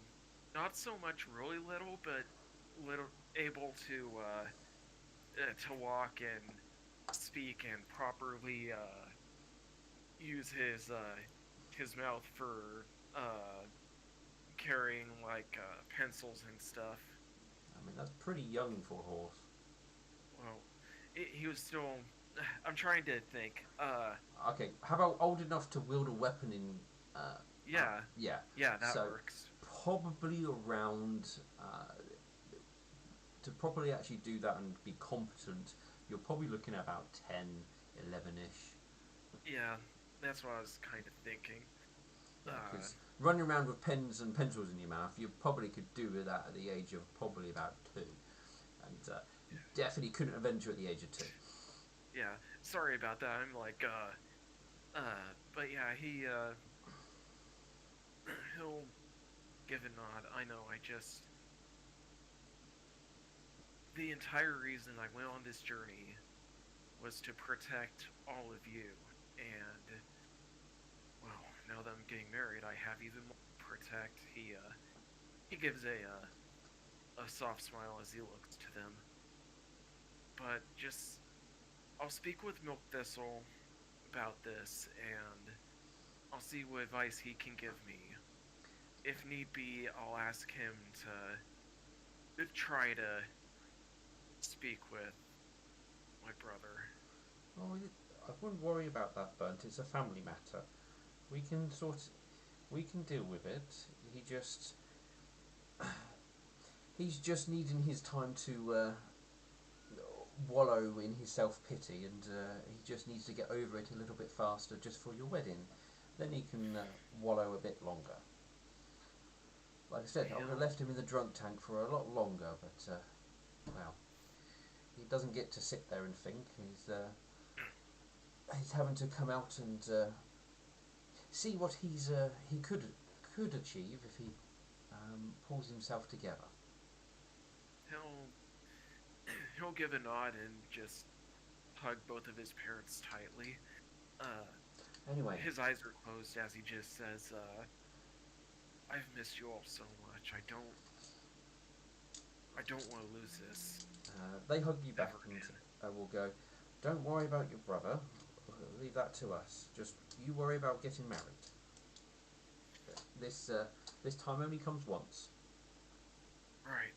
not so much really little, but little able to walk and speak and properly use his mouth for carrying like pencils and stuff. I mean, that's pretty young for a horse. Well, he was still. I'm trying to think. Okay, how about old enough to wield a weapon in? Yeah. Yeah. Yeah, that so works. Probably around to properly actually do that and be competent. You're probably looking at about 10, 11-ish. Yeah, that's what I was kind of thinking. Because running around with pens and pencils in your mouth, you probably could do that at the age of probably about 2. And you definitely couldn't avenge you at the age of 2. Yeah, sorry about that. I'm like, but yeah, he'll give a nod. I know, the entire reason I went on this journey was to protect all of you, and, well, now that I'm getting married, I have even more to protect. He gives a soft smile as he looks to them. But I'll speak with Milk Thistle about this, and I'll see what advice he can give me. If need be, I'll ask him to try to speak with my brother. Oh, I wouldn't worry about that, Burnt. It's a family matter. We can deal with it. He's just needing his time to wallow in his self-pity, and he just needs to get over it a little bit faster just for your wedding. Then he can wallow a bit longer. Like I said, I would have left him in the drunk tank for a lot longer, but, well, he doesn't get to sit there and think. he's having to come out and see what he could achieve if he pulls himself together. He'll he'll give a nod and just hug both of his parents tightly. Uh, Anyway, his eyes are closed as he just says, "I've missed you all so much. I don't want to lose this they hug you back ever and again." will go, "Don't worry about your brother. Leave that to us. Just you worry about getting married. This this time only comes once." Right,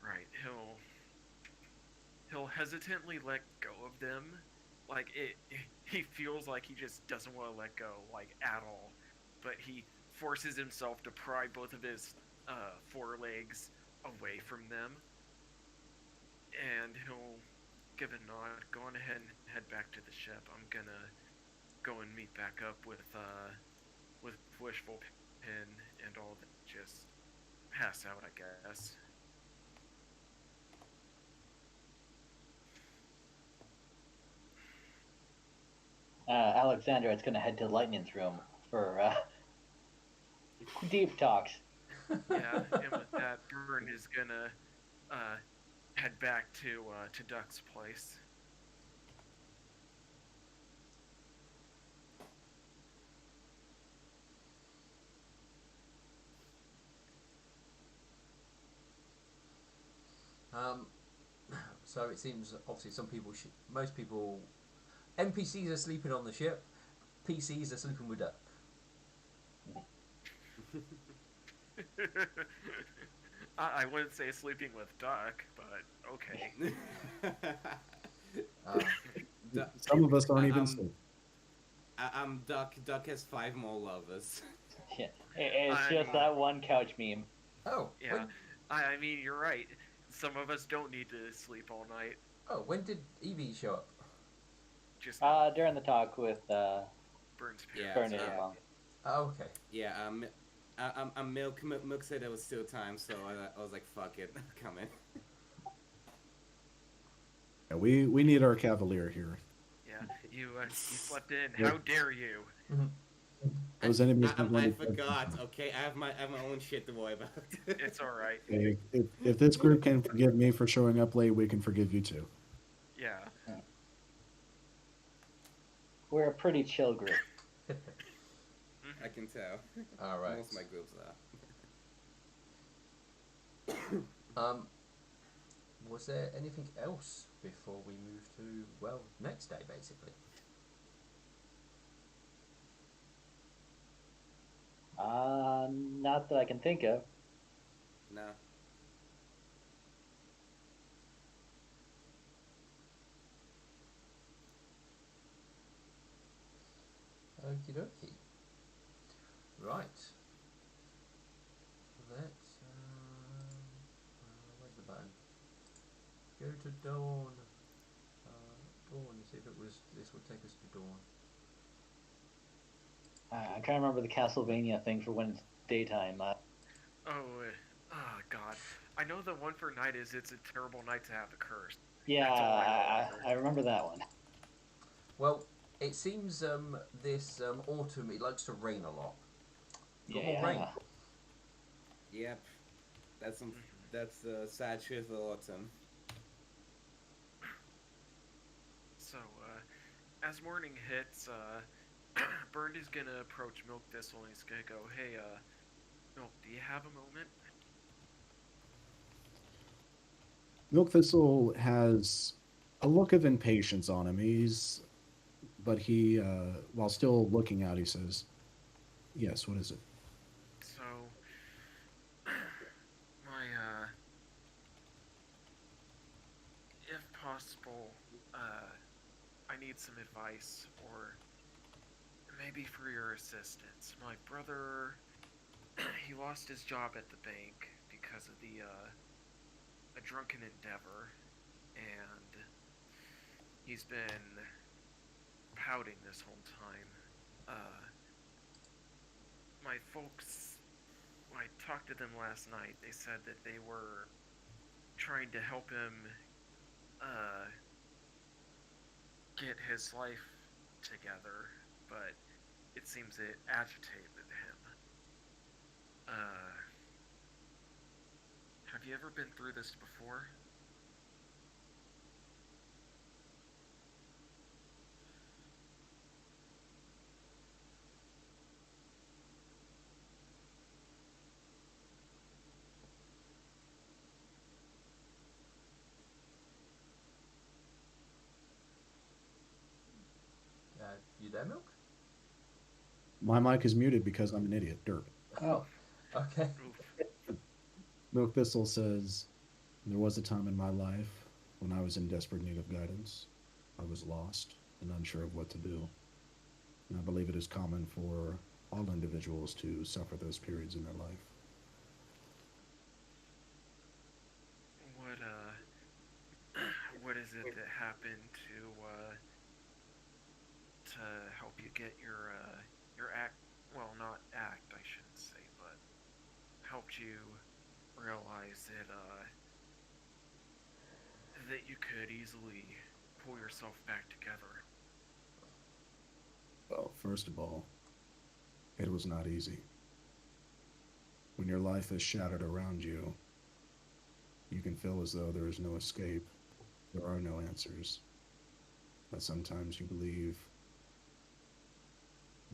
right. He'll hesitantly let go of them. Like he feels like he just doesn't want to let go, like at all. But he forces himself to pry both of his forelegs away from them, and he'll give a nod. Go on ahead and head back to the ship. I'm gonna go and meet back up with Wishful Pin and all that. Just pass out, I guess. Alexander is going to head to Lightning's room for deep talks. Yeah, and with that, Burn is gonna uh, head back to Duck's place. Um, so it seems obviously most people, NPCs are sleeping on the ship, PCs are sleeping with Duck. I wouldn't say sleeping with Duck, but okay. Uh, Some of us aren't I- even I'm, sleep. I'm Duck. Duck has 5 more lovers. Yeah, it's I just mean, that one couch meme. oh, yeah. I mean, you're right. Some of us don't need to sleep all night. when did Evie show up? Just During the talk with Burns' Yeah, parents. Bernie yeah. along. Oh, okay. Yeah, Milk said there was still time, so I was like, fuck it, come in. Yeah, we need our cavalier here. Yeah, you slept in. Yeah. How dare you? Those enemies don't want I to- forgot. Okay, I have my own shit to worry about. It's all right. Okay, if this group can forgive me for showing up late, we can forgive you too. Yeah. We're a pretty chill group. I can tell. All right. Most of my groups are. Was there anything else before we move to next day basically? Not that I can think of. No. Okie dokie. Right. Let's. Where's the button? Go to Dawn. Dawn. See if it was. This would take us to Dawn. I'm trying to remember the Castlevania thing for when it's daytime. Oh God. I know the one for night is it's a terrible night to have a curse. Yeah, That's all I remember. I remember that one. Well, it seems this autumn it likes to rain a lot. Got more Yeah. rain. Yep. That's the sad truth of autumn. So, as morning hits, Bernd is gonna approach Milk Thistle and he's gonna go, "Hey, Milk, do you have a moment?" Milk Thistle has a look of impatience on him. But he, while still looking out, he says, "Yes, what is it?" So, my, if possible, I need some advice, or maybe for your assistance. My brother, he lost his job at the bank because of a drunken endeavor, and he's been pouting this whole time. My folks, when I talked to them last night, they said that they were trying to help him get his life together, but it seems it agitated him. Uh, have you ever been through this before? You there, Milk? My mic is muted because I'm an idiot. Derp. Oh, Okay. Oof. Milk Thistle says, there was a time in my life when I was in desperate need of guidance. I was lost and unsure of what to do. And I believe it is common for all individuals to suffer those periods in their life. What what is it that happened to help you get your act? Well, not act, I shouldn't say, but helped you realize that you could easily pull yourself back together. Well, first of all, it was not easy. When your life is shattered around you, you can feel as though there is no escape, there are no answers. But sometimes you believe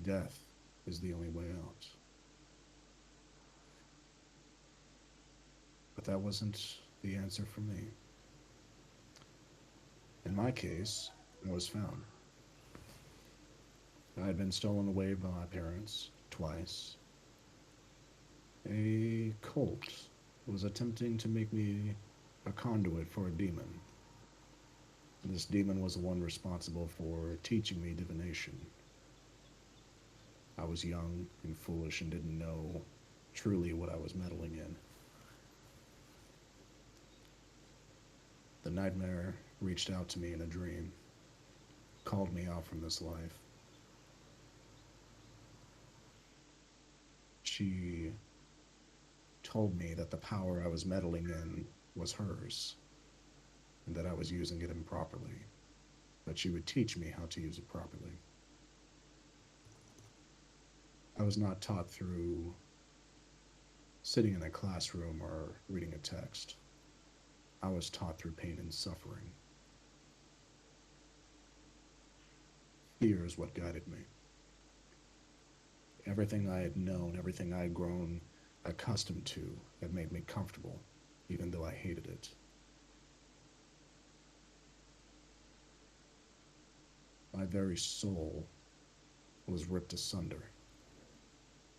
death is the only way out. But that wasn't the answer for me. In my case, I was found. I had been stolen away by my parents twice. A cult was attempting to make me a conduit for a demon. This demon was the one responsible for teaching me divination. I was young and foolish and didn't know truly what I was meddling in. The nightmare reached out to me in a dream, called me out from this life. She told me that the power I was meddling in was hers, and that I was using it improperly, but she would teach me how to use it properly. I was not taught through sitting in a classroom or reading a text. I was taught through pain and suffering. Fear is what guided me. Everything I had known, everything I had grown accustomed to, had made me comfortable, even though I hated it. My very soul was ripped asunder,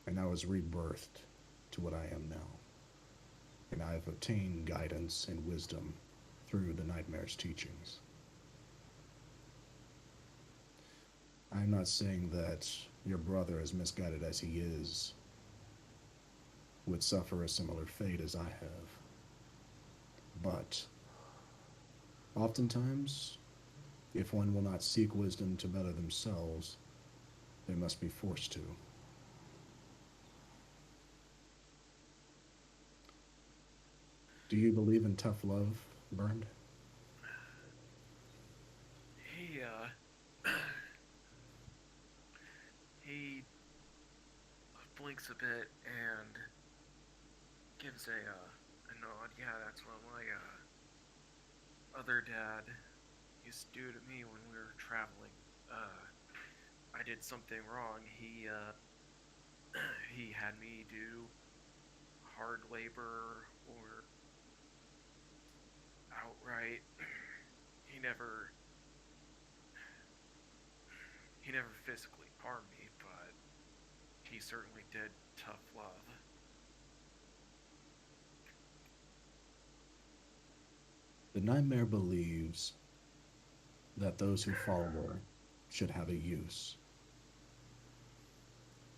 and I was rebirthed to what I am now. And I have obtained guidance and wisdom through the nightmare's teachings. I'm not saying that your brother, as misguided as he is, would suffer a similar fate as I have. But oftentimes, if one will not seek wisdom to better themselves, they must be forced to. Do you believe in tough love, Burned? He he blinks a bit and gives a nod. Yeah, that's what my other dad used to do to me when we were traveling. I did something wrong. He had me do hard labor or outright. He never he never physically harmed me, but he certainly did tough love. The nightmare believes that those who follow should have a use.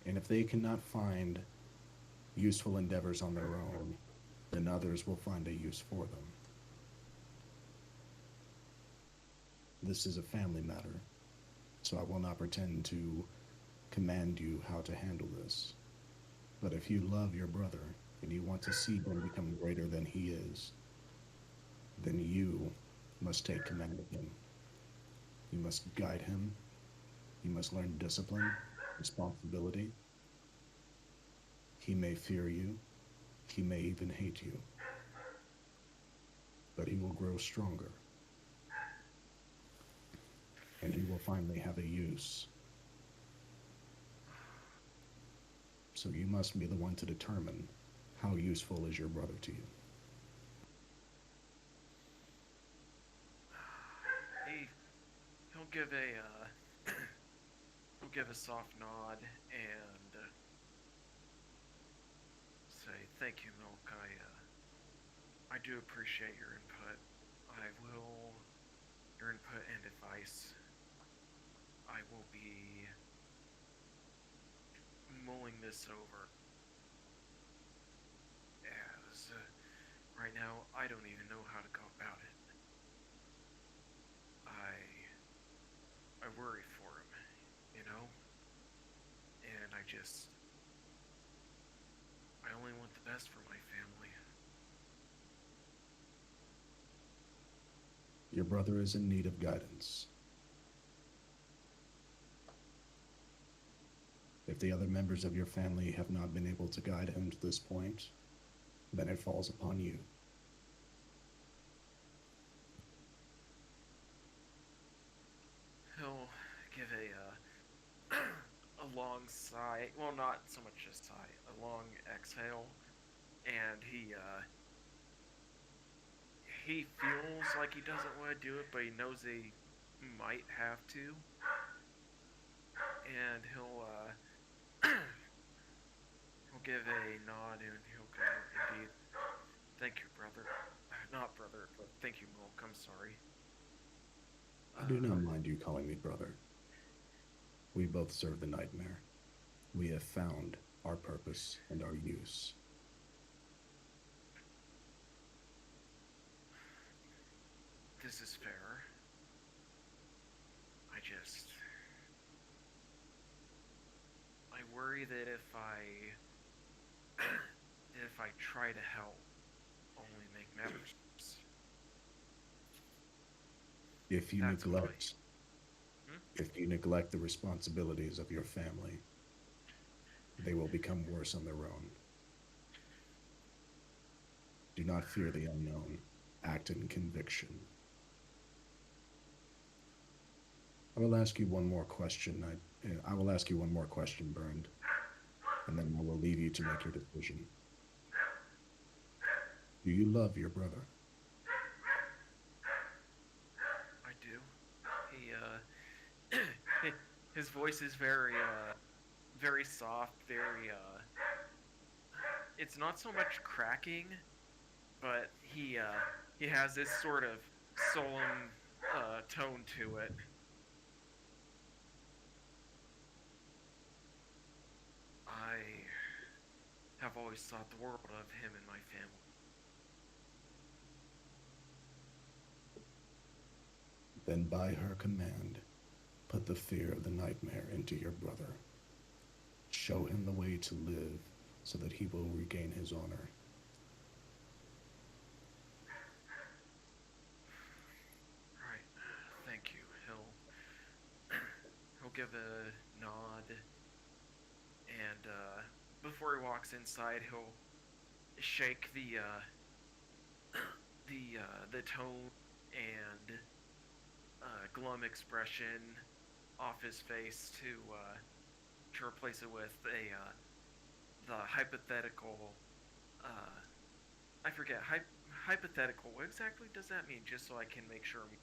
And if they cannot find useful endeavors on their own, then others will find a use for them. This is a family matter, so I will not pretend to command you how to handle this. But if you love your brother and you want to see him become greater than he is, then you must take command of him. You must guide him. You must learn discipline, responsibility. He may fear you. He may even hate you, but he will grow stronger, and he will finally have a use. So you must be the one to determine how useful is your brother to you. He he'll give a he'll give a soft nod and say, "Thank you, Milk. I do appreciate your input. I will your input and advice. I will be mulling this over as right now I don't even know how to go about it. I worry for him, you know, and I only want the best for my family." Your brother is in need of guidance. If the other members of your family have not been able to guide him to this point, then it falls upon you. He'll give a long sigh. Well, not so much a sigh, a long exhale, and he feels like he doesn't want to do it, but he knows he might have to, and he'll give a nod and he'll go, "Indeed, thank you, brother. Not brother, but thank you, Milk. I'm sorry." I do Uh, not mind you calling me brother. We both serve the nightmare. We have found our purpose and our use. this is fair. I just I worry that if I try to help, only make matters worse. If you That's my. neglect, Hmm? if you neglect the responsibilities of your family, they will become worse on their own. Do not fear the unknown. Act in conviction. I will ask you one more question. I will ask you one more question, Burned, and then I will leave you to make your decision. Do you love your brother? I do. His voice is very soft, very it's not so much cracking, but he has this sort of solemn tone to it. I have always thought the world of him and my family. Then, by her command, put the fear of the nightmare into your brother. Show him the way to live so that he will regain his honor. Right. Thank you. He'll give a nod and before he walks inside, he'll shake the tone and glum expression off his face to replace it with a the hypothetical. Uh, I forget hypothetical. What exactly does that mean? Just so I can make sure I'm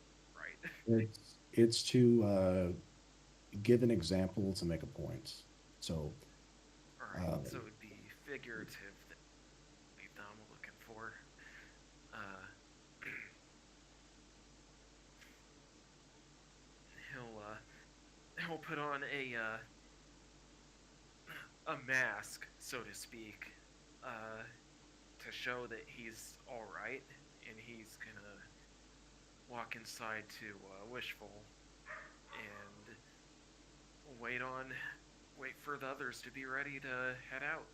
right. It's to give an example to make a point. So, All right. uh, So it would be figurative that I'm looking for. Uh, he'll put on a mask, so to speak, uh, to show that he's all right, and he's gonna walk inside to Wishful and wait on, wait for the others to be ready to head out.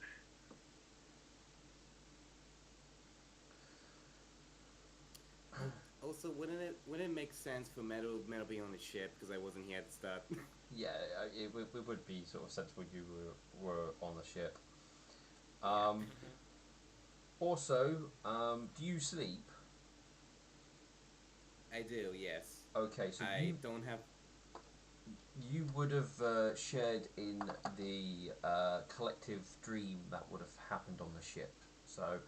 Also, wouldn't it make sense for Metal being on the ship because I wasn't here at the start? Yeah, it would be sort of sensible you were on the ship. Yeah, Um, Also, do you sleep? I do. Yes, Okay, so I don't have. you would have shared in the collective dream that would have happened on the ship. So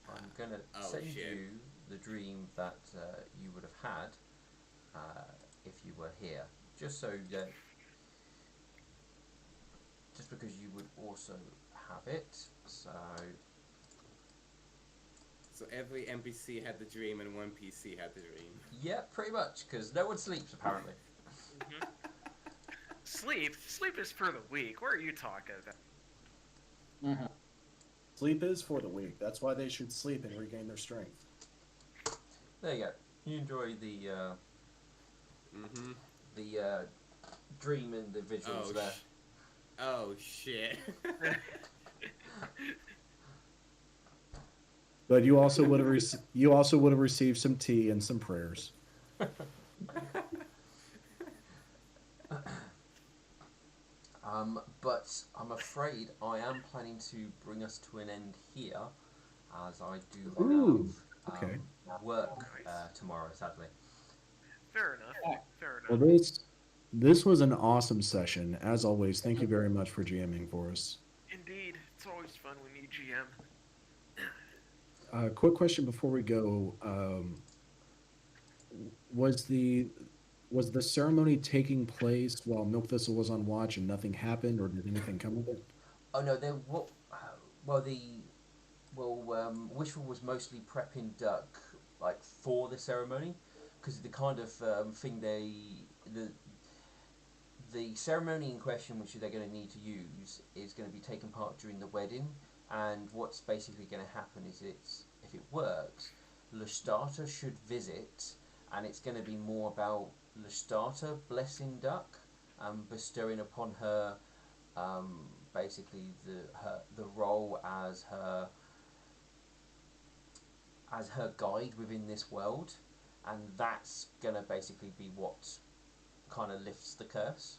I'm gonna Oh send shit. you the dream that you would have had if you were here, just so that just because you would also have it. So So every NPC had the dream and one PC had the dream. yeah, pretty much because no one sleeps apparently. Hmm. Sleep is for the weak. What are you talking about? Mhm. Sleep is for the weak. That's why they should sleep and regain their strength. There you go. You enjoy Mm-hmm. the dream and the visuals Oh there. Oh shit. But you also would have received some tea and some prayers. But I'm afraid I am planning to bring us to an end here, as I do Ooh, have okay. work Nice. tomorrow, sadly. Fair enough. Alright. Fair Well, enough. this was an awesome session. As always, thank you very much for GMing for us. Indeed, it's always fun when you GM. Quick question before we go: was the was the ceremony taking place while Milk Thistle was on watch and nothing happened, or did anything come of it? Oh no, there what? Well, Wishful was mostly prepping Duck like for the ceremony, because the kind of thing the ceremony in question, which they're going to need to use, is going to be taken part during the wedding. And what's basically going to happen is if it works, Lustata should visit, and it's going to be more about Lustata blessing Duck, bestowing upon her basically the role as her guide within this world, and that's gonna basically be what kind of lifts the curse.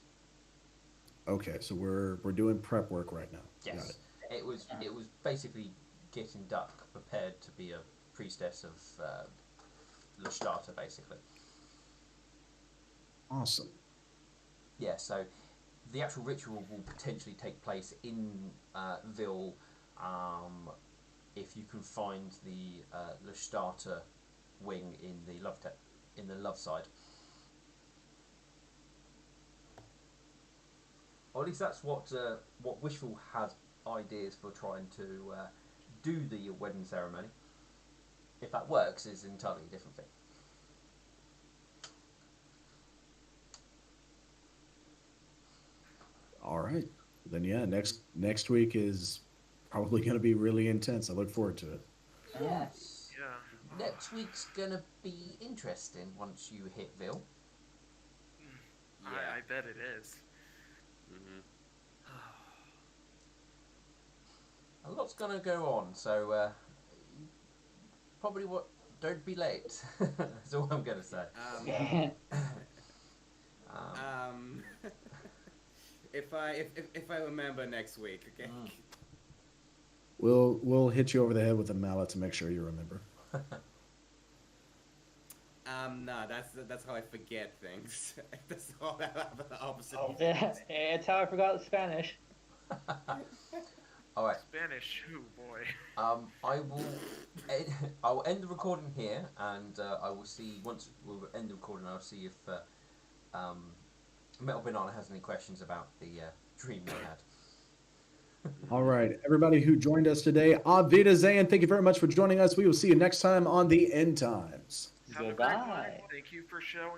Okay, so we're doing prep work right now. Got it. Yes, it was basically getting Duck prepared to be a priestess of Lashtarta, basically. Awesome. Yeah, so the actual ritual will potentially take place in Vil, um, if you can find the Lashtarta wing in the in the love side. Or at least that's what Wishful has ideas for trying to do the wedding ceremony. If that works, is an entirely different thing. All right. Then yeah, next week is probably going to be really intense. I look forward to it. Mm. Yes. Yeah. Next week's gonna be interesting once you hit Vil. Yeah. I bet it is. Mm-hmm. A lot's gonna go on, so probably what don't be late. That's all I'm gonna say. Um. Yeah. Um, Um. If I remember next week, okay. mm. We'll hit you over the head with a mallet to make sure you remember. No, that's how I forget things. That's all the opposite. Oh, yeah. It's how I forgot Spanish. All right. Spanish, oh boy. I will. I will end the recording here, and I will see once we end the recording. I'll see if Metal Banana has any questions about the dream they had. All right, everybody who joined us today, Auf Wiedersehen. Thank you very much for joining us. We will see you next time on the End Times. Have a great one. Goodbye. Thank you for showing